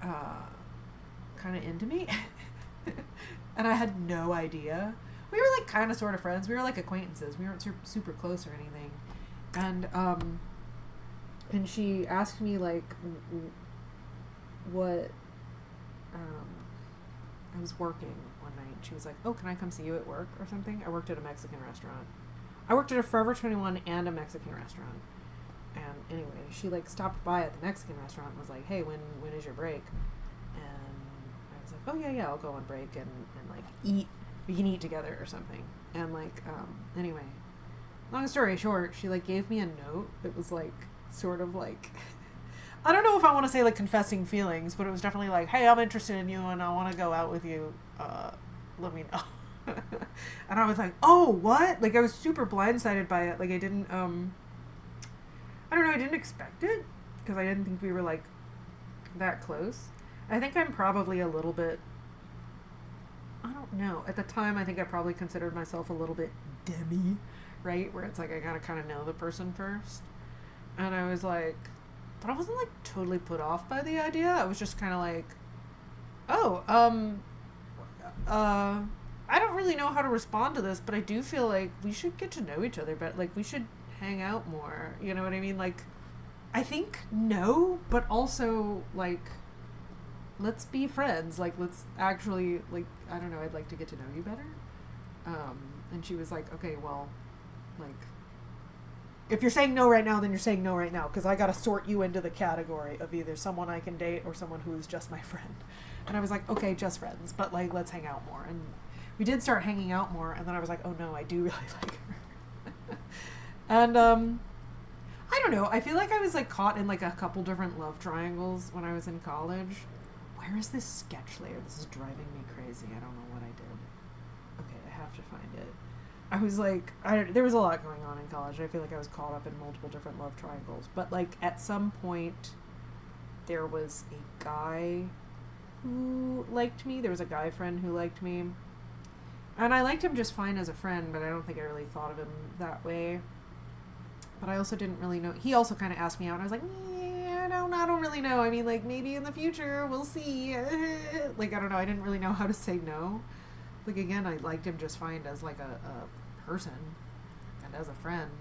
kind of into me, and I had no idea. We were like kind of sort of friends. We were like acquaintances. We weren't super close or anything. And she asked me like what, I was working one night. She was like, "Oh, can I come see you at work or something?" I worked at a Mexican restaurant. I worked at a Forever 21 and a Mexican restaurant. And anyway, she like stopped by at the Mexican restaurant and was like, "Hey, when is your break?" And I was like, "Oh yeah, I'll go on break and like eat. We can eat together or something." And like, anyway, long story short, she like gave me a note. It was like sort of like, I don't know if I want to say like confessing feelings, but it was definitely like, "Hey, I'm interested in you and I want to go out with you. Let me know." And I was like, "Oh, what?" Like I was super blindsided by it. Like I didn't, I don't know, I didn't expect it because I didn't think we were like that close. I think I'm probably a little bit, I don't know. At the time, I think I probably considered myself a little bit demi, right? Where it's like I gotta kind of know the person first. And I was like, but I wasn't like totally put off by the idea. I was just kind of like, oh, I don't really know how to respond to this, but I do feel like we should get to know each other, but like we should hang out more. You know what I mean? Like, I think no, but also like, let's be friends. Like, let's actually, like, I don't know, I'd like to get to know you better. And she was like, okay, well, like, if you're saying no right now, then you're saying no right now, because I got to sort you into the category of either someone I can date or someone who's just my friend. And I was like, okay, just friends, but like, let's hang out more. And we did start hanging out more, and then I was like, oh no, I do really like her. And, I don't know, I feel like I was like caught in like a couple different love triangles when I was in college. Where is this sketch layer? This is driving me crazy. I don't know what I did. Okay, I have to find it. I was like, there was a lot going on in college. I feel like I was caught up in multiple different love triangles. But like at some point, there was a guy who liked me. There was a guy friend who liked me. And I liked him just fine as a friend, but I don't think I really thought of him that way. But I also didn't really know. He also kind of asked me out, and I was like, yeah, I don't really know. I mean, like, maybe in the future, we'll see. Like, I don't know. I didn't really know how to say no. Like, again, I liked him just fine as, like, a person and as a friend.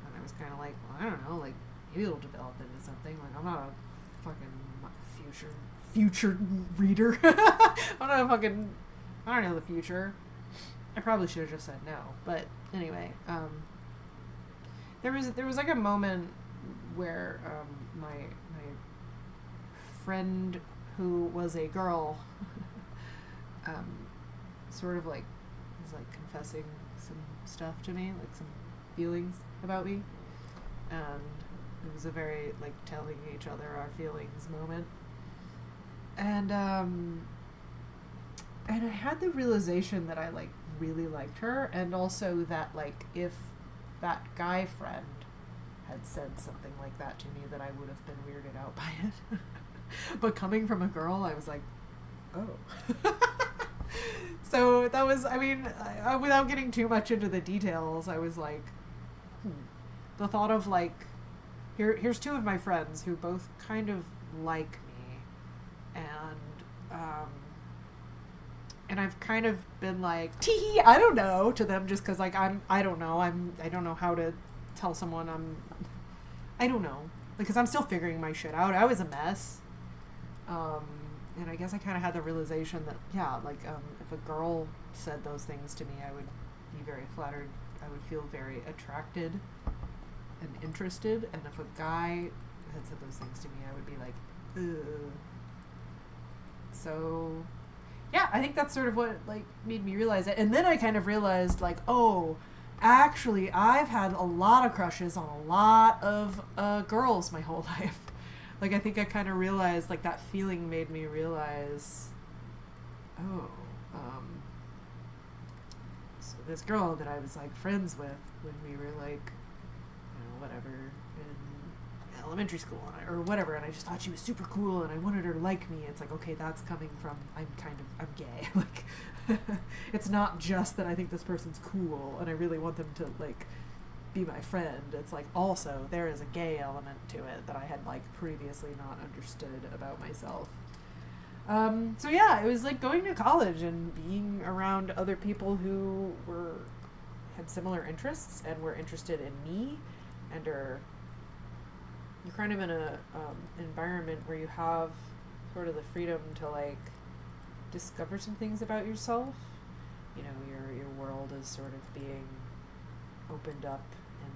And I was kind of like, well, I don't know. Like, maybe it'll develop into something. Like, I'm not a fucking future reader. I'm not a fucking, I don't know the future. I probably should have just said no. But anyway, there was like a moment where my friend who was a girl sort of like was like confessing some stuff to me, like some feelings about me, and it was a very like telling each other our feelings moment, and I had the realization that I like really liked her, and also that like if that guy friend had said something like that to me, that I would have been weirded out by it. But coming from a girl, I was like, oh. So that was, I mean, without getting too much into the details, I was like, the thought of like, here's two of my friends who both kind of like me, and and I've kind of been like, tee, I don't know, to them, just because like I don't know, I don't know how to tell someone I don't know, because I'm still figuring my shit out. I was a mess, and I guess I kind of had the realization that if a girl said those things to me, I would be very flattered. I would feel very attracted and interested, and if a guy had said those things to me, I would be like, ugh. So yeah, I think that's sort of what like made me realize it. And then I kind of realized like, oh, actually I've had a lot of crushes on a lot of girls my whole life. Like I think I kind of realized, like, that feeling made me realize, oh, so this girl that I was like friends with when we were like, whatever, in elementary school or whatever, and I just thought she was super cool and I wanted her to like me. It's like, okay, that's coming from I'm gay. Like it's not just that I think this person's cool and I really want them to like be my friend. It's like also there is a gay element to it that I had like previously not understood about myself. So yeah, it was like going to college and being around other people who had similar interests and were interested in me, and you're kind of in a environment where you have sort of the freedom to like discover some things about yourself. Your world is sort of being opened up in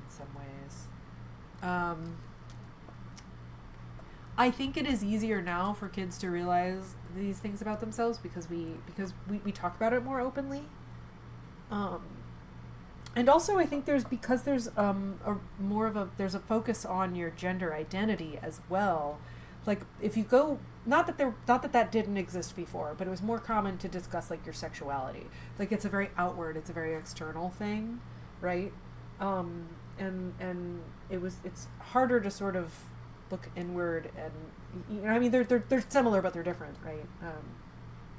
some ways. I think it is easier now for kids to realize these things about themselves because we talk about it more openly. And also I think there's a focus on your gender identity as well. Like if you go, not that didn't exist before, but it was more common to discuss like your sexuality. Like it's a very outward, it's a very external thing, right? And it's harder to sort of look inward, and I mean they're similar but they're different, right?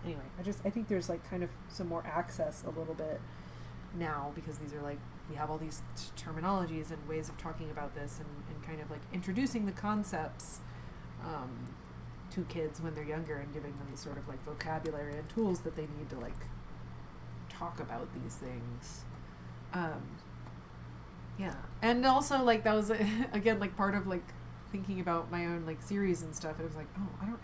Anyway, I think there's like kind of some more access a little bit now, because these are like, we have all these terminologies and ways of talking about this, and kind of like introducing the concepts to kids when they're younger and giving them the sort of like vocabulary and tools that they need to like talk about these things. Yeah, and also like that was again like part of like thinking about my own like series and stuff. It was like, oh, I don't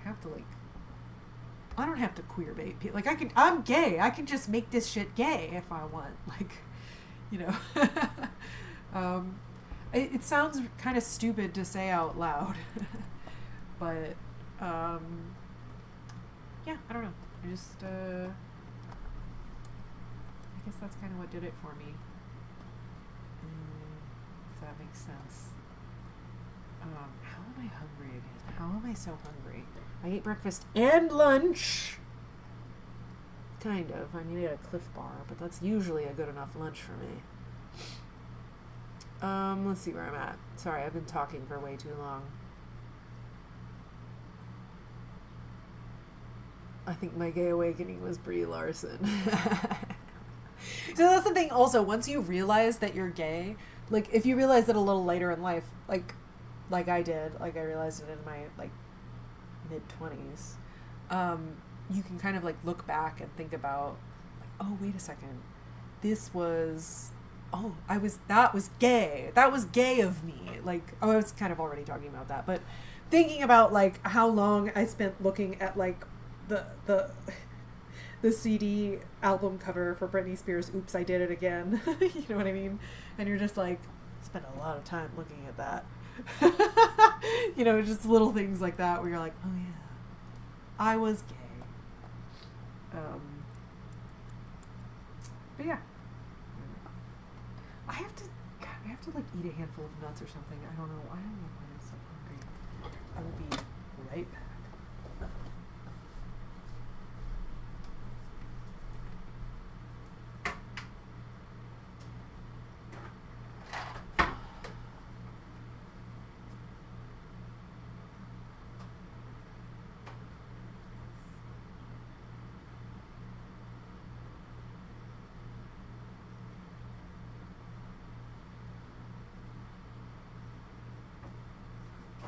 have to queer bait people. Like I'm gay. I can just make this shit gay if I want. Like, it sounds kind of stupid to say out loud, but yeah, I don't know. I just I guess that's kind of what did it for me. If that makes sense. How am I hungry again? How am I so hungry? I ate breakfast and lunch. Kind of. I mean, I ate a Cliff Bar, but that's usually a good enough lunch for me. Let's see where I'm at. Sorry, I've been talking for way too long. I think my gay awakening was Brie Larson. So that's the thing also, once you realize that you're gay, like if you realize it a little later in life, like I did, like I realized it in my like mid-20s, you can kind of like look back and think about like, oh, wait a second, that was gay. That was gay of me. Like, I was kind of already talking about that, but thinking about like how long I spent looking at like the CD album cover for Britney Spears' Oops, I Did It Again. You know what I mean? And you're just like, spent a lot of time looking at that. Just little things like that where you're like, oh yeah, I was gay. But yeah, I have to like eat a handful of nuts or something. I don't know why I'm so hungry. I will be right back.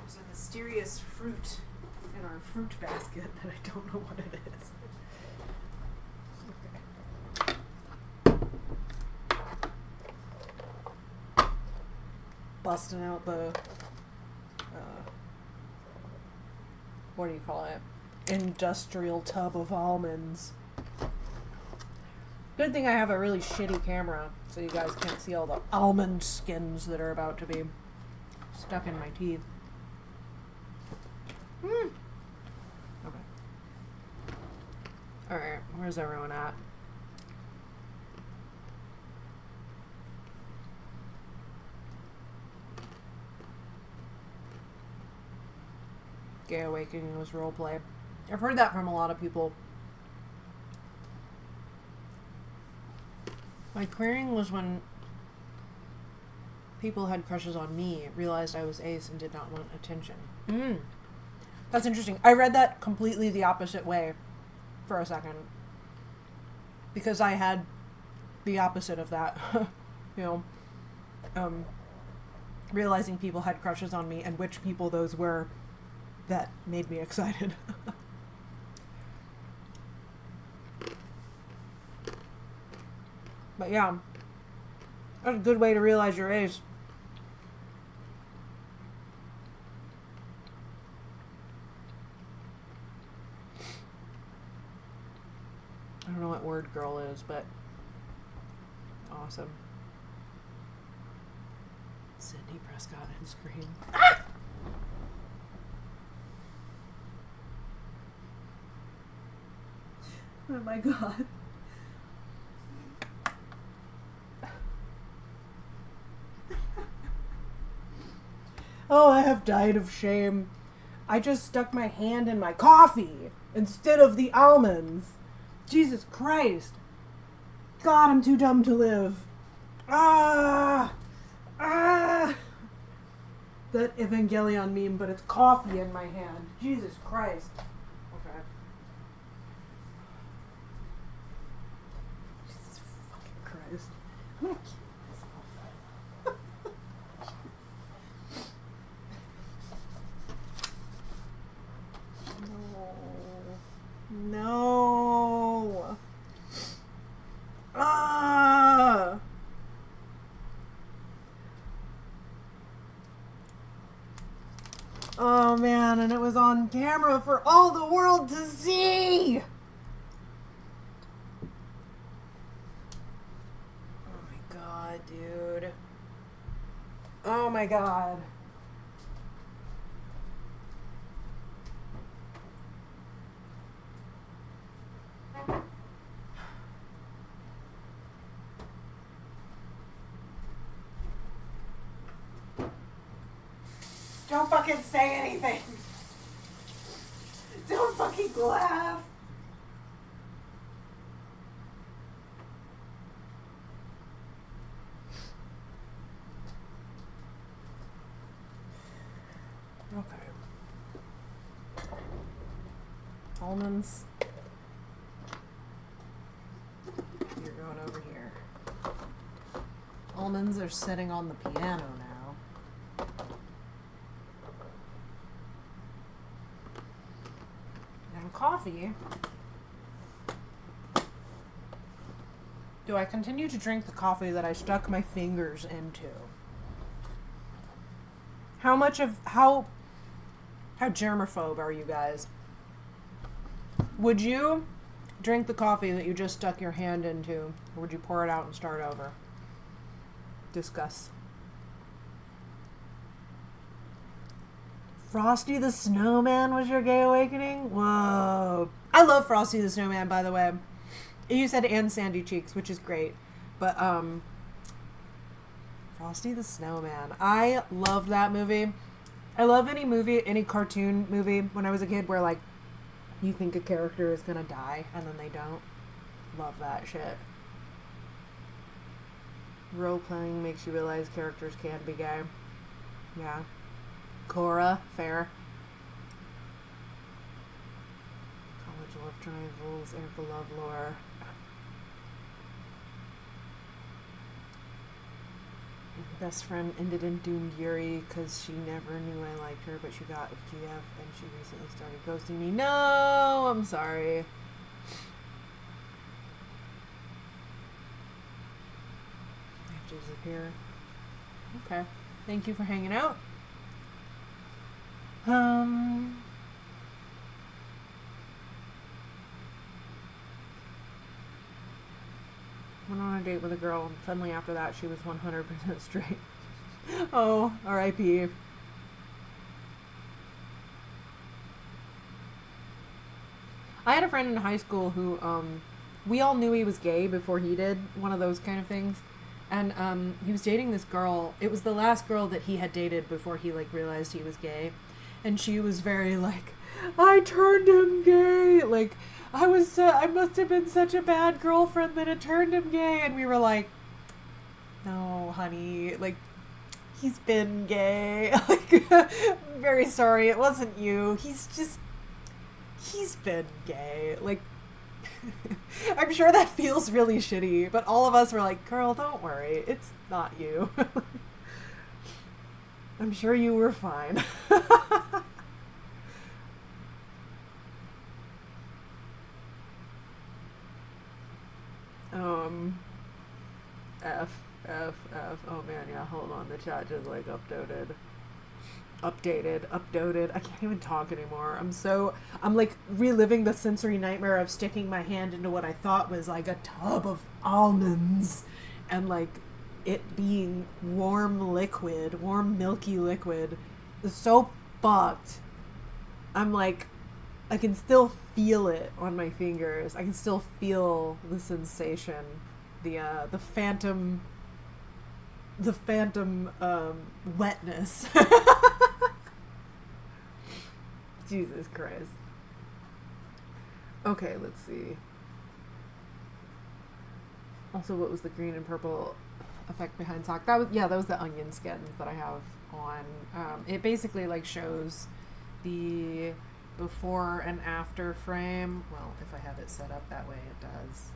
There's a mysterious fruit in our fruit basket that I don't know what it is. busting out the, what do you call it? Industrial tub of almonds. Good thing I have a really shitty camera, so you guys can't see all the almond skins that are about to be stuck in my teeth. Okay. Alright, where's everyone at? Gay Awakening was roleplay. I've heard that from a lot of people. My queering was when people had crushes on me, realized I was ace, and did not want attention. That's interesting. I read that completely the opposite way for a second. Because I had the opposite of that. Realizing people had crushes on me and which people those were, that made me excited. But yeah, that's a good way to realize you're ace. I don't know what word girl is, but awesome. Sydney Prescott and Scream. Ah! Oh my god. Oh, I have died of shame. I just stuck my hand in my coffee instead of the almonds. Jesus Christ. God, I'm too dumb to live. That Evangelion meme, but it's coffee in my hand. Jesus Christ. Okay. Jesus fucking Christ. I'm gonna kill myself. No. Oh man, and it was on camera for all the world to see. Oh my god, dude. Oh my god. Don't fucking say anything. Don't fucking laugh. Okay. Almonds. You're going over here. Almonds are sitting on the piano now. Coffee. Do I continue to drink the coffee that I stuck my fingers into? How germaphobe are you guys? Would you drink the coffee that you just stuck your hand into, or would you pour it out and start over? Discuss. Frosty the Snowman was your gay awakening? Whoa. I love Frosty the Snowman, by the way. You said and Sandy Cheeks, which is great. But, Frosty the Snowman. I love that movie. I love any movie, any cartoon movie when I was a kid where, like, you think a character is gonna die and then they don't. Love that shit. Role-playing makes you realize characters can be gay. Yeah. Cora, fair. College love triangles, Erica love lore. Best friend ended in Doomed Yuri because she never knew I liked her, but she got a GF and she recently started ghosting me. No, I'm sorry. I have to disappear. Okay. Thank you for hanging out. Went on a date with a girl, and suddenly after that, she was 100% straight. Oh, R.I.P. I had a friend in high school who, we all knew he was gay before he did, one of those kind of things. And he was dating this girl. It was the last girl that he had dated before he, like, realized he was gay. And she was very, like, I turned him gay. Like, I must have been such a bad girlfriend that it turned him gay. And we were like, no, honey, like, he's been gay. Like, I'm very sorry, it wasn't you. He's been gay. Like, I'm sure that feels really shitty, but all of us were like, girl, don't worry, it's not you. I'm sure you were fine. F. Oh man, yeah, hold on. The chat just like updated. I can't even talk anymore. I'm like reliving the sensory nightmare of sticking my hand into what I thought was like a tub of almonds and like it being warm milky liquid. It's so fucked. I'm like, I can still feel it on my fingers. I can still feel the sensation, the phantom wetness. Jesus Christ. Okay, let's see. Also, what was the green and purple effect behind sock? That was the onion skins that I have on. It basically like shows the before and after frame. Well, if I have it set up that way, it does.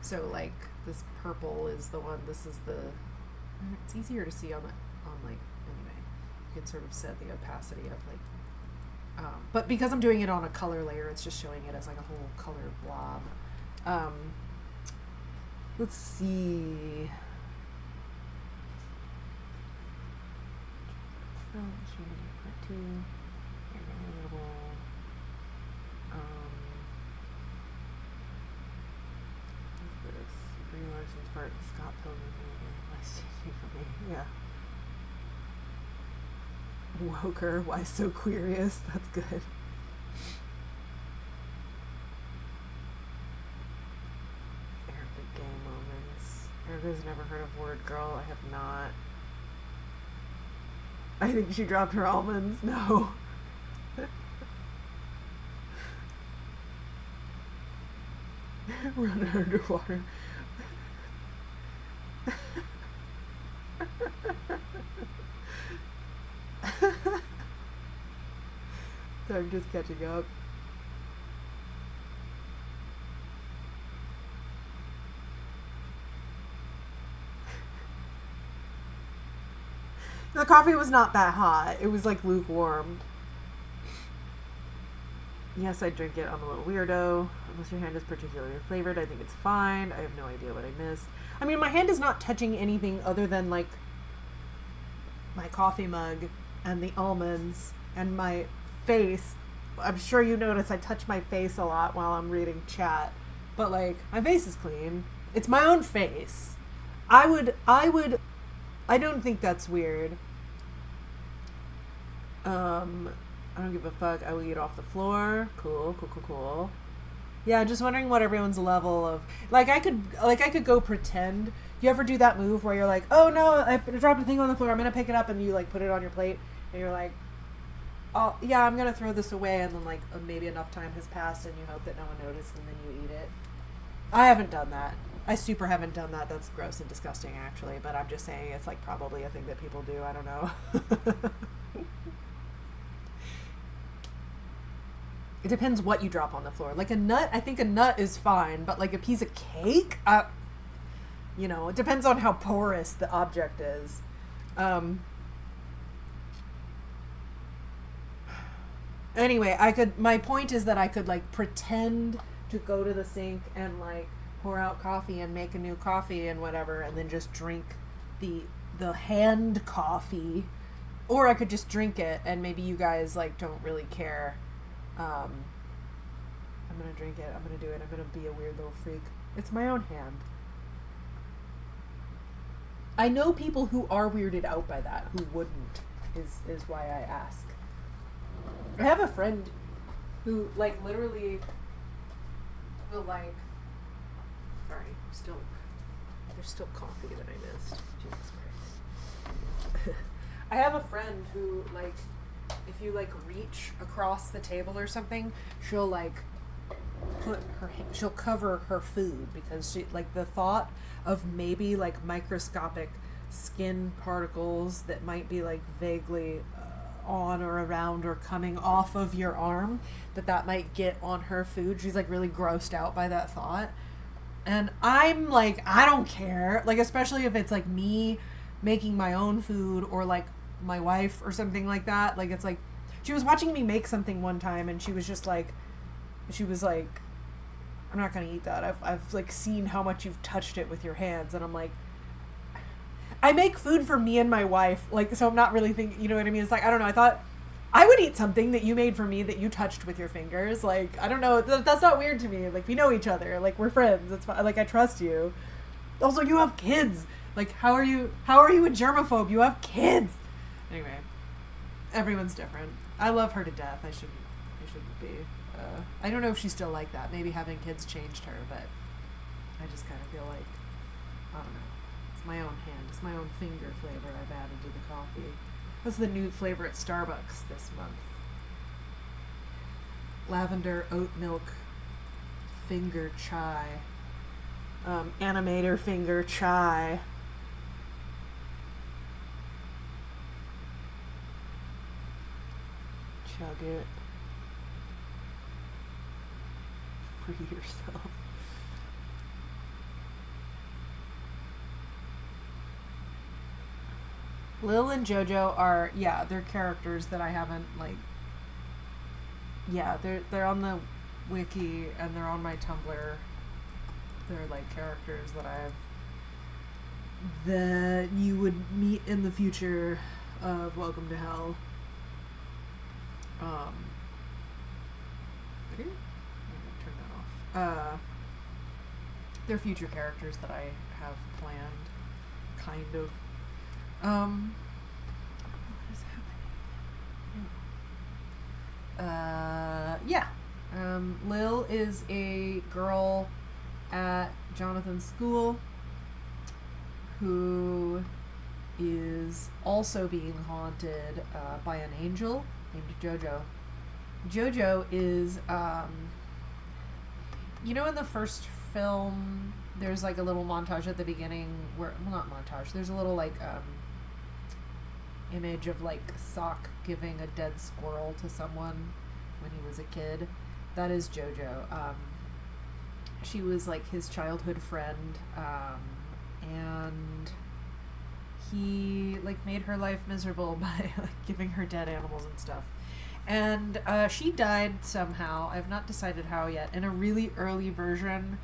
So like this purple is the one. This is the. It's easier to see on like anyway. You can sort of set the opacity of like. But because I'm doing it on a color layer, it's just showing it as like a whole color blob. Let's see. Part 2. What's this? Brie Larson's part. Scott Pilgrim. Nice for me. Yeah. Woker. Why so queerious? That's good. Gay moments. Erica's never heard of Word Girl. I have not. I think she dropped her almonds. No. Run her underwater. So I'm just catching up. The coffee was not that hot. It was like lukewarm. Yes, I drink it. I'm a little weirdo. Unless your hand is particularly flavored, I think it's fine. I have no idea what I missed. I mean, my hand is not touching anything other than like my coffee mug and the almonds and my face. I'm sure you notice I touch my face a lot while I'm reading chat. But like, my face is clean. It's my own face. I don't think that's weird. I don't give a fuck. I will eat off the floor. Cool. Yeah, just wondering what everyone's level of like. I could go pretend. You ever do that move where you're like, oh no, I dropped a thing on the floor. I'm gonna pick it up, and you like put it on your plate, and you're like, oh yeah, I'm gonna throw this away, and then like maybe enough time has passed, and you hope that no one noticed, and then you eat it. I haven't done that. I super haven't done that. That's gross and disgusting, actually. But I'm just saying it's like probably a thing that people do. I don't know. It depends what you drop on the floor. Like a nut, I think a nut is fine, but like a piece of cake, it depends on how porous the object is. Anyway, my point is that I could like pretend to go to the sink and like pour out coffee and make a new coffee and whatever, and then just drink the the hand coffee, or I could just drink it, and maybe you guys like don't really care. I'm gonna drink it. I'm gonna do it. I'm gonna be a weird little freak. It's my own hand. I know people who are weirded out by that, who wouldn't, is why I ask. I have a friend who, like, literally will, like... Sorry, there's still coffee that I missed. Jesus Christ. I have a friend who, like, if you, like, reach across the table or something, she'll, like, she'll cover her food, because she, like, the thought of maybe, like, microscopic skin particles that might be, like, vaguely on or around or coming off of your arm, that might get on her food. She's, like, really grossed out by that thought. And I'm, like, I don't care. Like, especially if it's, like, me making my own food, or, like, my wife or something like that. Like, it's, like, she was watching me make something one time, and she was like, I'm not gonna eat that. I've like seen how much you've touched it with your hands, and I'm like, I make food for me and my wife, like, so I'm not really thinking, you know what I mean? It's like, I don't know, I thought I would eat something that you made for me that you touched with your fingers. Like, I don't know, that's not weird to me. Like, we know each other, like, we're friends. It's fine. Like, I trust you. Also, you have kids. Like, how are you a germaphobe? You have kids. Anyway, everyone's different. I love her to death. I shouldn't be. I don't know if she's still like that. Maybe having kids changed her, but I just kind of feel like, I don't know. It's my own hand. It's my own finger flavor I've added to the coffee. That's the new flavor at Starbucks this month. Lavender oat milk finger chai. Animator finger chai. Chug it. Free yourself. Lil and JoJo are, yeah, they're characters that I haven't, like, yeah, they're on the wiki, and they're on my Tumblr. They're, like, characters that you would meet in the future of Welcome to Hell. Turn that off. They're future characters that I have planned, kind of. What is happening? Yeah. Lil is a girl at Jonathan's school who is also being haunted by an angel named JoJo. JoJo is, you know, in the first film, there's like a little montage at the beginning where, well, not montage, there's a little like image of like Sock giving a dead squirrel to someone when he was a kid. That is JoJo. She was like his childhood friend, and he like made her life miserable by like giving her dead animals and stuff. And she died somehow, I've not decided how yet. In a really early version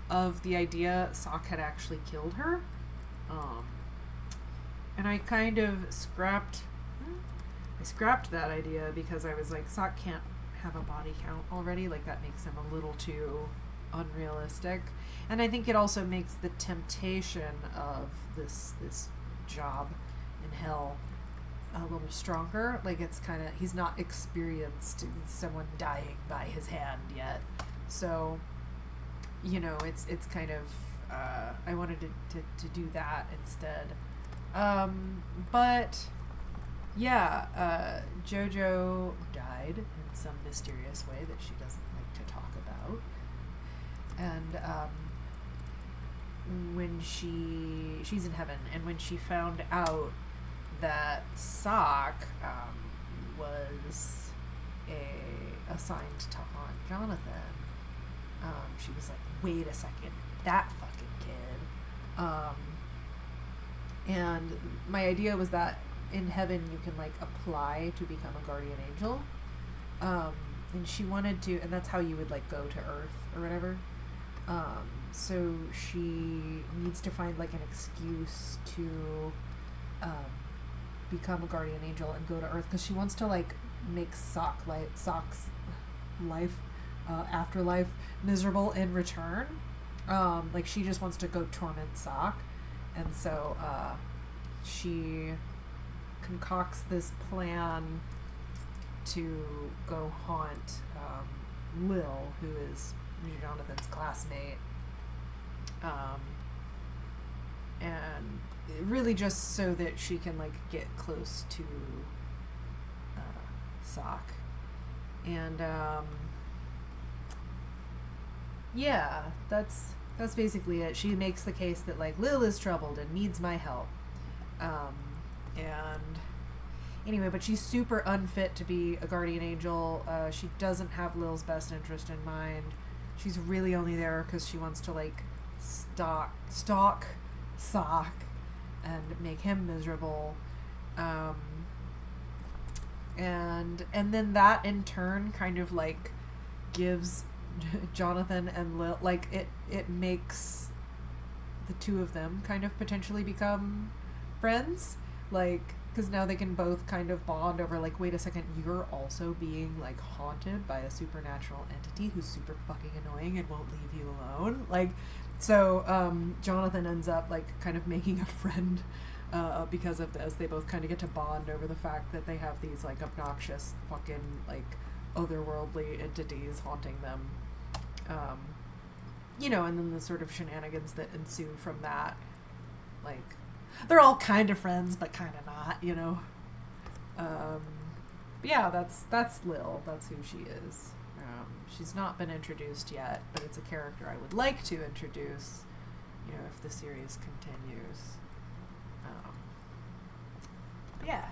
of the idea, Sock had actually killed her. And I kind of scrapped that idea because I was like, Sock can't have a body count already. Like, that makes him a little too unrealistic. And I think it also makes the temptation of this job in hell a little stronger. Like, it's kind of, he's not experienced someone dying by his hand yet. So, you know, it's kind of, I wanted to do that instead. But yeah, JoJo died in some mysterious way that she doesn't like to talk about. And when she's in heaven, and when she found out that Sock was assigned to haunt Jonathan, she was like, wait a second, that fucking kid. And my idea was that in heaven you can like apply to become a guardian angel. And she wanted to, and that's how you would like go to Earth or whatever. So she needs to find like an excuse to um, become a guardian angel and go to Earth because she wants to like make Sock's life, afterlife miserable in return. Like she just wants to go torment Sock, and so she concocts this plan to go haunt Lil, who is Jonathan's classmate, and really just so that she can like get close to Sock. And yeah, that's basically it. She makes the case that like Lil is troubled and needs my help. And anyway, but she's super unfit to be a guardian angel. She doesn't have Lil's best interest in mind. She's really only there because she wants to like stalk Sock and make him miserable. And then that in turn kind of like gives Jonathan and Lil, like it makes the two of them kind of potentially become friends, like because now they can both kind of bond over like, wait a second, you're also being like haunted by a supernatural entity who's super fucking annoying and won't leave you alone. Like, so Jonathan ends up like kind of making a friend because of this. They both kind of get to bond over the fact that they have these like obnoxious fucking like otherworldly entities haunting them. You know, and then the sort of shenanigans that ensue from that, like they're all kind of friends but kind of not, you know. But yeah, that's Lil. That's who she is. She's not been introduced yet, but it's a character I would like to introduce, you know, if the series continues. Yeah.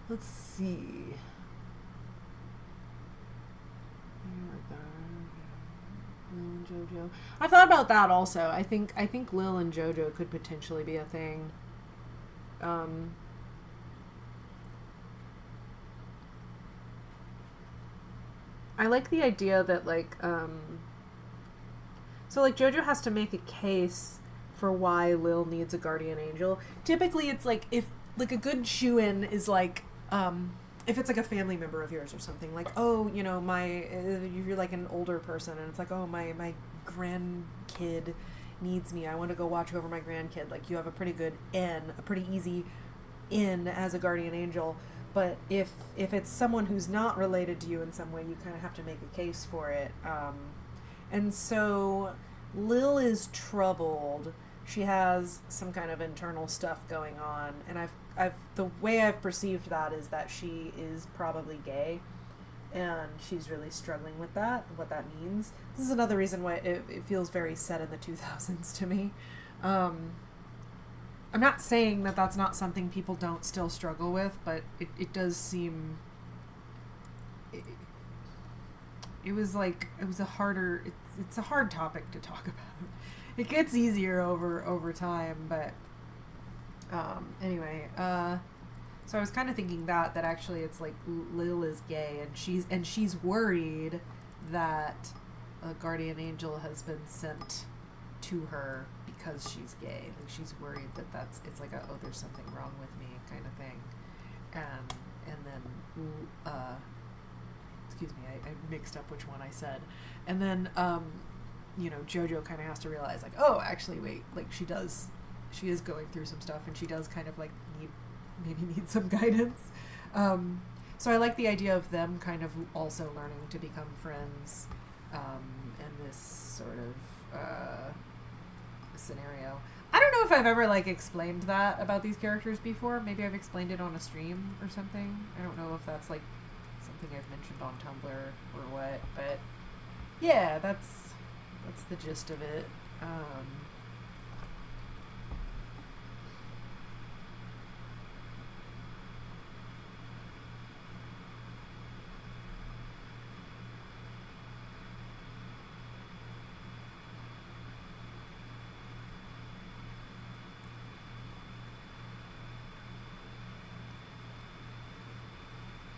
Let's see. Lil and JoJo. I thought about that also. I think Lil and JoJo could potentially be a thing. I like the idea that like so like JoJo has to make a case for why Lil needs a guardian angel. Typically it's like if like a good shoe-in is like if it's like a family member of yours or something, like, oh, you know, you're like an older person and it's like, oh, my grandkid needs me. I want to go watch over my grandkid. Like, you have a pretty easy in as a guardian angel. But if it's someone who's not related to you in some way, you kind of have to make a case for it. And so Lil is troubled. She has some kind of internal stuff going on, and the way I've perceived that is that she is probably gay, and she's really struggling with that, what that means. This is another reason why it feels very set in the 2000s to me. I'm not saying that that's not something people don't still struggle with, but it does seem... It's a hard topic to talk about. It gets easier over time, but anyway, so I was kind of thinking that actually it's like Lil is gay and she's worried that a guardian angel has been sent to her because she's gay. Like she's worried that it's like oh, there's something wrong with me kind of thing. And then excuse me, I mixed up which one I said. And then you know, JoJo kind of has to realize like, oh, actually wait, like she is going through some stuff and she does kind of like need some guidance. So I like the idea of them kind of also learning to become friends in this sort of scenario. I don't know if I've ever like explained that about these characters before. Maybe I've explained it on a stream or something. I don't know if that's like something I've mentioned on Tumblr or what, but yeah, that's the gist of it.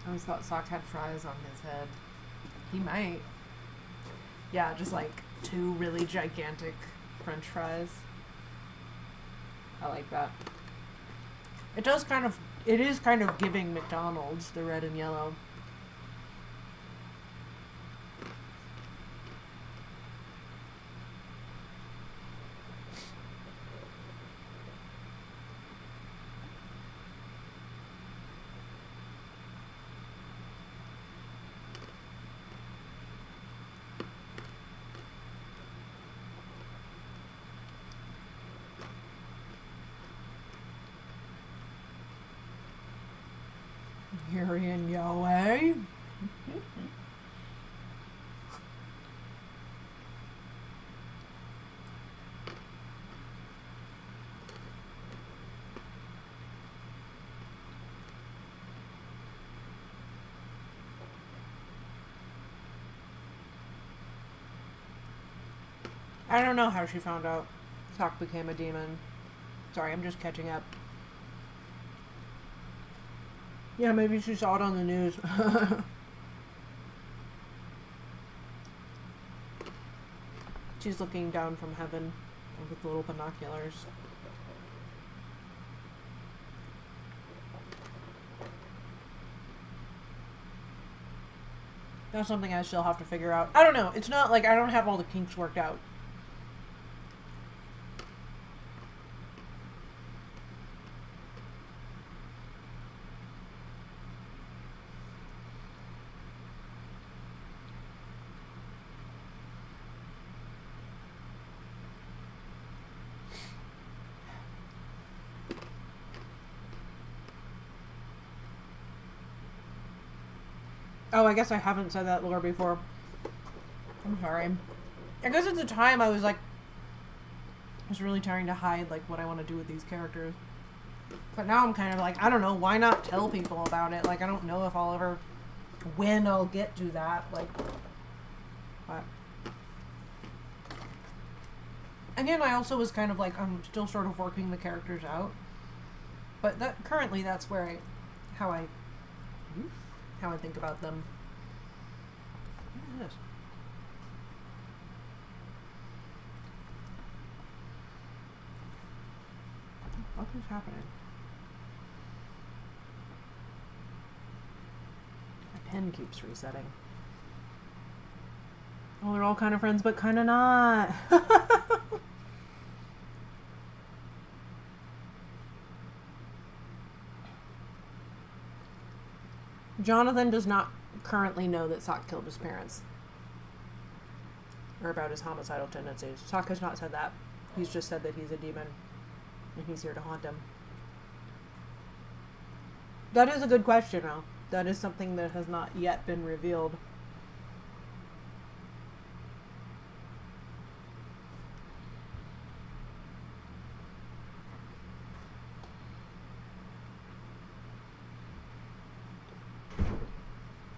I always thought Sock had fries on his head. He might. Yeah, just like 2 really gigantic French fries. I like that. It does kind of, it is kind of giving McDonald's, the red and yellow. Yuri and Yahweh. I don't know how she found out Sock became a demon. Sorry, I'm just catching up. Yeah, maybe she saw it on the news. She's looking down from heaven with little binoculars. That's something I still have to figure out. I don't know. It's not like I don't have all the kinks worked out. Oh, I guess I haven't said that lore before. I'm sorry. I guess at the time I was like, I was really trying to hide like what I want to do with these characters. But now I'm kind of like, I don't know, why not tell people about it? Like, I don't know if I'll ever, when I'll get to that. Like, but. Again, I also was kind of like, I'm still sort of working the characters out. But that currently that's where how I think about them. What is this? What is happening? My pen keeps resetting. Oh, they're all kind of friends, but kind of not. Jonathan does not currently know that Sock killed his parents. Or about his homicidal tendencies. Sock has not said that. He's just said that he's a demon. And he's here to haunt him. That is a good question, though. That is something that has not yet been revealed.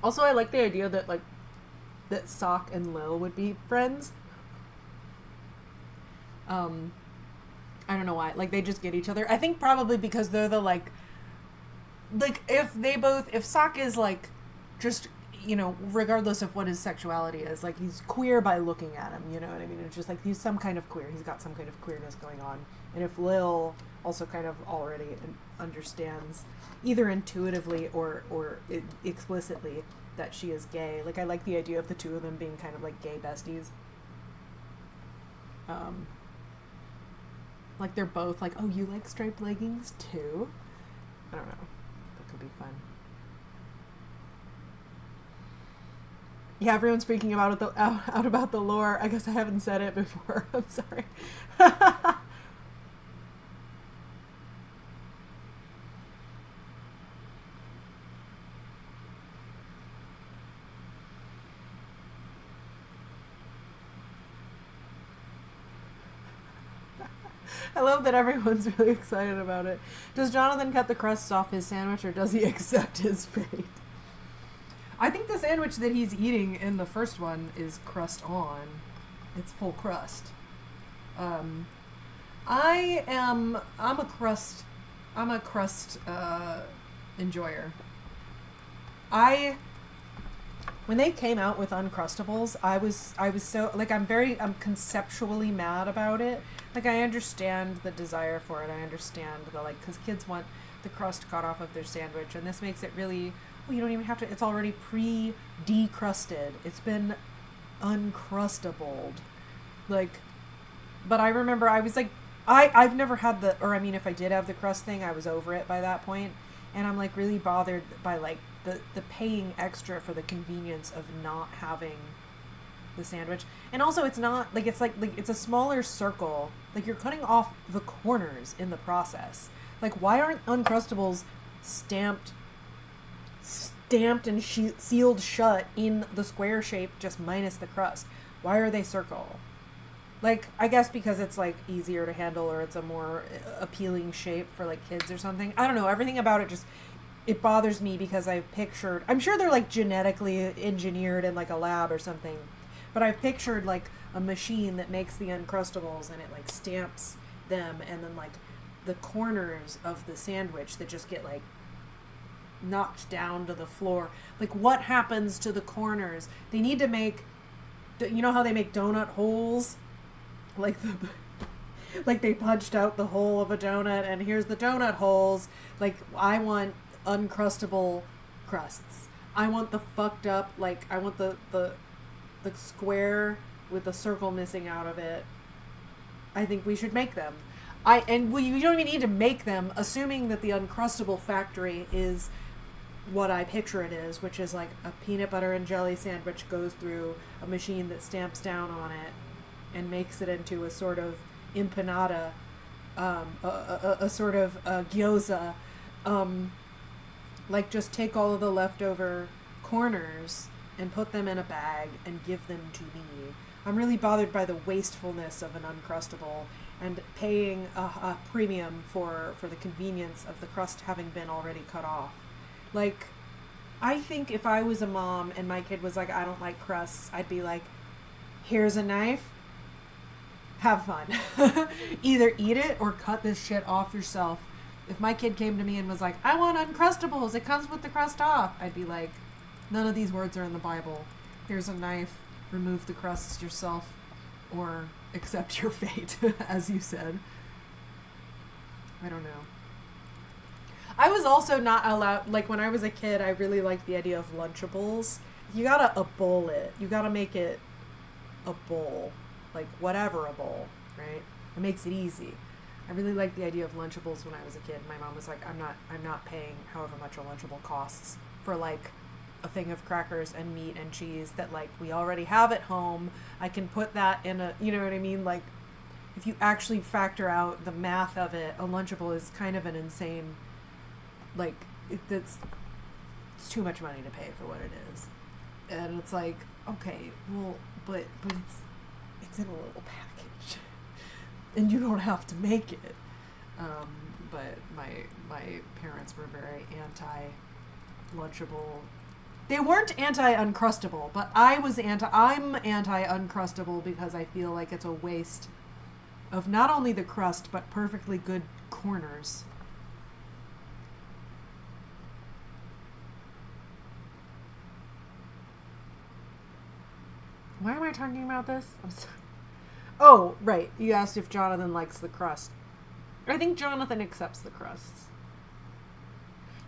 Also, I like the idea that, like, that Sock and Lil would be friends. I don't know why. Like, they just get each other. I think probably because they're the, like, if Sock is, like, just, you know, regardless of what his sexuality is, like, he's queer by looking at him, you know what I mean? It's just, like, he's some kind of queer. He's got some kind of queerness going on. And if Lil also kind of already understands, either intuitively or explicitly, that she is gay. Like, I like the idea of the two of them being kind of, like, gay besties. Like, they're both like, oh, you like striped leggings too? I don't know. That could be fun. Yeah, everyone's freaking out about the lore. I guess I haven't said it before. I'm sorry. I love that everyone's really excited about it. Does Jonathan cut the crusts off his sandwich, or does he accept his fate? I think the sandwich that he's eating in the first one is crust on. It's full crust. I'm a crust enjoyer. when they came out with Uncrustables, I was so, like, I'm conceptually mad about it. Like, I understand the desire for it. I understand the, like, because kids want the crust cut off of their sandwich, and this makes it really, well, you don't even have to, it's already pre-decrusted. It's been uncrustabled. Like, but I remember I was like, I've never had the, or I mean, if I did have the crust thing, I was over it by that point. And I'm like really bothered by like the paying extra for the convenience of not having the sandwich. And also it's not like it's a smaller circle. Like you're cutting off the corners in the process. Like why aren't Uncrustables stamped and sealed shut in the square shape just minus the crust? Why are they circle? Like, I guess because it's, like, easier to handle or it's a more appealing shape for, like, kids or something. I don't know. Everything about it just, it bothers me because I've pictured, I'm sure they're, like, genetically engineered in, like, a lab or something. But I've pictured, like, a machine that makes the Uncrustables and it, like, stamps them. And then, like, the corners of the sandwich that just get, like, knocked down to the floor. Like, what happens to the corners? They need to make, you know how they make donut holes? Like they punched out the hole of a donut and here's the donut holes. Like I want uncrustable crusts. I want the fucked up, like I want the square with the circle missing out of it. I think we should make them. You don't even need to make them, assuming that the Uncrustable factory is what I picture it is, which is like a peanut butter and jelly sandwich goes through a machine that stamps down on it and makes it into a sort of empanada, a sort of gyoza. Like just take all of the leftover corners and put them in a bag and give them to me. I'm really bothered by the wastefulness of an Uncrustable and paying a premium for the convenience of the crust having been already cut off. Like, I think if I was a mom and my kid was like, I don't like crusts, I'd be like, here's a knife. Have fun. Either eat it or cut this shit off yourself. If my kid came to me and was like, I want Uncrustables, it comes with the crust off, I'd be like, none of these words are in the Bible. Here's a knife, remove the crusts yourself, or accept your fate, as you said. I don't know. I was also not allowed, like when I was a kid, I really liked the idea of Lunchables. You gotta bowl it. You gotta make it a bowl. Like whatever a bowl, right? It makes it easy. I really liked the idea of Lunchables when I was a kid. My mom was like, I'm not paying however much a Lunchable costs for like a thing of crackers and meat and cheese that like we already have at home. I can put that in a, you know what I mean? Like if you actually factor out the math of it, a Lunchable is kind of an insane, like it's too much money to pay for what it is. And it's like, okay, well, but it's in a little package and you don't have to make it. But my parents were very anti-Lunchable. They weren't anti-Uncrustable, but I'm anti-Uncrustable because I feel like it's a waste of not only the crust, but perfectly good corners. Why am I talking about this? I'm sorry. Oh, right. You asked if Jonathan likes the crust. I think Jonathan accepts the crusts.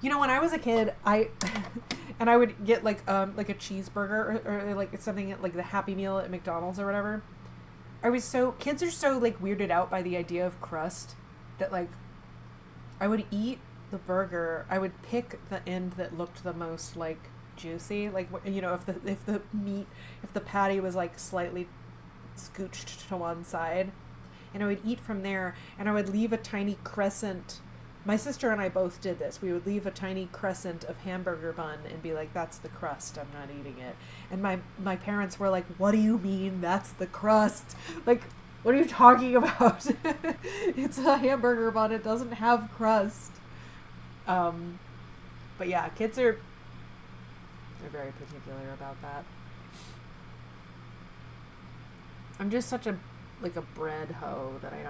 You know, when I was a kid, I would get like a cheeseburger or like something like the Happy Meal at McDonald's or whatever. Kids are so like weirded out by the idea of crust that like I would eat the burger. I would pick the end that looked the most like juicy, like, you know, if the patty was like slightly scooched to one side, and I would eat from there, and I would leave a tiny crescent. My sister and I both did this. We would leave a tiny crescent of hamburger bun and be like, that's the crust, I'm not eating it. And my parents were like, what do you mean that's the crust? Like, what are you talking about? It's a hamburger bun, it doesn't have crust. But yeah, kids are they're very particular about that. I'm just such a bread hoe that I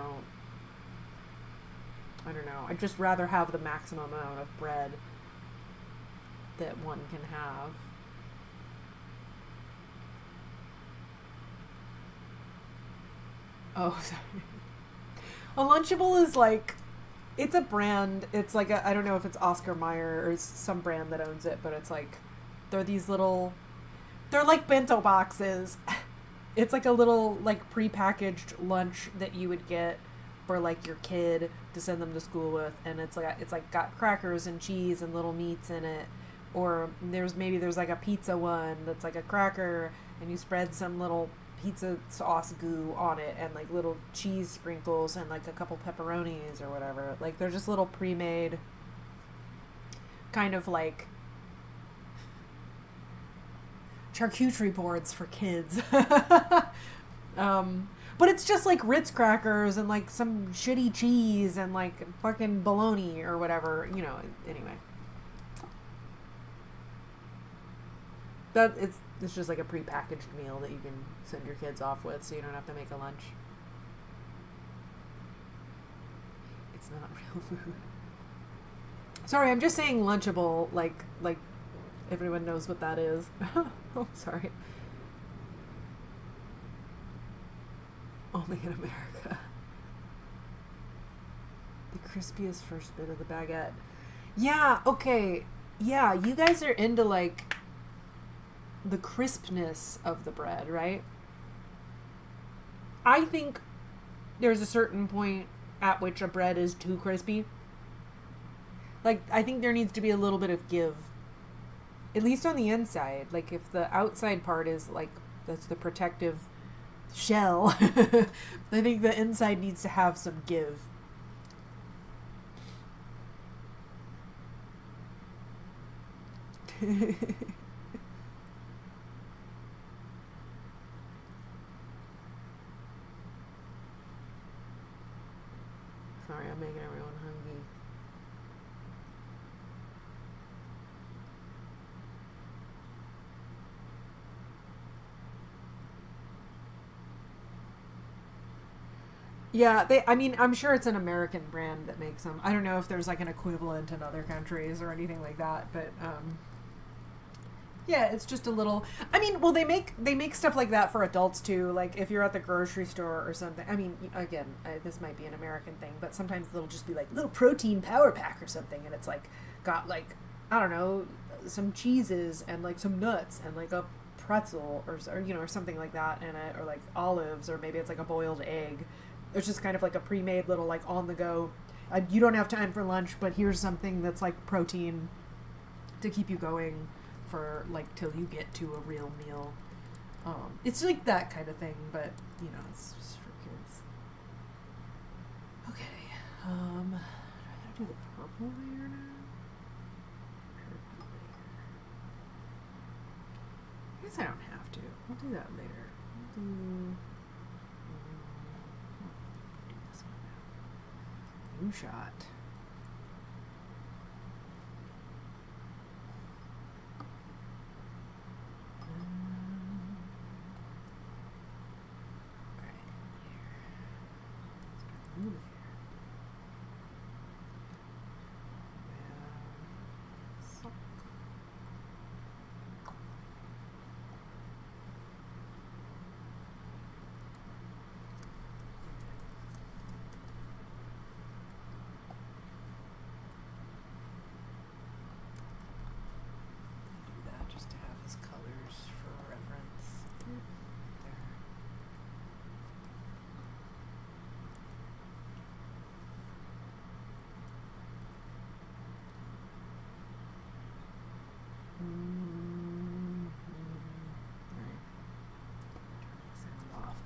don't know. I'd just rather have the maximum amount of bread that one can have. Oh, sorry. A Lunchable is like, it's a brand. It's like I don't know if it's Oscar Mayer or some brand that owns it, but it's like, they're these little, they're like bento boxes. It's like a little like prepackaged lunch that you would get for like your kid to send them to school with, and it's like got crackers and cheese and little meats in it. Or there's like a pizza one that's like a cracker and you spread some little pizza sauce goo on it and like little cheese sprinkles and like a couple pepperonis or whatever. Like they're just little pre-made kind of like charcuterie boards for kids. But it's just like Ritz crackers and like some shitty cheese and like fucking bologna or whatever, you know. Anyway, that it's just like a prepackaged meal that you can send your kids off with, so you don't have to make a lunch. It's not real food. Sorry, I'm just saying Lunchable like everyone knows what that is. Oh, sorry. Only in America. The crispiest first bit of the baguette. Yeah, okay. Yeah, you guys are into like the crispness of the bread, right? I think there's a certain point at which a bread is too crispy. Like, I think there needs to be a little bit of give. At least on the inside. Like, if the outside part is like, that's the protective shell, I think the inside needs to have some give. Sorry, I'm making everyone hungry. Yeah, I'm sure it's an American brand that makes them. I don't know if there's like an equivalent in other countries or anything like that, but yeah, it's just a little. Well, they make stuff like that for adults too. Like if you're at the grocery store or something. Again, this might be an American thing, but sometimes they'll just be like little protein power pack or something, and it's like got like, I don't know, some cheeses and like some nuts and like a pretzel or something like that in it, or like olives, or maybe it's like a boiled egg. It's just kind of like a pre-made little like on the go. You don't have time for lunch, but here's something that's like protein to keep you going for like till you get to a real meal. It's like that kind of thing, but it's just for kids. Okay. Do I gotta do the purple layer now? Purple layer. I guess I don't have to. We'll do that later. We'll do this one now. New shot.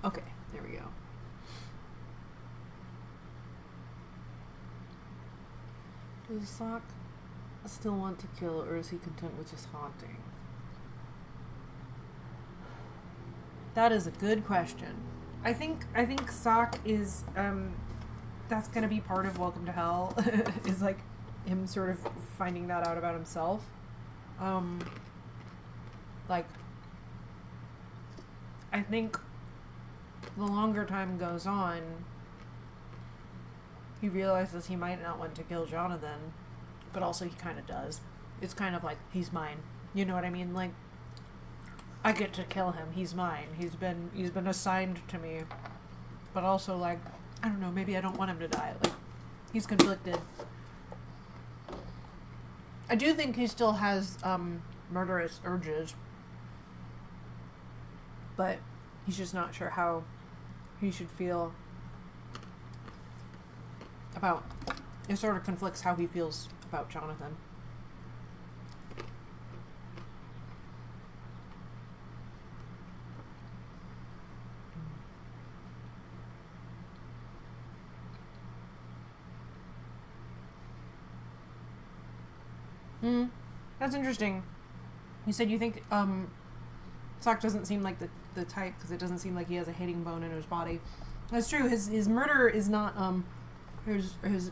Okay, there we go. Does Sock still want to kill, or is he content with just haunting? That is a good question. I think Sock is that's gonna be part of Welcome to Hell. Is like him sort of finding that out about himself. Like I think the longer time goes on, he realizes he might not want to kill Jonathan, but also he kind of does. It's kind of like, he's mine. You know what I mean? Like, I get to kill him. He's mine. He's been assigned to me. but also like, I don't know, maybe I don't want him to die. Like, he's conflicted. I do think he still has murderous urges, but he's just not sure how he should feel about. It sort of conflicts how he feels about Jonathan. That's interesting. You said you think Sock doesn't seem like the type because it doesn't seem like he has a hitting bone in his body. That's true. His murder is not his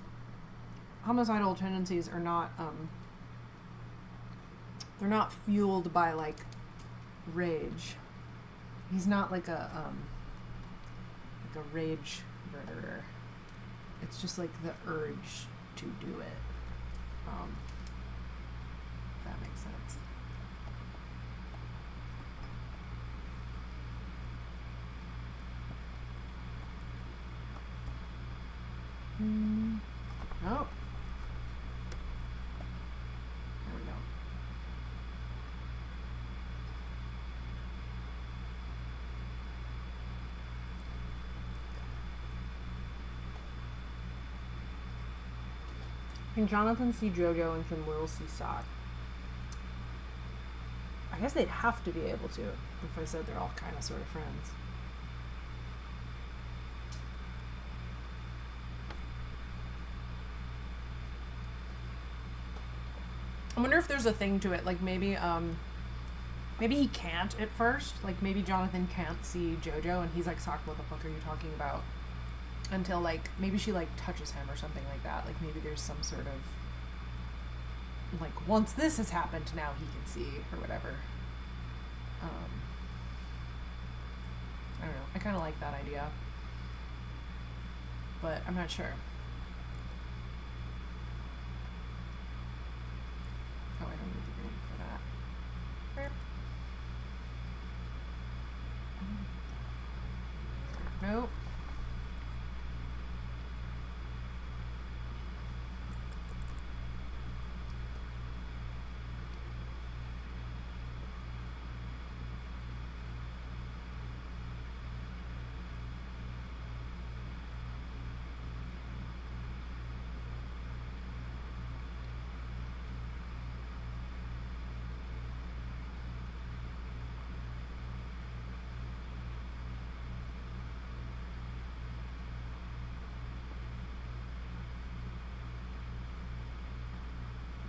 homicidal tendencies are not they're not fueled by like rage. He's not like a rage murderer. It's just like the urge to do it. If that makes sense. Oh. There we go. Can Jonathan see JoJo and can Will see Sock? I guess they'd have to be able to if I said they're all kind of sort of friends. I wonder if there's a thing to it, like maybe he can't at first, like maybe Jonathan can't see JoJo and he's like, Sock, what the fuck are you talking about? Until like, maybe she like touches him or something like that, like maybe there's some sort of, like once this has happened, now he can see, or whatever. I don't know, I kind of like that idea, but I'm not sure. Oh, I don't need the green for that. Nope.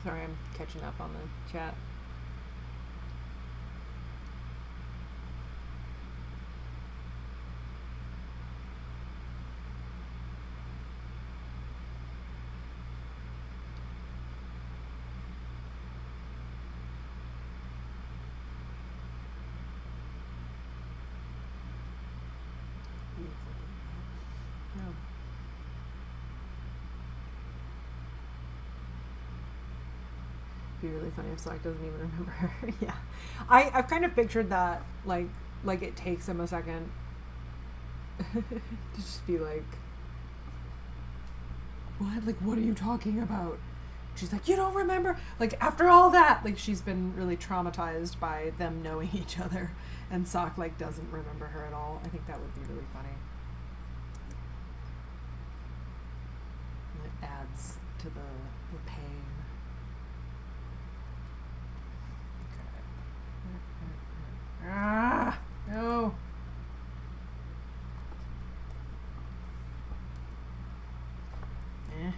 Sorry, I'm catching up on the chat. No. Be really funny if Slack doesn't even remember her. Yeah, I've kind of pictured that like it takes him a second to just be like, what are you talking about? She's like, you don't remember, like after all that, like she's been really traumatized by them knowing each other, and Sock like doesn't remember her at all. I think that would be really funny. And it adds to the pain. Ah, no. Eh.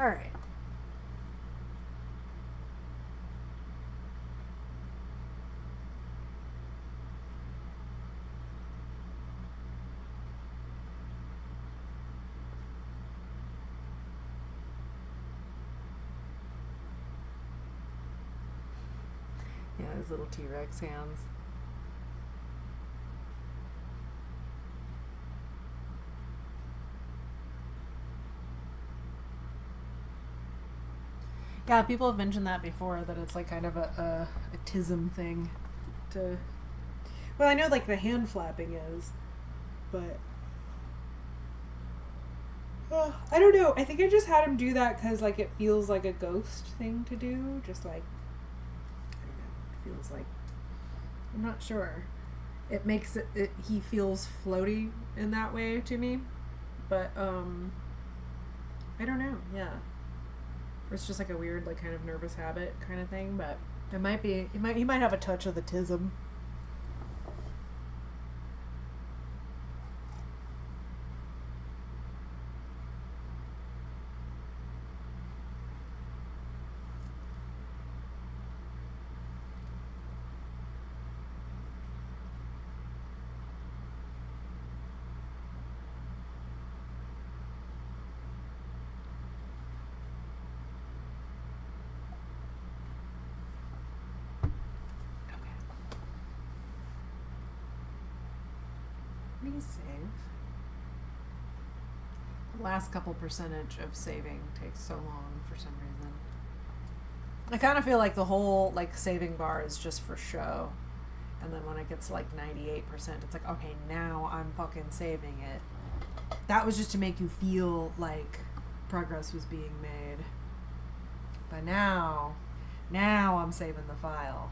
Alright. Yeah, his little T-Rex hands. Yeah, people have mentioned that before, that it's like kind of a tism thing to... Well, I know like the hand flapping is, but... I don't know. I think I just had him do that because like it feels like a ghost thing to do. Just like... I don't know. It feels like... I'm not sure. It makes it... He feels floaty in that way to me. But, I don't know. Yeah. It's just like a weird, like, kind of nervous habit kind of thing, but it might be, he might have a touch of the tism. Save. The last couple percentage of saving takes so long for some reason. I kind of feel like the whole like saving bar is just for show, and then when it gets to like 98%, it's like, okay, now I'm fucking saving it. That was just to make you feel like progress was being made. But now I'm saving the file.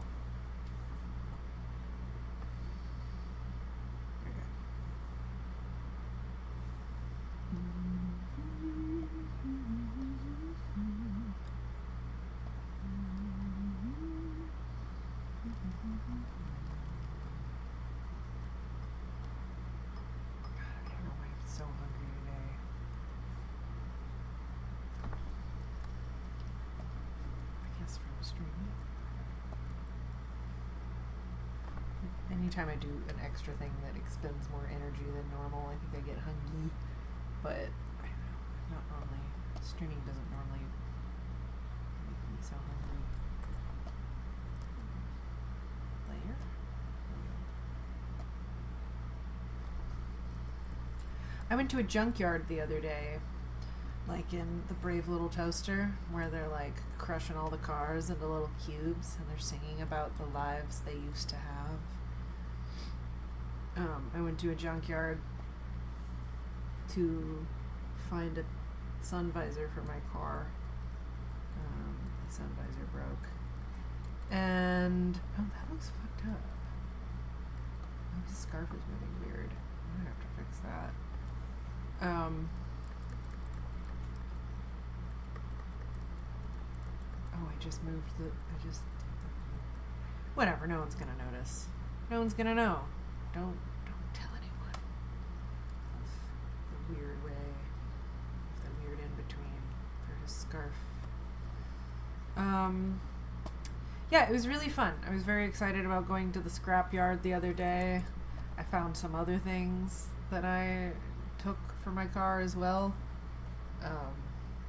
So hungry today. I guess from streaming. Anytime I do an extra thing that expends more energy than normal, I think I get hungry. But I don't know. Not normally. Streaming doesn't normally make me so hungry. Layer? I went to a junkyard the other day, like in The Brave Little Toaster, where they're like crushing all the cars into little cubes and they're singing about the lives they used to have. I went to a junkyard to find a sun visor for my car. The sun visor broke. And, oh, that looks fucked up. Oh, his scarf is moving weird. I'm gonna have to fix that. Oh, I just moved whatever, no one's gonna notice. No one's gonna know. Don't tell anyone of the weird way, of the weird in-between for his scarf. Yeah, it was really fun. I was very excited about going to the scrapyard the other day. I found some other things that I took for my car as well.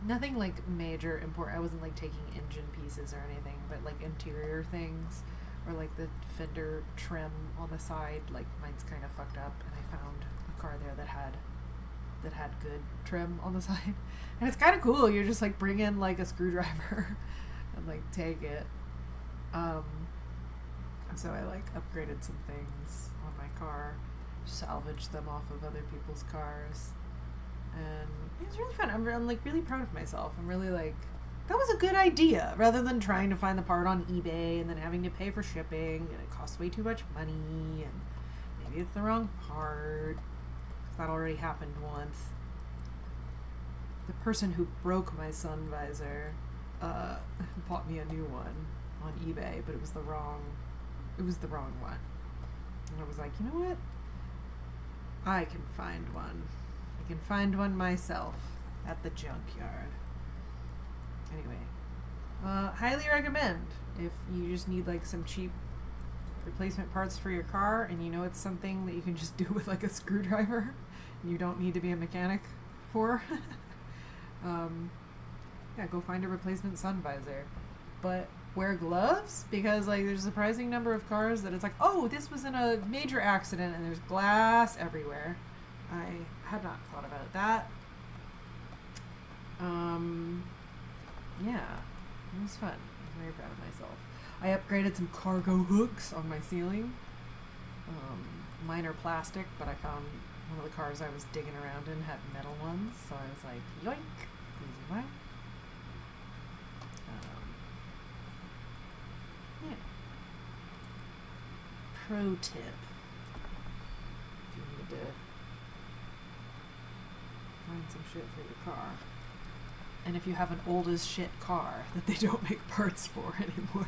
Nothing like major important. I wasn't like taking engine pieces or anything, but like interior things, or like the fender trim on the side. Like mine's kind of fucked up, and I found a car there that had good trim on the side, and it's kind of cool. You're just like bring in like a screwdriver and like take it. So I like upgraded some things on my car, salvaged them off of other people's cars, and it was really fun. I'm like really proud of myself. I'm really like, that was a good idea, rather than trying to find the part on eBay and then having to pay for shipping, and it costs way too much money, and maybe it's the wrong part, because that already happened once. The person who broke my sun visor bought me a new one on eBay, but it was the wrong one. And I was like, you know what? I can find one. I can find one myself at the junkyard. Anyway, highly recommend if you just need like some cheap replacement parts for your car and you know it's something that you can just do with like a screwdriver and you don't need to be a mechanic for. Yeah, go find a replacement sun visor. But wear gloves, because like there's a surprising number of cars that it's like, oh, this was in a major accident and there's glass everywhere. I had not thought about that. Yeah, it was fun. I was very proud of myself. I upgraded some cargo hooks on my ceiling. Mine are plastic, but I found one of the cars I was digging around in had metal ones, so I was like, yoink, these are mine. Yeah. Pro tip. If you need to find some shit for your car. And if you have an old as shit car that they don't make parts for anymore.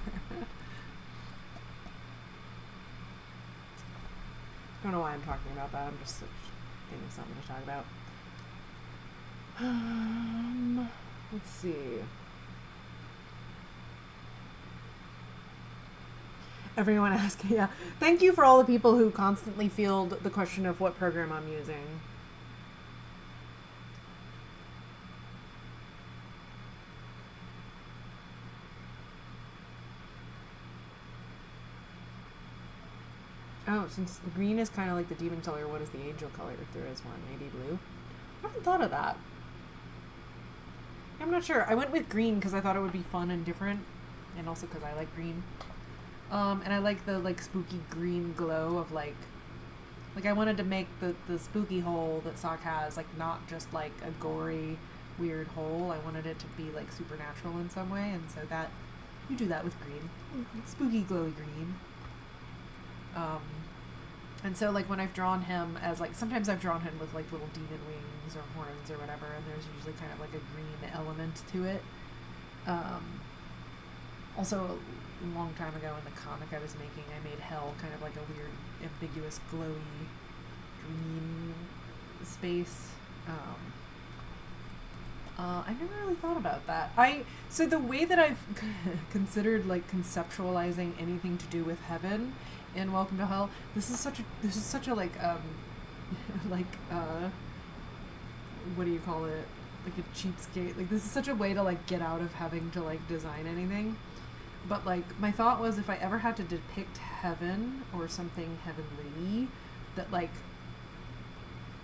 I don't know why I'm talking about that. I'm just thinking of something to talk about. Let's see. Everyone asking, yeah. Thank you for all the people who constantly field the question of what program I'm using. Oh, since green is kind of like the demon color, what is the angel color if there is one? Maybe blue? I haven't thought of that. I'm not sure. I went with green because I thought it would be fun and different, and also because I like green. And I like the like spooky green glow of like I wanted to make the spooky hole that Sock has like not just like a gory weird hole. I wanted it to be like supernatural in some way, and so that you do that with green, spooky glowy green. And so like when I've drawn him as like, sometimes I've drawn him with like little demon wings or horns or whatever, and there's usually kind of like a green element to it. Also a long time ago in the comic I was making, I made Hell kind of like a weird ambiguous glowy green space. I never really thought about that. So the way that I've considered like conceptualizing anything to do with heaven in Welcome to Hell, this is such a like what do you call it? Like a cheapskate. Like this is such a way to like get out of having to like design anything. But like my thought was, if I ever had to depict heaven or something heavenly, that like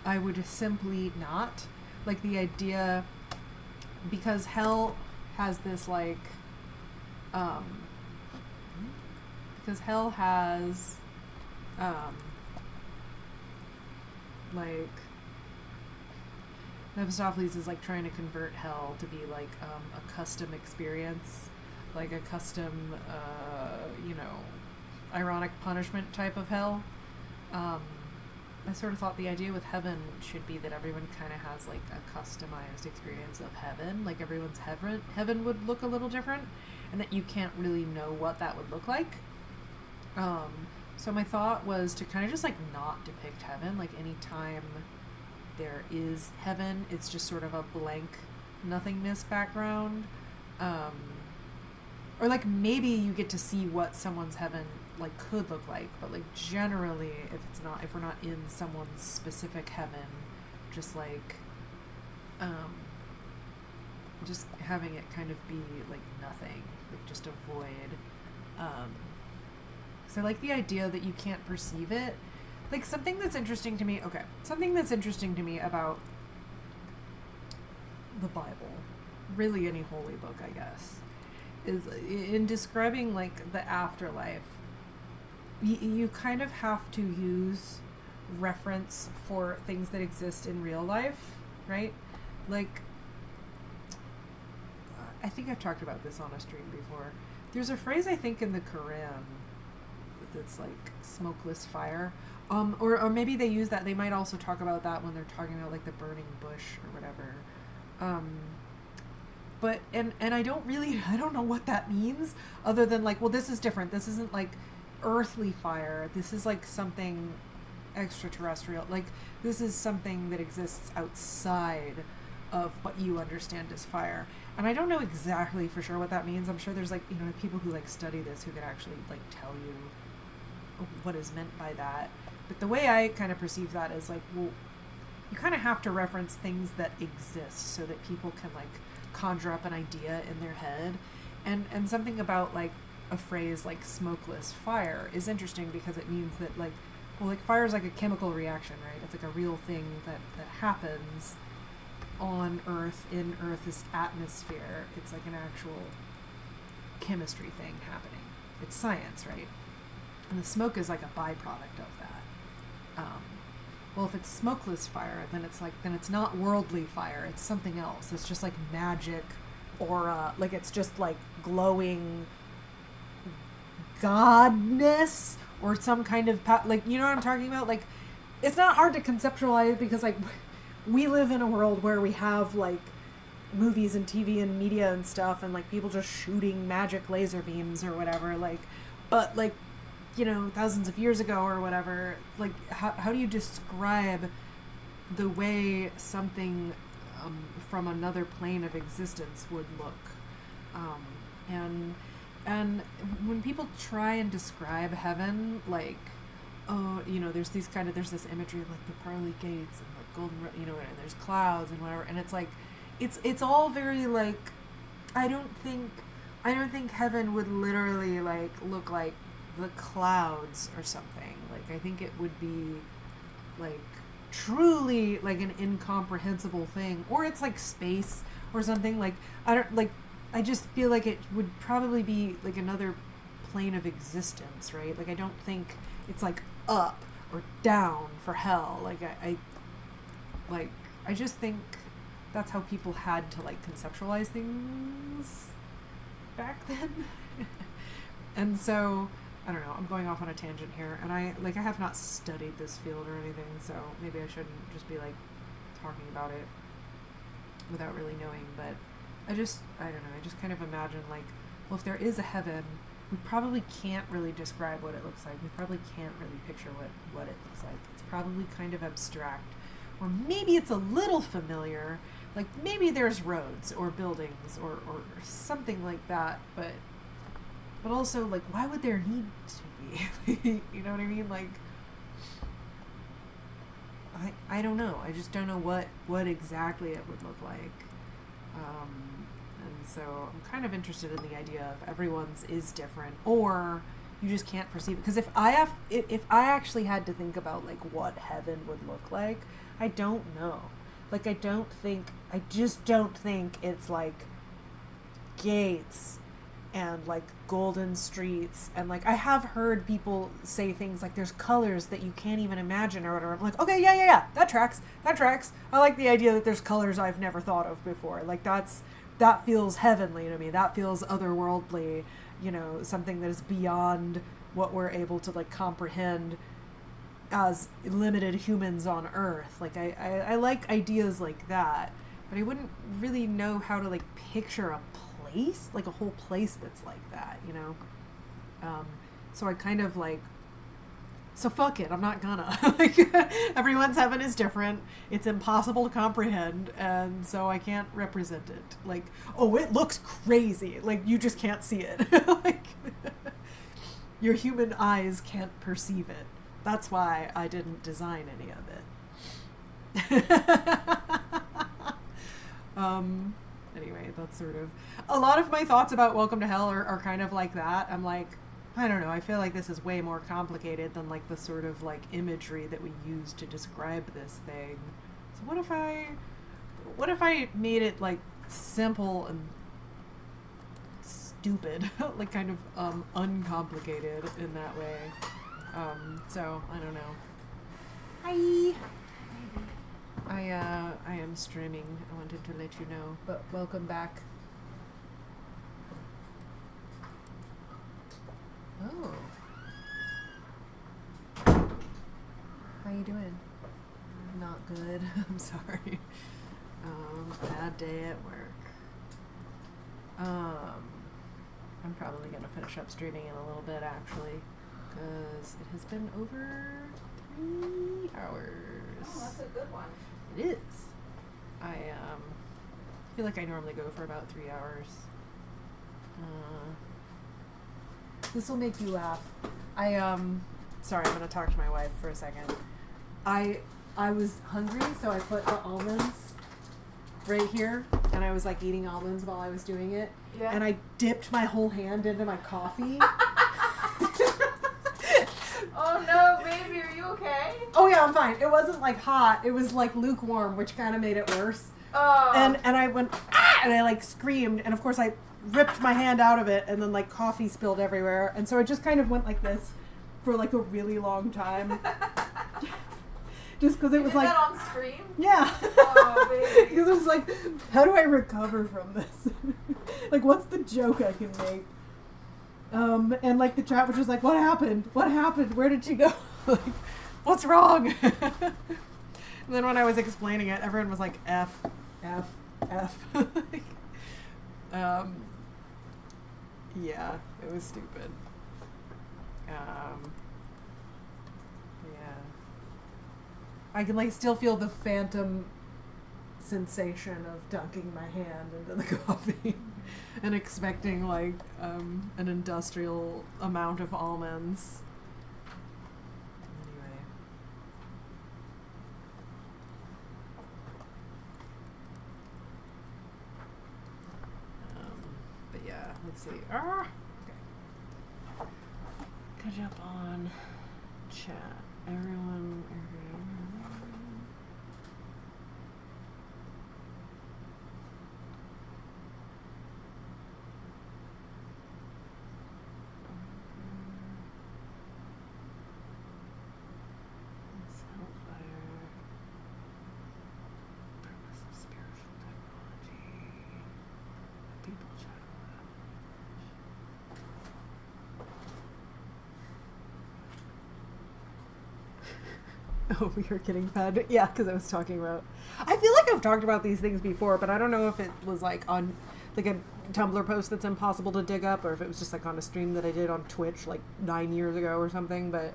I would simply not. Like the idea, because hell has this like because hell has like Mephistopheles is like trying to convert hell to be like a custom experience, like a custom ironic punishment type of hell. I sort of thought the idea with heaven should be that everyone kind of has like a customized experience of heaven, like everyone's heaven would look a little different, and that you can't really know what that would look like. So my thought was to kind of just like not depict heaven, like any time there is heaven, it's just sort of a blank nothingness background. Or like maybe you get to see what someone's heaven like could look like, but like generally if we're not in someone's specific heaven, just like just having it kind of be like nothing, like just a void. So I like the idea that you can't perceive it. Like something that's interesting to me about the Bible, really any holy book, I guess, is in describing like the afterlife, you kind of have to use reference for things that exist in real life, right? Like, I think I've talked about this on a stream before. There's a phrase I think in the Quran that's like smokeless fire. Or maybe they use that. They might also talk about that when they're talking about like the burning bush or whatever. But I don't know what that means, other than like, well, this is different. This isn't like earthly fire. This is like something extraterrestrial. Like this is something that exists outside of what you understand as fire. And I don't know exactly for sure what that means. I'm sure there's like, you know, people who like study this who could actually like tell you what is meant by that. But the way I kind of perceive that is like, well, you kind of have to reference things that exist so that people can like conjure up an idea in their head. And something about like a phrase like smokeless fire is interesting because it means that like, well, like fire is like a chemical reaction, right? It's like a real thing that happens on Earth, in Earth's atmosphere. It's like an actual chemistry thing happening. It's science, right? And the smoke is like a byproduct of that. Well, if it's smokeless fire, then it's not worldly fire. It's something else. It's just like magic aura. Like it's just like glowing godness or some kind of like, you know what I'm talking about? Like, it's not hard to conceptualize because like we live in a world where we have like movies and TV and media and stuff and like people just shooting magic laser beams or whatever, like, but like, you know, thousands of years ago or whatever, like how do you describe the way something from another plane of existence would look? And when people try and describe heaven, like, oh, you know, there's this imagery of like the pearly gates and the golden, you know, and there's clouds and whatever, and it's like, it's all very like, I don't think heaven would literally like look like the clouds or something. Like, I think it would be like truly like an incomprehensible thing, or it's like space or something. Like, I just feel like it would probably be like another plane of existence, right? Like, I don't think it's like up or down for hell. Like, I just think that's how people had to like conceptualize things back then. And so, I don't know, I'm going off on a tangent here, and I have not studied this field or anything, so maybe I shouldn't just be like talking about it without really knowing, but I don't know, I just kind of imagine like, well, if there is a heaven, we probably can't really describe what it looks like. We probably can't really picture what it looks like. It's probably kind of abstract, or maybe it's a little familiar, like maybe there's roads or buildings or something like that, but also, like, why would there need to be? You know what I mean? Like, I don't know. I just don't know what exactly it would look like. And so I'm kind of interested in the idea of everyone's is different, or you just can't perceive it. Because if I actually had to think about, like, what heaven would look like, I don't know. Like, I just don't think it's, like, gates and like golden streets, and like I have heard people say things like there's colors that you can't even imagine or whatever. I'm like, okay, yeah, that tracks. I like the idea that there's colors I've never thought of before. Like that feels heavenly to me. That feels otherworldly, you know, something that is beyond what we're able to like comprehend as limited humans on Earth. Like I like ideas like that, but I wouldn't really know how to like picture a place, like a whole place that's like that, you know? So I kind of like, so fuck it, I'm not gonna. Like, everyone's heaven is different, it's impossible to comprehend, and so I can't represent it. Like, oh, it looks crazy, like, you just can't see it. Like, your human eyes can't perceive it. That's why I didn't design any of it. Anyway, that's sort of a lot of my thoughts about Welcome to Hell are kind of like that. I'm like, I don't know, I feel like this is way more complicated than like the sort of like imagery that we use to describe this thing. So what if I made it like simple and stupid, like kind of uncomplicated in that way. So I don't know. Hi. I am streaming. I wanted to let you know, but welcome back. Oh. How you doing? Not good. I'm sorry. Bad day at work. I'm probably gonna finish up streaming in a little bit, actually, because it has been over 3 hours. Oh, that's a good one. It is. I feel like I normally go for about 3 hours. This will make you laugh. Sorry, I'm gonna talk to my wife for a second. I was hungry, so I put the almonds right here, and I was like eating almonds while I was doing it. Yeah. And I dipped my whole hand into my coffee. Oh no, baby, are you okay? Oh yeah, I'm fine. It wasn't like hot. It was like lukewarm, which kind of made it worse. Oh. And I went, ah! And I like screamed, and of course I ripped my hand out of it, and then like coffee spilled everywhere, and so it just kind of went like this for like a really long time. Just because it was like. Is that on stream? Yeah. Oh, baby. Because it was like, how do I recover from this? Like, what's the joke I can make? And like the chat was just like, what happened? What happened? Where did she go? Like, what's wrong? And then when I was explaining it, everyone was like, F, F, F. Yeah, it was stupid. Yeah. I can like still feel the phantom sensation of dunking my hand into the coffee and expecting like an industrial amount of almonds. Anyway. But yeah, let's see. Okay. Catch up on chat. Everyone. Oh, we were getting fed. Yeah, because I was talking about. I feel like I've talked about these things before, but I don't know if it was like on like a Tumblr post that's impossible to dig up, or if it was just like on a stream that I did on Twitch like 9 years ago or something. But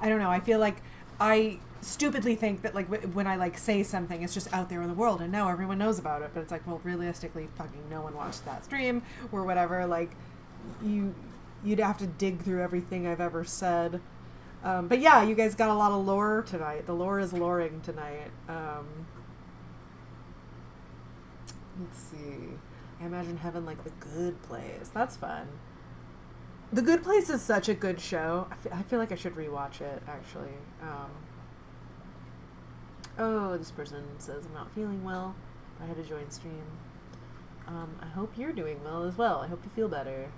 I don't know. I feel like I stupidly think that like when I like say something, it's just out there in the world, and now everyone knows about it. But it's like, well, realistically, fucking no one watched that stream or whatever. Like you'd have to dig through everything I've ever said. But yeah, you guys got a lot of lore tonight. The lore is loring tonight. Let's see. I imagine heaven like The Good Place. That's fun. The Good Place is such a good show. I feel like I should rewatch it, actually. Oh, this person says I'm not feeling well. I had to join stream. I hope you're doing well as well. I hope you feel better.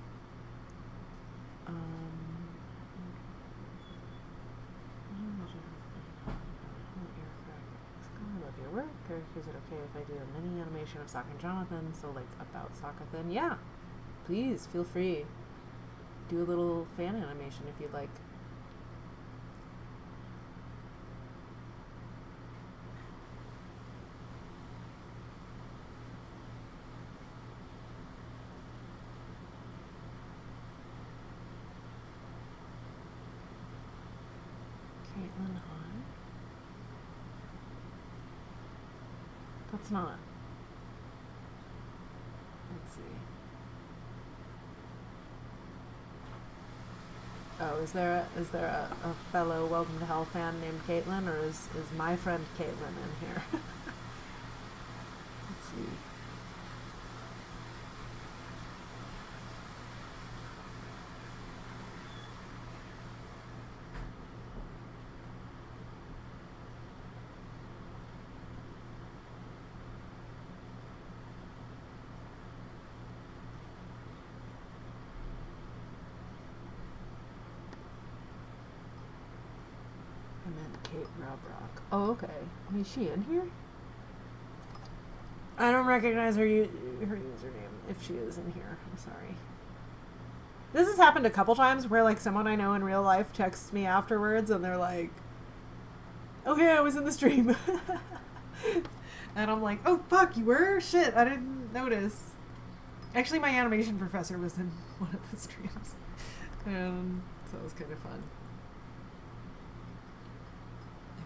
Or is it okay if I do a mini animation of Sokka and Jonathan? So like about Sokka then? Yeah. Please feel free. Do a little fan animation if you'd like. Caitlin Hahn. That's not. Let's see. Oh, is there a fellow Welcome to Hell fan named Caitlin, or is my friend Caitlin in here? Let's see. I meant Kate Robrock. Oh, okay. Is she in here? I don't recognize her username if she is in here. I'm sorry. This has happened a couple times where like someone I know in real life texts me afterwards and they're like, "Oh yeah, I was in the stream." And I'm like, "Oh fuck, you were? Shit, I didn't notice." Actually, my animation professor was in one of the streams. And so it was kind of fun.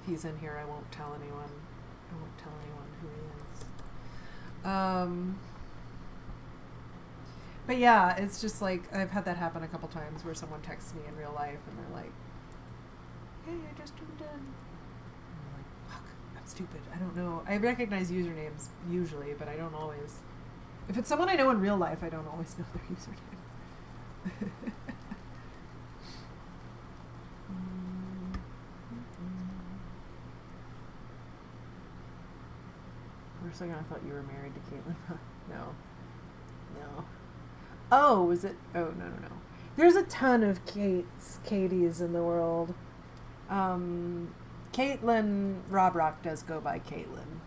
If he's in here, I won't tell anyone. I won't tell anyone who he is. But yeah, it's just like, I've had that happen a couple times where someone texts me in real life and they're like, hey, I just tuned in. And I'm like, fuck, I'm stupid. I don't know. I recognize usernames usually, but I don't always. If it's someone I know in real life, I don't always know their username. For a second, I thought you were married to Caitlin. No. Oh, was it? Oh, no. There's a ton of Katies in the world. Caitlin, Rob Rock does go by Caitlin.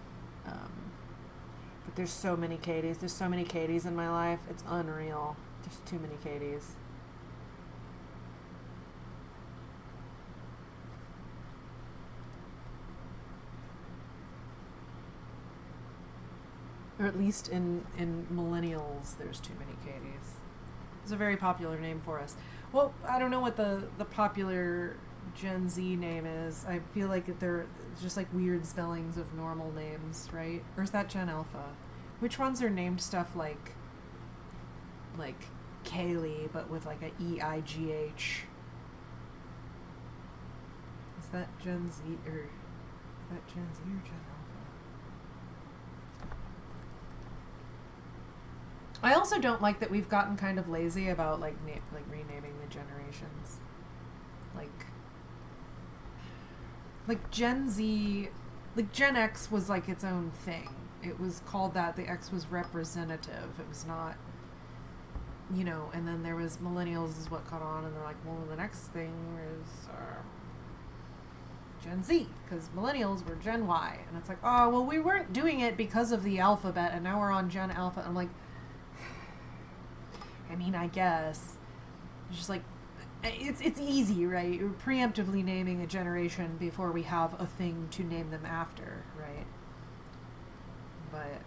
But there's so many Katies. There's so many Katies in my life. It's unreal. There's too many Katies. Or at least in millennials, there's too many Katies. It's a very popular name for us. Well, I don't know what the popular Gen Z name is. I feel like they're just like weird spellings of normal names, right? Or is that Gen Alpha? Which ones are named stuff like Kaylee, but with like a EIGH? Is that Gen Z or is that Gen Z or Gen Alpha? I also don't like that we've gotten kind of lazy about like renaming the generations. Like Gen Z, like Gen X was like its own thing. It was called that. The X was representative. It was not, and then there was millennials is what caught on, and they're like, well, the next thing is Gen Z, because millennials were Gen Y. And it's like, oh, well, we weren't doing it because of the alphabet, and now we're on Gen Alpha. And I'm like, I mean, I guess. It's just like, it's easy, right? You're preemptively naming a generation before we have a thing to name them after, right? But,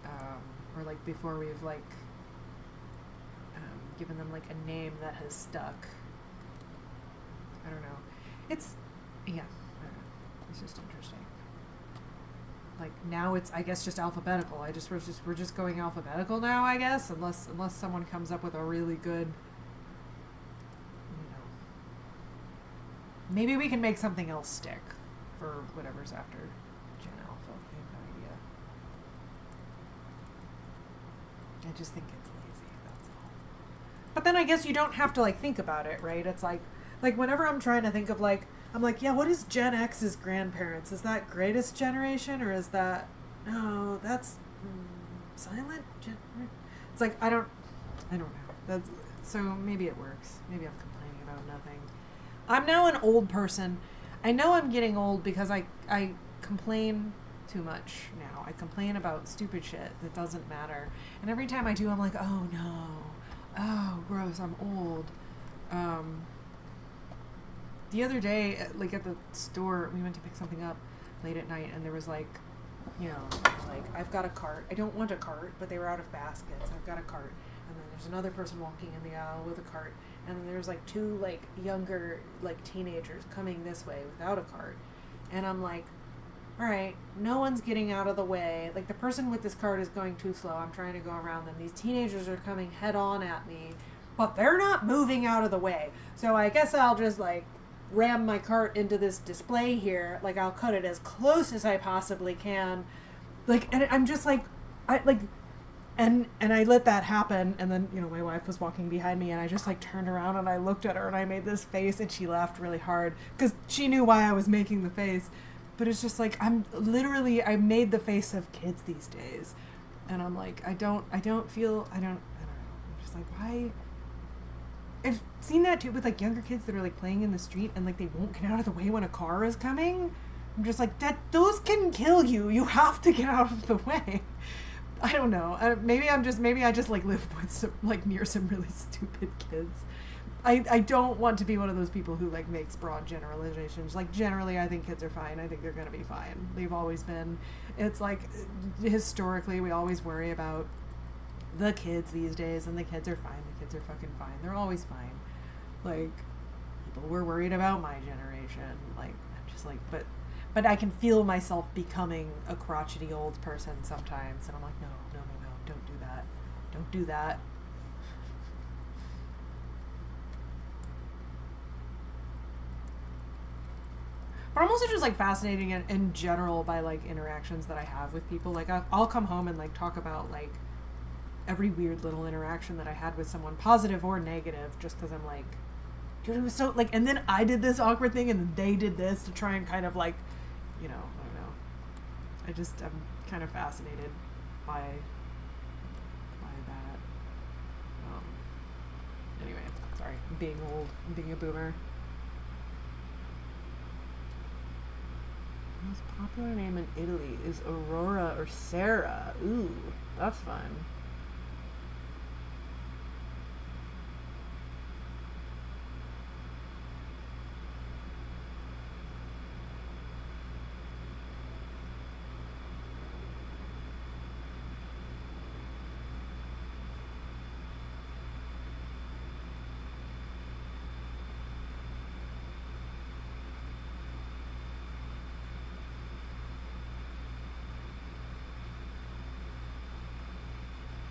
or like before we've like, given them like a name that has stuck. I don't know. It's, yeah, I don't know. It's just interesting. Like now it's, I guess, just alphabetical. We're just going alphabetical now, I guess, unless someone comes up with a really good, maybe we can make something else stick for whatever's after Gen Alpha. I have no idea. I just think it's lazy, that's all. But then I guess you don't have to like think about it, right? It's like whenever I'm trying to think of like, I'm like, yeah, what is Gen X's grandparents? Is that greatest generation, or is that, no, that's silent? It's like, I don't know. That's, so maybe it works. Maybe I'm complaining about nothing. I'm now an old person. I know I'm getting old because I complain too much now. I complain about stupid shit that doesn't matter. And every time I do, I'm like, oh no. Oh, gross, I'm old. The other day, like at the store, we went to pick something up late at night, and there was like, I've got a cart. I don't want a cart, but they were out of baskets. I've got a cart. And then there's another person walking in the aisle with a cart. And then there's like two like younger like teenagers coming this way without a cart. And I'm like, all right, no one's getting out of the way. Like the person with this cart is going too slow. I'm trying to go around them. These teenagers are coming head on at me, but they're not moving out of the way. So I guess I'll just like ram my cart into this display here. Like I'll cut it as close as I possibly can. Like, and I'm just like, And I let that happen, and then, my wife was walking behind me, and I just, like, turned around, and I looked at her, and I made this face, and she laughed really hard, because she knew why I was making the face. But it's just, like, I made the face of kids these days. And I'm like, I don't know. I'm just like, why? I've seen that, too, with, like, younger kids that are, like, playing in the street, and, like, they won't get out of the way when a car is coming. I'm just like, those can kill you. You have to get out of the way. I don't know. Maybe I just like live with some, like near some really stupid kids. I don't want to be one of those people who like makes broad generalizations. Like generally, I think kids are fine. I think they're gonna be fine. They've always been. It's like historically, we always worry about the kids these days, and the kids are fine. The kids are fucking fine. They're always fine. Like people were worried about my generation. Like I'm just like, but but I can feel myself becoming a crotchety old person sometimes, and I'm like, no, don't do that. Don't do that. But I'm also just like fascinating in general by like interactions that I have with people. Like I'll come home and like talk about like every weird little interaction that I had with someone, positive or negative, just because I'm like, dude, it was so like, and then I did this awkward thing and they did this to try and kind of like, you know, I don't know. I'm kind of fascinated by that. Anyway, sorry, I'm being old, I'm being a boomer. The most popular name in Italy is Aurora or Sarah. Ooh, that's fun.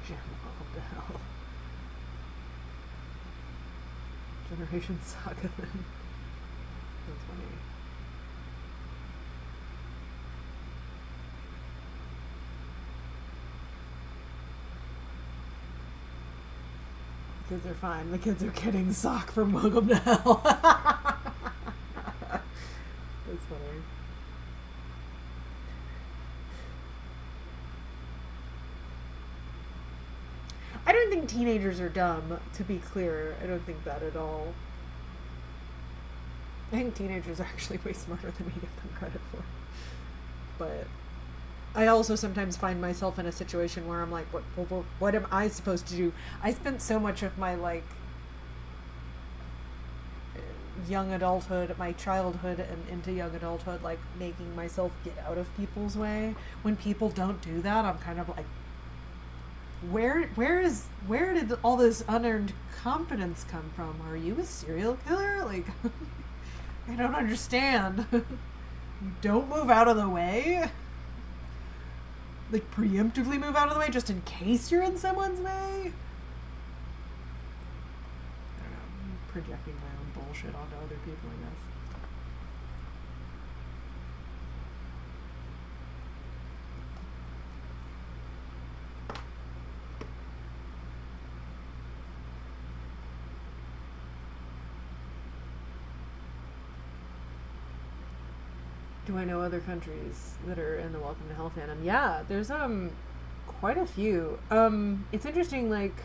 What the hell? Generation Saga then. That's funny. The kids are fine. The kids are getting sock from Welcome to Hell. That's funny. I don't think teenagers are dumb, to be clear. I don't think that at all. I think teenagers are actually way smarter than we give them credit for. But I also sometimes find myself in a situation where I'm like, what am I supposed to do? I spent so much of my, like, young adulthood, my childhood and into young adulthood, like, making myself get out of people's way. When people don't do that, I'm kind of like, where did all this unearned confidence come from? Are you a serial killer? Like, I don't understand. You don't move out of the way? Like, preemptively move out of the way just in case you're in someone's way? I don't know. I'm projecting my own bullshit onto other people, I guess. Do I know other countries that are in the Welcome to Hell fandom? Yeah, there's quite a few. It's interesting, like,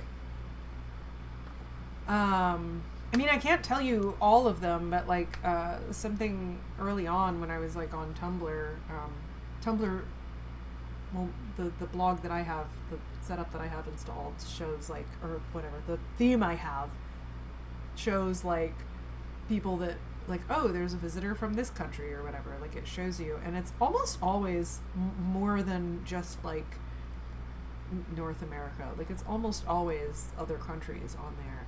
I mean, I can't tell you all of them, but like something early on when I was like on Tumblr, well, the blog that I have, the setup that I have installed shows like, or whatever, the theme I have shows like people that, like, oh, there's a visitor from this country or whatever, like it shows you, and it's almost always more than just like North America, like it's almost always other countries on there.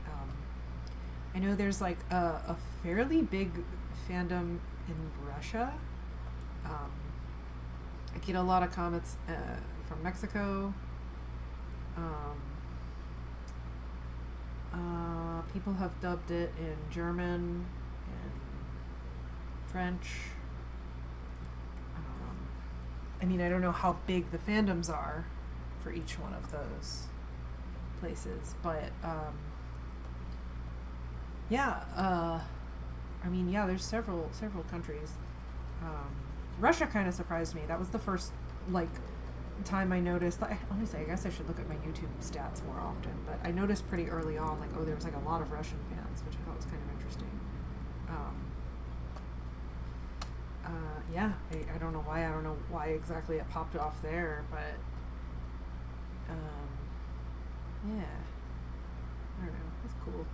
I know there's like a fairly big fandom in Russia. I get a lot of comments from Mexico. People have dubbed it in German and French. I mean, I don't know how big the fandoms are for each one of those places, but yeah, I mean, yeah, there's several countries. Russia kind of surprised me. That was the first, like, time I noticed. Honestly, I guess I should look at my YouTube stats more often, but I noticed pretty early on, like, oh, there was, like, a lot of Russian fans, which I thought was kind of interesting. Yeah, I don't know why. I don't know why exactly it popped off there, but, yeah. I don't know. It's cool.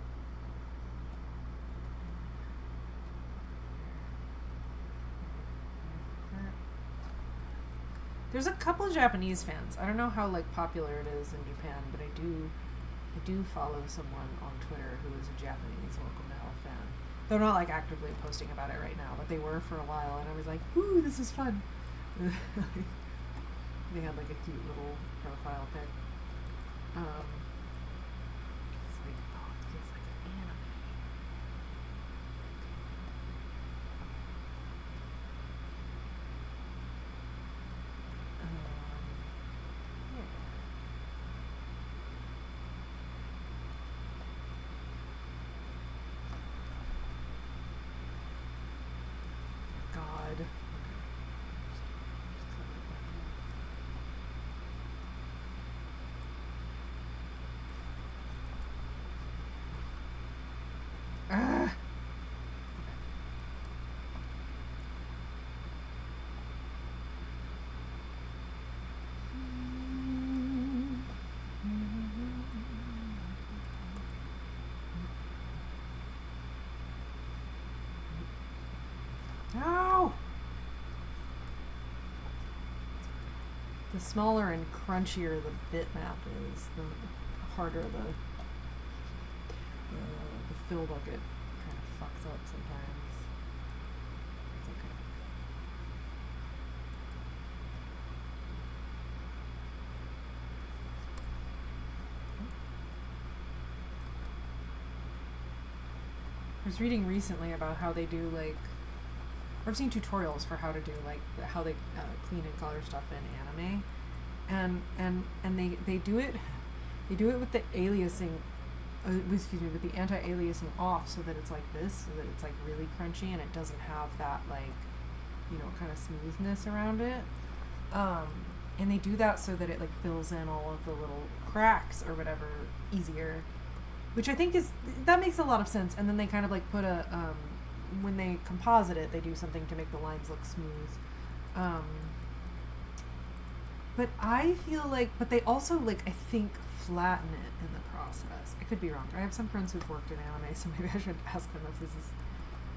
There's a couple of Japanese fans. I don't know how like popular it is in Japan, but I do follow someone on Twitter who is a Japanese Welcome to Hell fan. They're not like actively posting about it right now, but they were for a while, and I was like, ooh, this is fun. They had like a cute little profile pic. It's like, oh, it feels like an anime. Yeah. God. Ah. No! The smaller and crunchier the bitmap is, the harder the fill bucket kind of fucks up sometimes. It's okay. I was reading recently about how they do like, I've seen tutorials for how to do like how they clean and color stuff in anime, and they do it with the aliasing, with the anti-aliasing off, so that it's like this, so that it's like really crunchy and it doesn't have that like, kind of smoothness around it, and they do that so that it like fills in all of the little cracks or whatever easier, which I think that makes a lot of sense. And then they kind of like put a when they composite it, they do something to make the lines look smooth. But I feel like, but they also like, I think, flatten it in the process. I could be wrong. I have some friends who've worked in anime, so maybe I should ask them if this is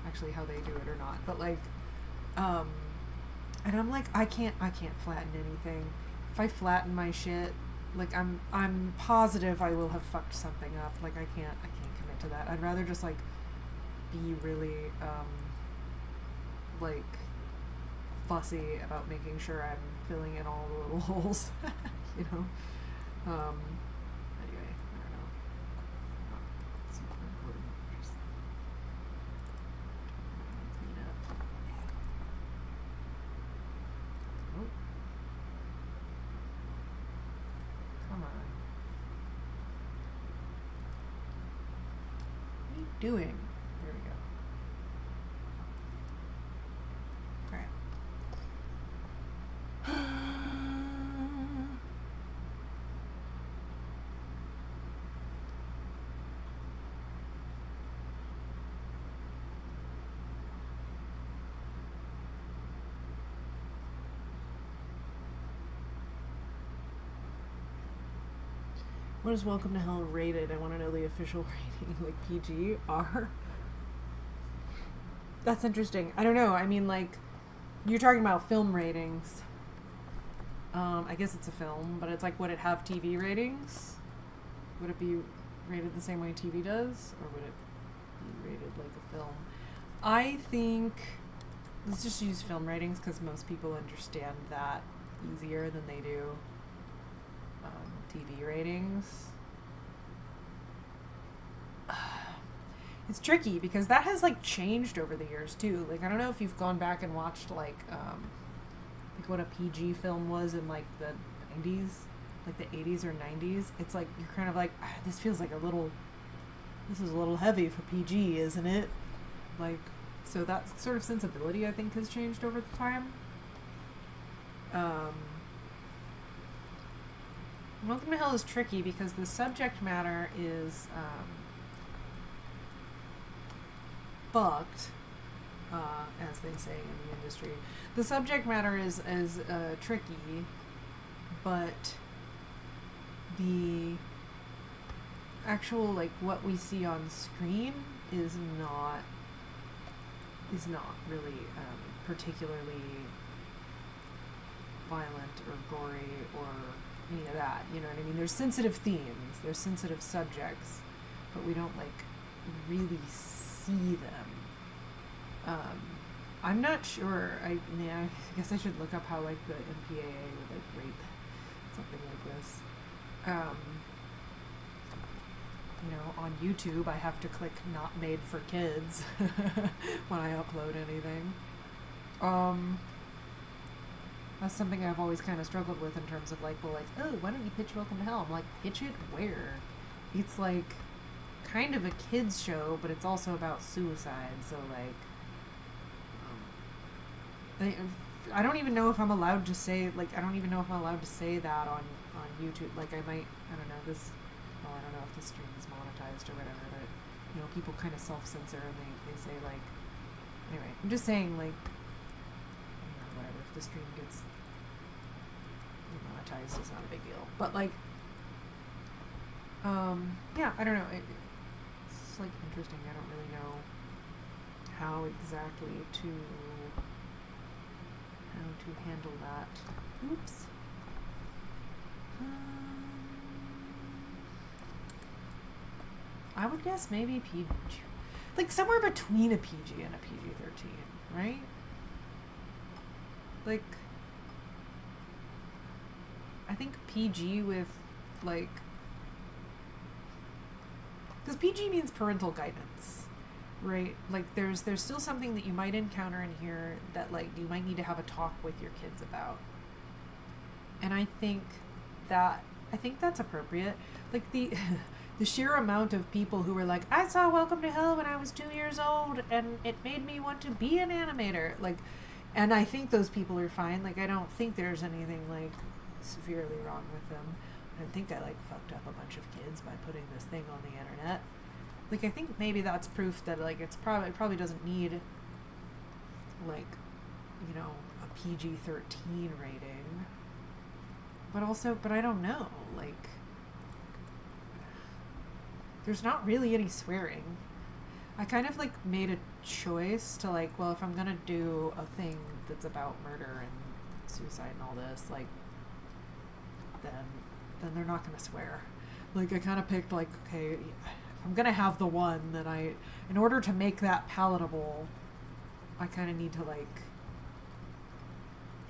actually how they do it or not. But like, and I'm like, I can't flatten anything. If I flatten my shit, like I'm positive I will have fucked something up. Like I can't commit to that. I'd rather just like be really like fussy about making sure I'm filling in all the little holes. Anyway, I don't know. Not super important. Just clean up. Oh. Come on. What are you doing? There we go. Alright. What is Welcome to Hell rated? I want to know the official rating, like PG, R. That's interesting. I don't know. I mean, like, you're talking about film ratings. I guess it's a film, but it's like, would it have TV ratings? Would it be rated the same way TV does? Or would it be rated like a film? I think, let's just use film ratings because most people understand that easier than they do TV ratings. It's tricky because that has like changed over the years too. Like I don't know if you've gone back and watched like what a PG film was in like the 90s, like the 80s or 90s. It's like you're kind of like, this feels like this is a little heavy for PG, isn't it? Like, so that sort of sensibility I think has changed over the time. Welcome to Hell is tricky because the subject matter is fucked, as they say in the industry. The subject matter is tricky, but the actual, like, what we see on screen is not really particularly violent or gory or any of that, you know what I mean? There's sensitive themes, there's sensitive subjects, but we don't like really see them. I'm not sure. I guess I should look up how like the MPAA would like rate something like this. On YouTube, I have to click "not made for kids" when I upload anything. That's something I've always kind of struggled with in terms of like, oh, why don't you pitch Welcome to Hell? I'm like, pitch it where? It's like kind of a kids show, but it's also about suicide. So like, I don't even know if I'm allowed to say that on YouTube. Like I don't know if this stream is monetized or whatever, but people kind of self-censor and they say like, anyway, I'm just saying like, whatever, if the stream gets monetized, it's not a big deal. But like, yeah, I don't know. It's like interesting. I don't really know how exactly to handle that. Oops. I would guess maybe PG, like somewhere between a PG and a PG-13, right? Like, I think PG with like, because PG means parental guidance, right? Like there's still something that you might encounter in here that like you might need to have a talk with your kids about. And I think that's appropriate. Like the sheer amount of people who were like, I saw Welcome to Hell when I was 2 years old and it made me want to be an animator. Like, and I think those people are fine. Like, I don't think there's anything like severely wrong with them. I think I like fucked up a bunch of kids by putting this thing on the internet. Like, I think maybe that's proof that like it probably doesn't need like, a PG-13 rating. But I don't know, like, there's not really any swearing. I kind of like made a choice to like, well, if I'm gonna do a thing that's about murder and suicide and all this, like, then they're not gonna swear. Like, I kind of picked like, okay, if I'm gonna have the one, then in order to make that palatable, I kind of need to like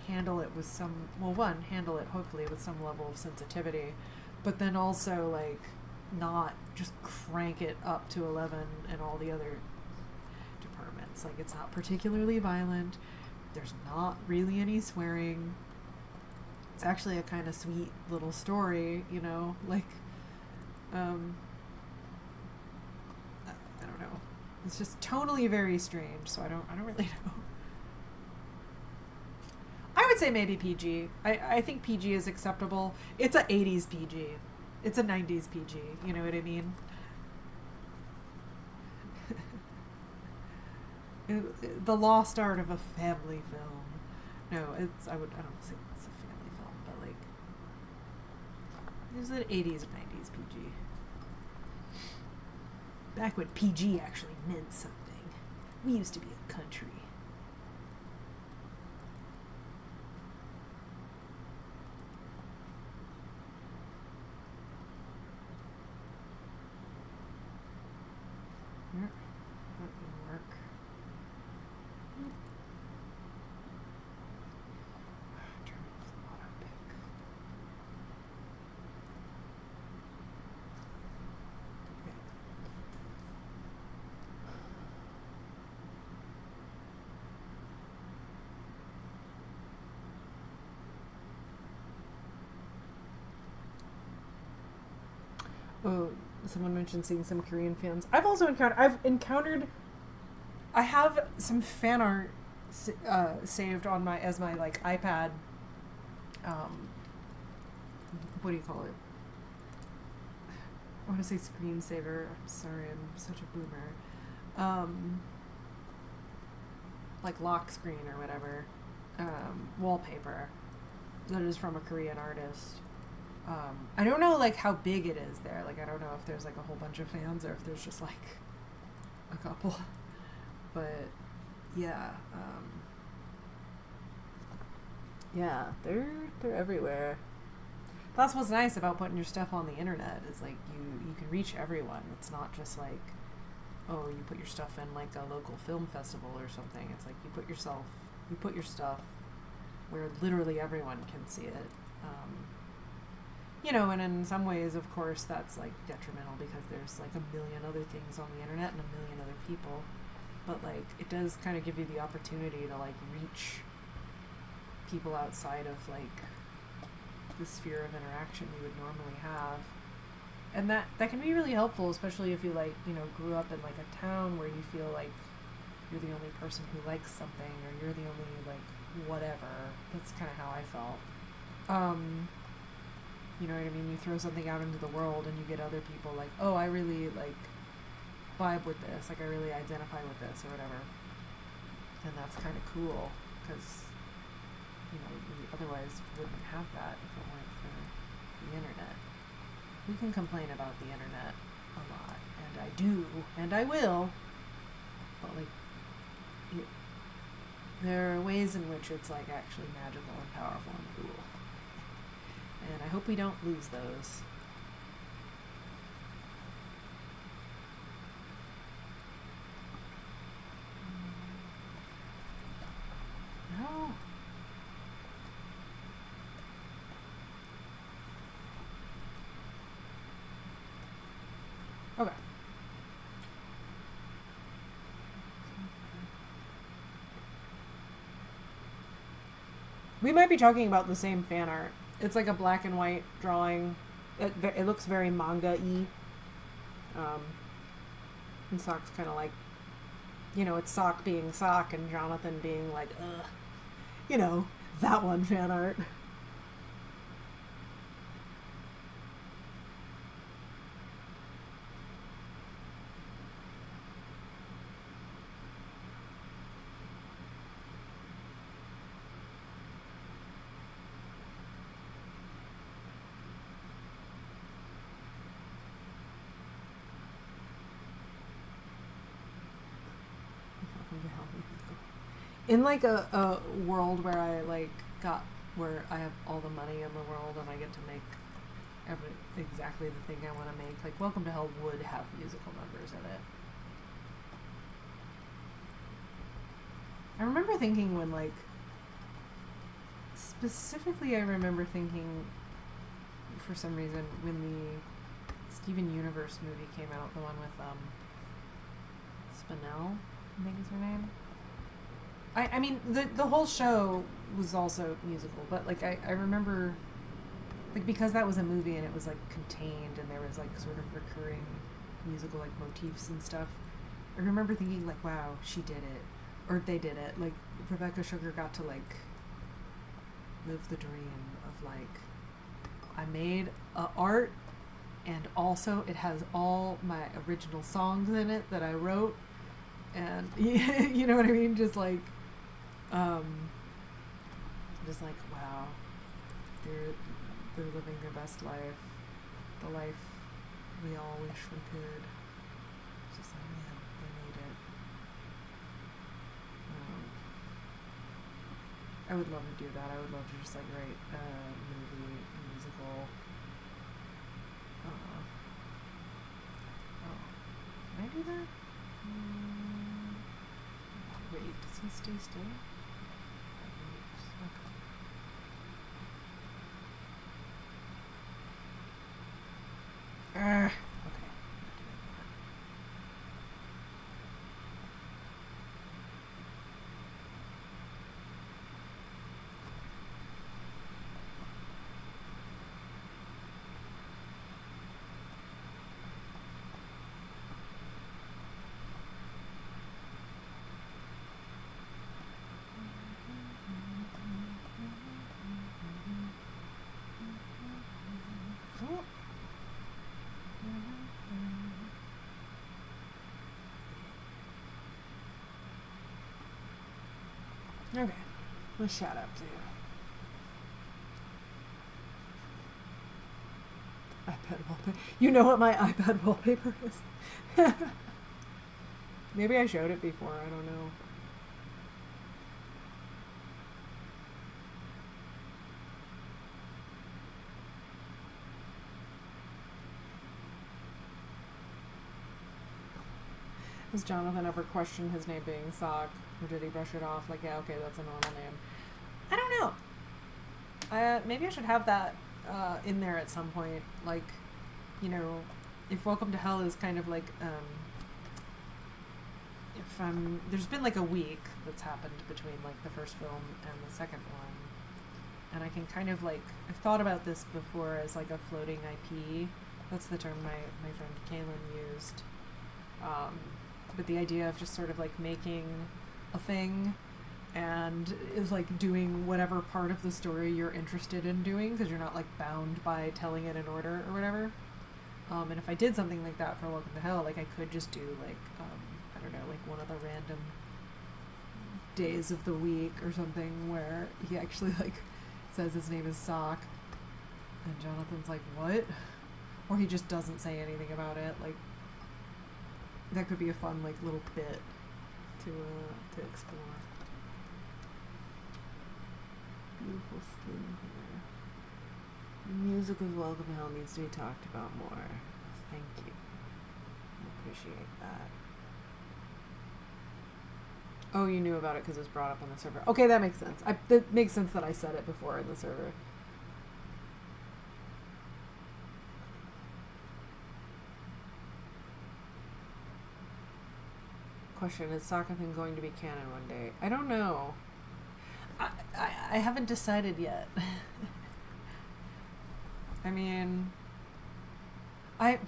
handle it hopefully with some level of sensitivity, but then also like not just crank it up to 11 in all the other departments. Like, it's not particularly violent, there's not really any swearing, it's actually a kind of sweet little story, like I don't know, it's just tonally very strange, so I don't really know. I would say maybe PG. I think PG is acceptable. It's a 80s PG. It's a 90s PG. You know what I mean? The lost art of a family film. No, I don't say it's a family film, but like, it's an 80s and 90s PG. Back when PG actually meant something. We used to be a country. That didn't work. Turn off the auto pick. Okay. Oh, someone mentioned seeing some Korean fans. I have some fan art saved on my like iPad. What do you call it? I want to say screensaver. I'm sorry, I'm such a boomer. Like lock screen or whatever. Wallpaper that is from a Korean artist. I don't know like how big it is there. Like, I don't know if there's like a whole bunch of fans or if there's just like a couple. But yeah, yeah, they're everywhere. That's what's nice about putting your stuff on the internet, is like you can reach everyone. It's not just like oh, you put your stuff in like a local film festival or something. It's like you put your stuff where literally everyone can see it. And in some ways, of course, that's like detrimental because there's like a million other things on the internet and a million other people. But like, it does kind of give you the opportunity to like reach people outside of like the sphere of interaction you would normally have. And that can be really helpful, especially if you like, grew up in like a town where you feel like you're the only person who likes something, or you're the only like whatever. That's kind of how I felt. You know what I mean? You throw something out into the world and you get other people like, oh, I really like vibe with this, like I really identify with this or whatever. And that's kind of cool because, we otherwise wouldn't have that if it weren't for the internet. We can complain about the internet a lot, and I do, and I will, but like, there are ways in which it's like actually magical and powerful and cool. And I hope we don't lose those. No. Okay. We might be talking about the same fan art. It's like a black and white drawing. It looks very manga-y. And Sock's kind of like, it's Sock being Sock and Jonathan being like, that one fan art. In like a world where I like where I have all the money in the world and I get to make exactly the thing I want to make, like Welcome to Hell would have musical numbers in it. I remember thinking when like specifically I remember thinking for some reason when the Steven Universe movie came out, the one with Spinell, I think is her name. I mean, the whole show was also musical, but, like, I remember, like, because that was a movie and it was, like, contained and there was, like, sort of recurring musical, like, motifs and stuff, I remember thinking, like, wow, she did it. Or they did it. Like, Rebecca Sugar got to, like, live the dream of, like, I made art and also it has all my original songs in it that I wrote. And, you know what I mean? Just like, wow, they're living their best life, the life we all wish we could. It's just like, man, they made it. I would love to do that. I would love to just like write a movie, musical. Can I do that? Wait, does he stay still? Okay. Okay. Okay, let's shout out to iPad wallpaper. You know what my iPad wallpaper is? Maybe I showed it before, I don't know. Has Jonathan ever questioned his name being Sock? Or did he brush it off? Like, yeah, okay, that's a normal name. I don't know. Maybe I should have that in there at some point. Like, you know, if Welcome to Hell is kind of like, there's been like a week that's happened between like the first film and the second one. And I can kind of like, I've thought about this before as like a floating IP. That's the term my friend Kaylin used. But the idea of just sort of like making a thing and is like doing whatever part of the story you're interested in doing, because you're not like bound by telling it in order or whatever. And if I did something like that for Welcome to Hell, like I could just do like, I don't know, like one of the random days of the week or something where he actually like says his name is Sock and Jonathan's like, what? Or he just doesn't say anything about it. Like, that could be a fun like little bit to explore. Beautiful skin here. The music of Welcome to Hell needs to be talked about more. Thank you. I appreciate that. Oh, you knew about it because it was brought up on the server. Okay, that makes sense. It makes sense that I said it before in the server. Question, is Sakathan going to be canon one day? I don't know. I haven't decided yet. I mean, I'm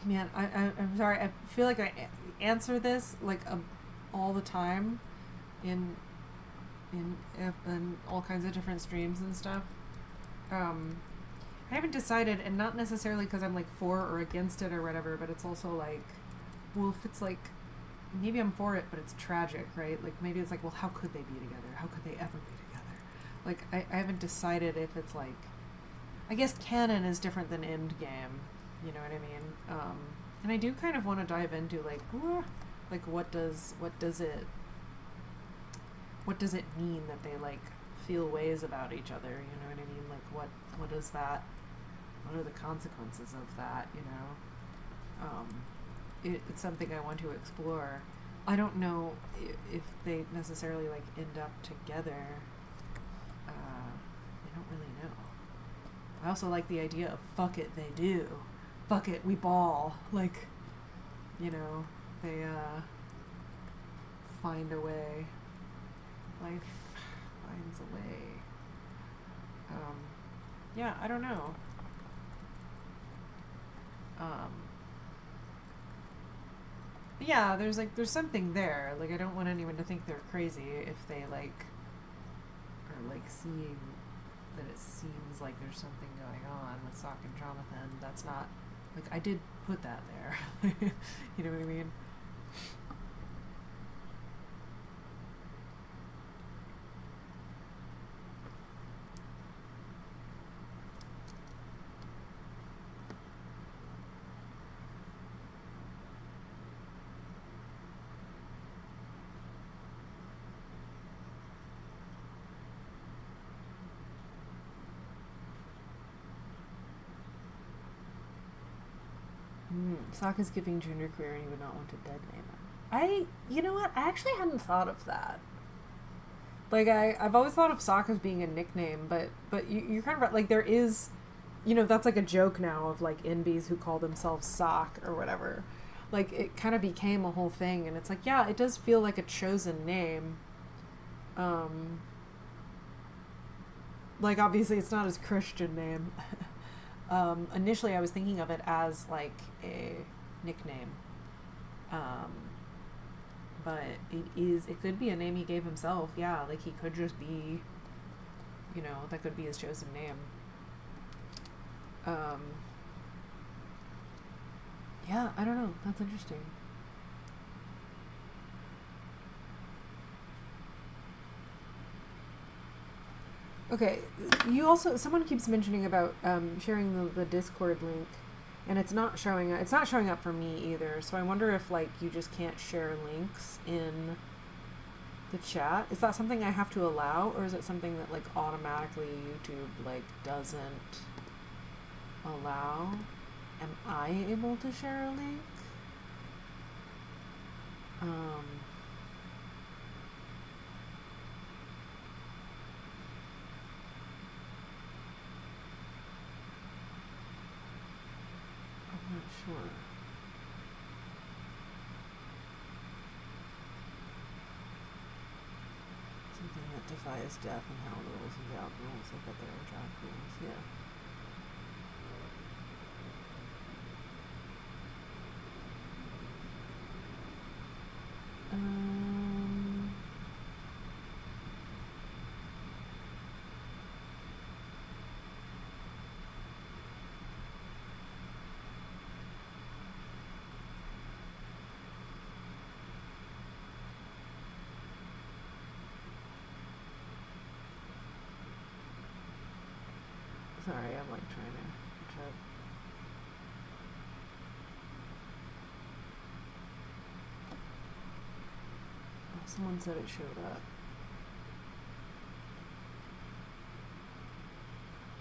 sorry. I feel like I answer this like all the time in all kinds of different streams and stuff. I haven't decided, and not necessarily because I'm like for or against it or whatever, but it's also like, well, if it's like, maybe I'm for it, but it's tragic, right? Like, maybe it's like, well, how could they be together? How could they ever be together? Like, I haven't decided if it's like, I guess canon is different than end game, you know what I mean? And I do kind of want to dive into like, what does it mean that they like feel ways about each other? You know what I mean? Like, what is that? What are the consequences of that? You know? It's something I want to explore. I don't know if they necessarily like end up together. I don't really know. I also like the idea of fuck it, they do. Fuck it, we ball. Like, you know, they find a way. Life finds a way. Yeah, I don't know. Yeah, there's something there. Like, I don't want anyone to think they're crazy if they like are like seeing that it seems like there's something going on with Sock and Jonathan. That's not like, I did put that there. You know what I mean? Sock is giving genderqueer and he would not want to dead name him. You know what? I actually hadn't thought of that. Like, I've always thought of Sock as being a nickname, but you're kind of right. Like, there is, you know, that's like a joke now of like NBs who call themselves Sock or whatever. Like, it kind of became a whole thing, and it's like, yeah, it does feel like a chosen name. Like, obviously it's not his Christian name. Initially I was thinking of it as like a nickname. But it could be a name he gave himself. Yeah, like he could just be, you know, that could be his chosen name. Yeah, I don't know. That's interesting. Okay, someone keeps mentioning about sharing the Discord link, and it's not showing up for me either. So I wonder if like you just can't share links in the chat. Is that something I have to allow, or is it something that like automatically YouTube like doesn't allow? Am I able to share a link? Um, I'm not sure. Something that defies death and hell rules and job rules. I bet there are job rules, yeah. Sorry, I'm like trying to catch up. Oh, someone said it showed up.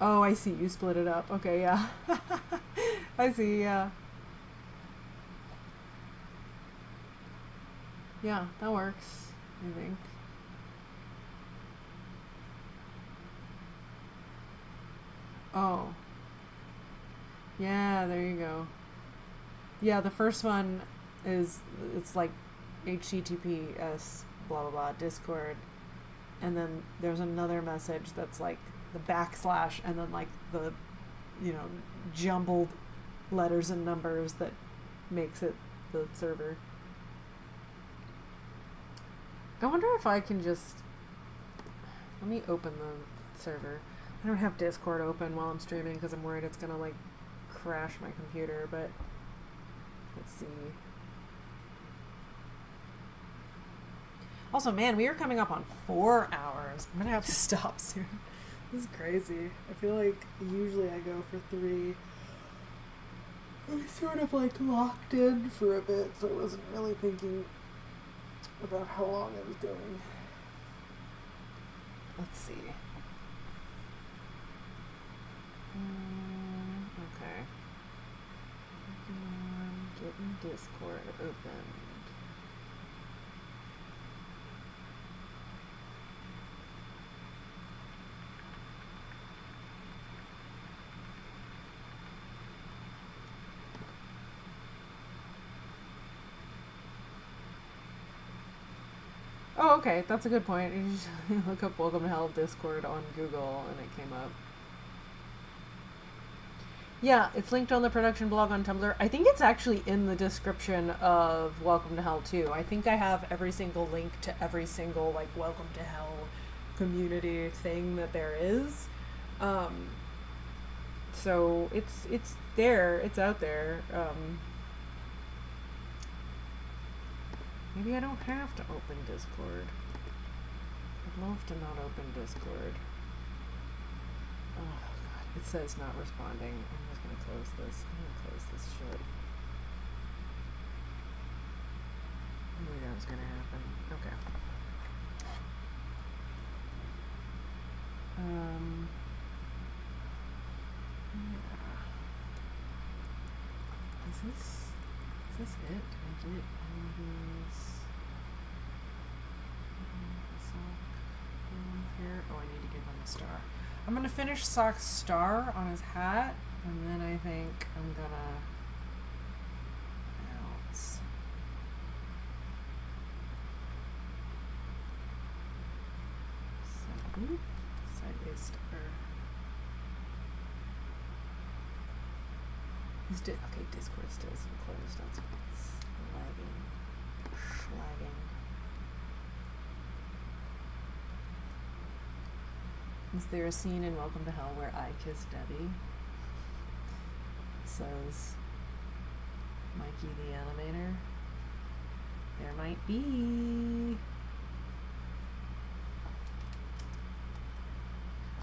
Oh, I see. You split it up. Okay, yeah. I see, yeah. Yeah, that works, I think. Oh. Yeah, there you go. Yeah, the first one is, it's like HTTPS, blah, blah, blah, Discord. And then there's another message that's like the backslash and then like the, jumbled letters and numbers that makes it the server. I wonder if I can just, let me open the server. I don't have Discord open while I'm streaming because I'm worried it's gonna like crash my computer, but let's see. Also, man, we are coming up on 4 hours. I'm gonna have to stop soon. This is crazy. I feel like usually I go for 3. I was sort of like locked in for a bit, so I wasn't really thinking about how long I was going. Let's see. Okay. Working on getting Discord opened. Oh, okay, that's a good point. You just look up Welcome to Hell Discord on Google and it came up. Yeah, it's linked on the production blog on Tumblr. I think it's actually in the description of Welcome to Hell too. I think I have every single link to every single like Welcome to Hell community thing that there is. So it's there, it's out there. Maybe I don't have to open Discord. I'd love to not open Discord. Oh god, it says not responding. I'm just gonna close this. I'm gonna close this shit. I knew that was gonna happen. Okay. Yeah. Is this it? Did I get all of these? Here. Oh, I need to give him a star. I'm gonna finish Sock's star on his hat, and then I think I'm gonna bounce. Sideways star. Okay, Discord still isn't closed. That's why it's lagging. Schlagging. Is there a scene in Welcome to Hell where I kiss Debbie? Says Mikey the animator. There might be.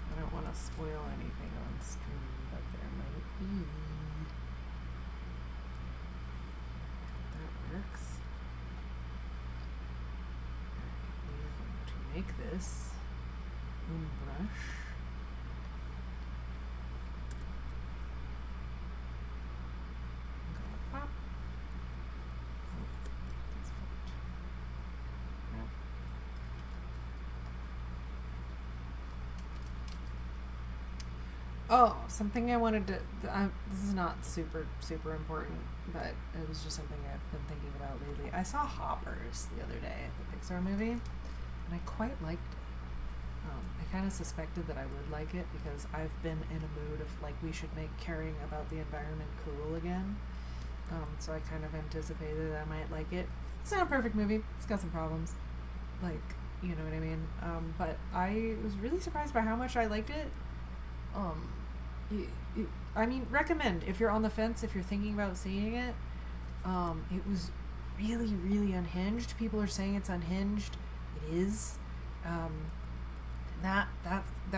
I don't want to spoil anything on stream, but there might be. That works. Alright, we are going to make this brush. I'm gonna pop. Oh, that's fucked. Oh, something I wanted to. This is not super, super important, but it was just something I've been thinking about lately. I saw Hoppers the other day, the Pixar movie, and I quite liked it. I kind of suspected that I would like it because I've been in a mood of like we should make caring about the environment cool again. So I kind of anticipated that I might like it. It's not a perfect movie. It's got some problems. Like, you know what I mean? But I was really surprised by how much I liked it. I mean, recommend if you're on the fence, if you're thinking about seeing it. It was really, really unhinged. People are saying it's unhinged. It is. That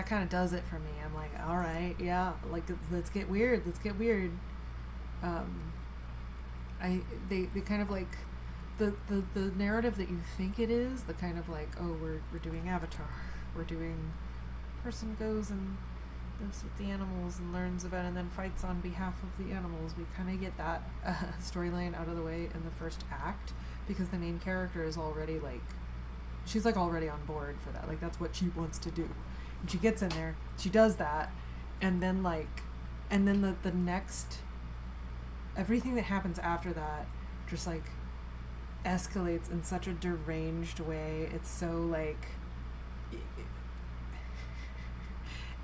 kind of does it for me. I'm like, all right, yeah, like let's get weird. Let's get weird. They kind of like the narrative that you think it is, the kind of like, oh, we're doing Avatar, we're doing person goes and lives with the animals and learns about it and then fights on behalf of the animals. We kind of get that storyline out of the way in the first act because the main character is already like, she's like already on board for that. Like that's what she wants to do. And she gets in there, she does that, and then like, and then the next, everything that happens after that just like escalates in such a deranged way. It's so like,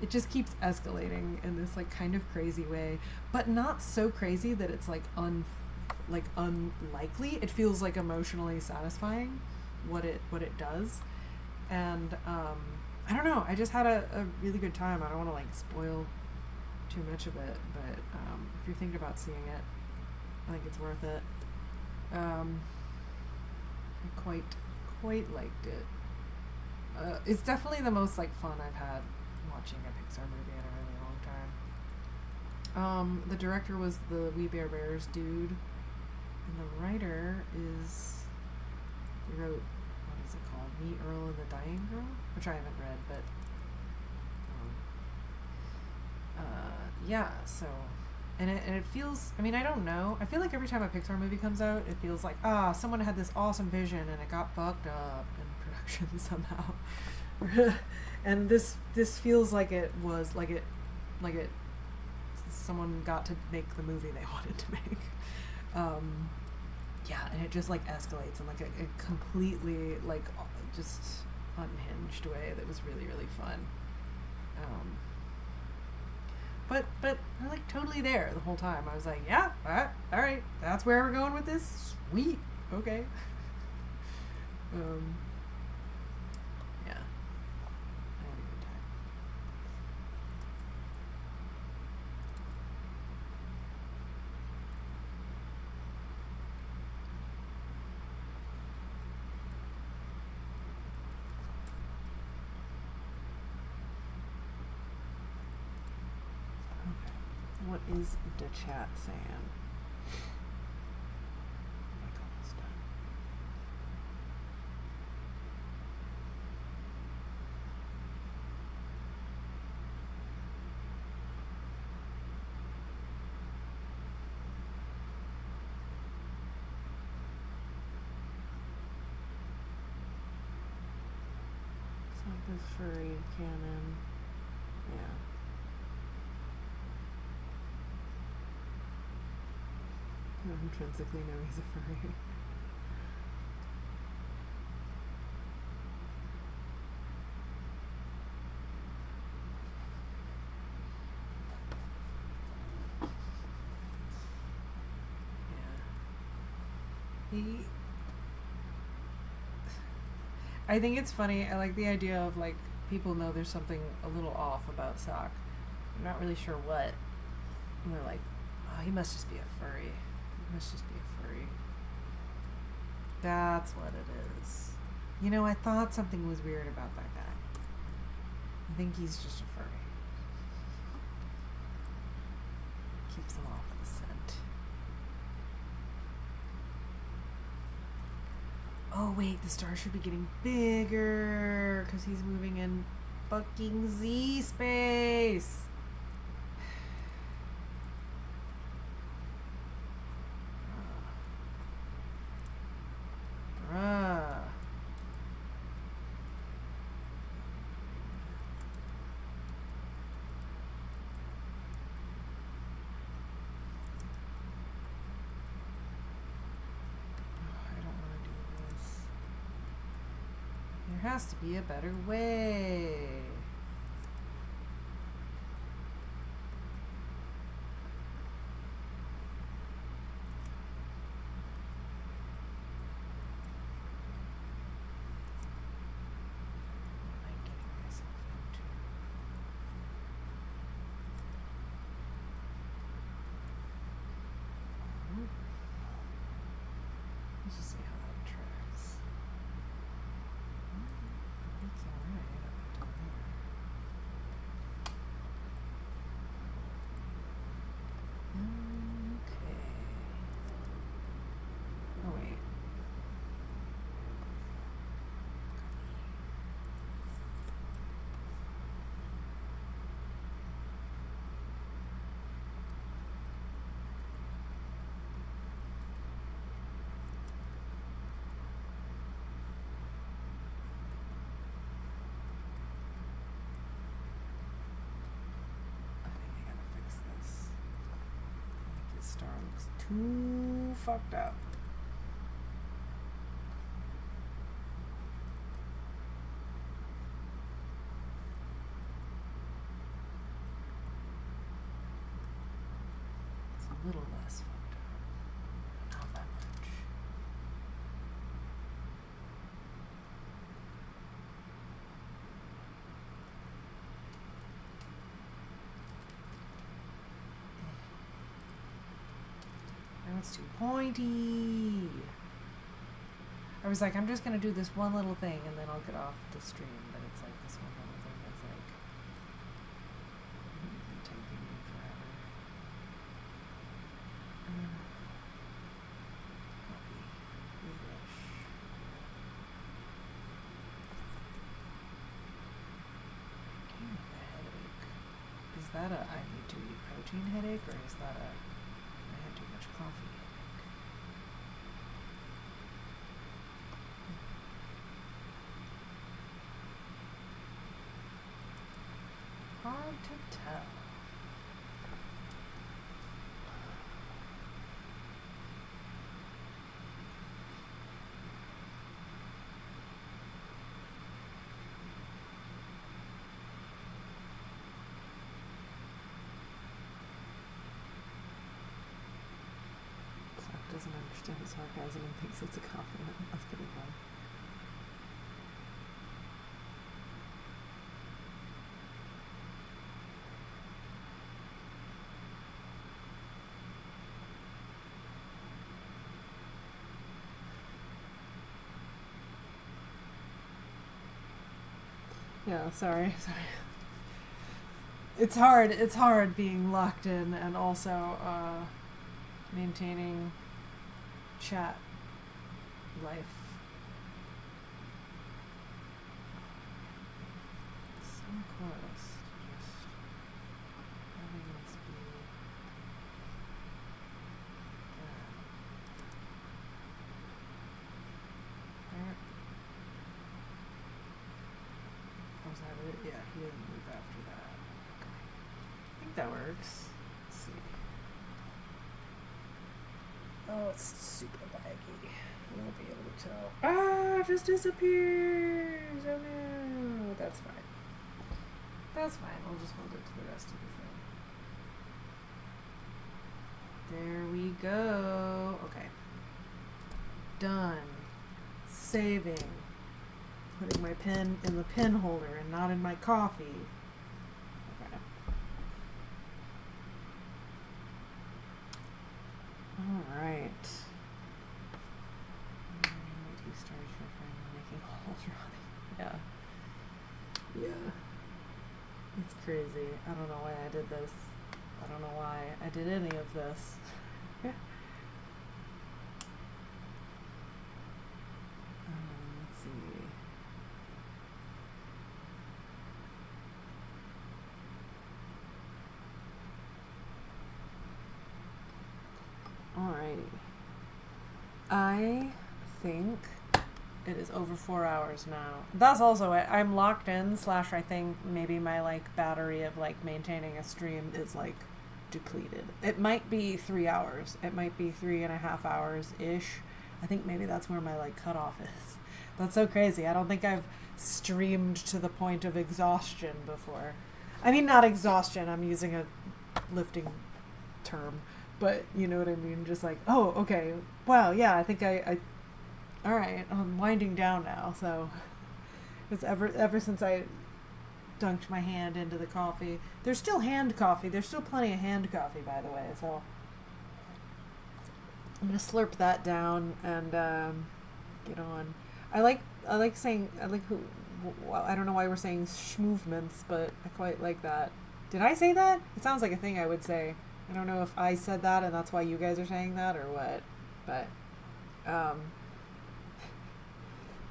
it just keeps escalating in this like kind of crazy way, but not so crazy that it's like unlikely. It feels like emotionally satisfying what it does. And I don't know, I just had a really good time. I don't want to like spoil too much of it, but if you're thinking about seeing it, I think it's worth it. I quite liked it. It's definitely the most like fun I've had watching a Pixar movie in a really long time. The director was the We Bare Bears dude, and the writer is, he wrote, what is it called, Me, Earl, and the Dying Girl, which I haven't read, but yeah, so, and it feels, I mean, I don't know, I feel like every time a Pixar movie comes out, it feels like, someone had this awesome vision and it got fucked up in production somehow. And this feels like it was like it someone got to make the movie they wanted to make. Yeah, and it just like escalates in like a completely like just unhinged way that was really, really fun. But I'm like totally there the whole time. I was like, yeah, all right, that's where we're going with this. Sweet, okay. Yeah, I had a good time. Okay, what is the chat saying? Make all this done. Something's furry canon. Yeah. I intrinsically know he's a furry. Yeah. I think it's funny. I like the idea of like people know there's something a little off about Sock. I'm not really sure what. And they're like, oh, he must just be a furry. He must just be a furry. That's what it is. You know, I thought something was weird about that guy. I think he's just a furry. Keeps him off of the scent. Oh wait, the star should be getting bigger because he's moving in fucking Z space. Bruh. has to be a better way. What am I getting myself into? Let's just see how that tracks. That's alright up until there. Okay. Oh wait. I think I gotta fix this. I think this star looks too fucked up. It's a little less fucked up. Not that much. Now it's too pointy. I was like, I'm just gonna do this one little thing and then I'll get off the stream, but it's like this one little thing is like taking me forever. Copy. Refresh. Damn, a headache. Is that a I need to eat protein headache, or is that a I had too much coffee headache? Hard to tell. Zach doesn't understand sarcasm and thinks it's a compliment. That's pretty fun. Yeah, sorry. It's hard being locked in and also maintaining chat life. So close to just having this be there. Was that it? Yeah, he didn't move after that. Okay. I think that works. Let's see. Oh, it's super laggy. I won't be able to tell. Ah, it just disappears! Oh no! That's fine. That's fine. I'll just hold it to the rest of the thing. There we go. Okay. Done. Saving. Putting my pen in the pen holder and not in my coffee. Okay. Alright. Two stars for making holes running. Yeah. Yeah. It's crazy. I don't know why I did this. I don't know why I did any of this. Let's see. Alrighty. I think it is over 4 hours now. That's also it. I'm locked in / I think maybe my like battery of like maintaining a stream is like depleted. It might be 3 hours. It might be 3.5 hours ish. I think maybe that's where my like cutoff is. That's so crazy. I don't think I've streamed to the point of exhaustion before. I mean, not exhaustion. I'm using a lifting term, but you know what I mean. Just like, oh, okay, wow, yeah. I think I all right. I'm winding down now. So it's ever since I dunked my hand into the coffee. There's still hand coffee. There's still plenty of hand coffee, by the way. So I'm gonna slurp that down and get on. I like saying well, I don't know why we're saying schmovements, but I quite like that. Did I say that? It sounds like a thing I would say. I don't know if I said that and that's why you guys are saying that or what. But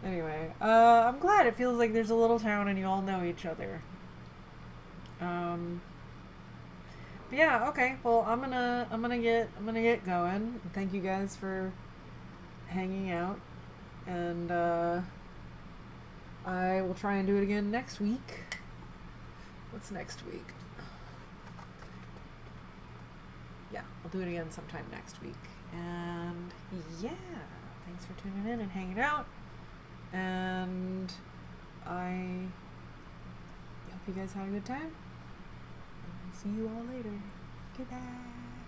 anyway, I'm glad it feels like there's a little town and you all know each other. But yeah, okay. Well, I'm gonna get going. Thank you guys for hanging out, and I will try and do it again next week. What's next week? Yeah, I'll do it again sometime next week. And yeah, thanks for tuning in and hanging out. And I hope you guys had a good time. See you all later. Goodbye.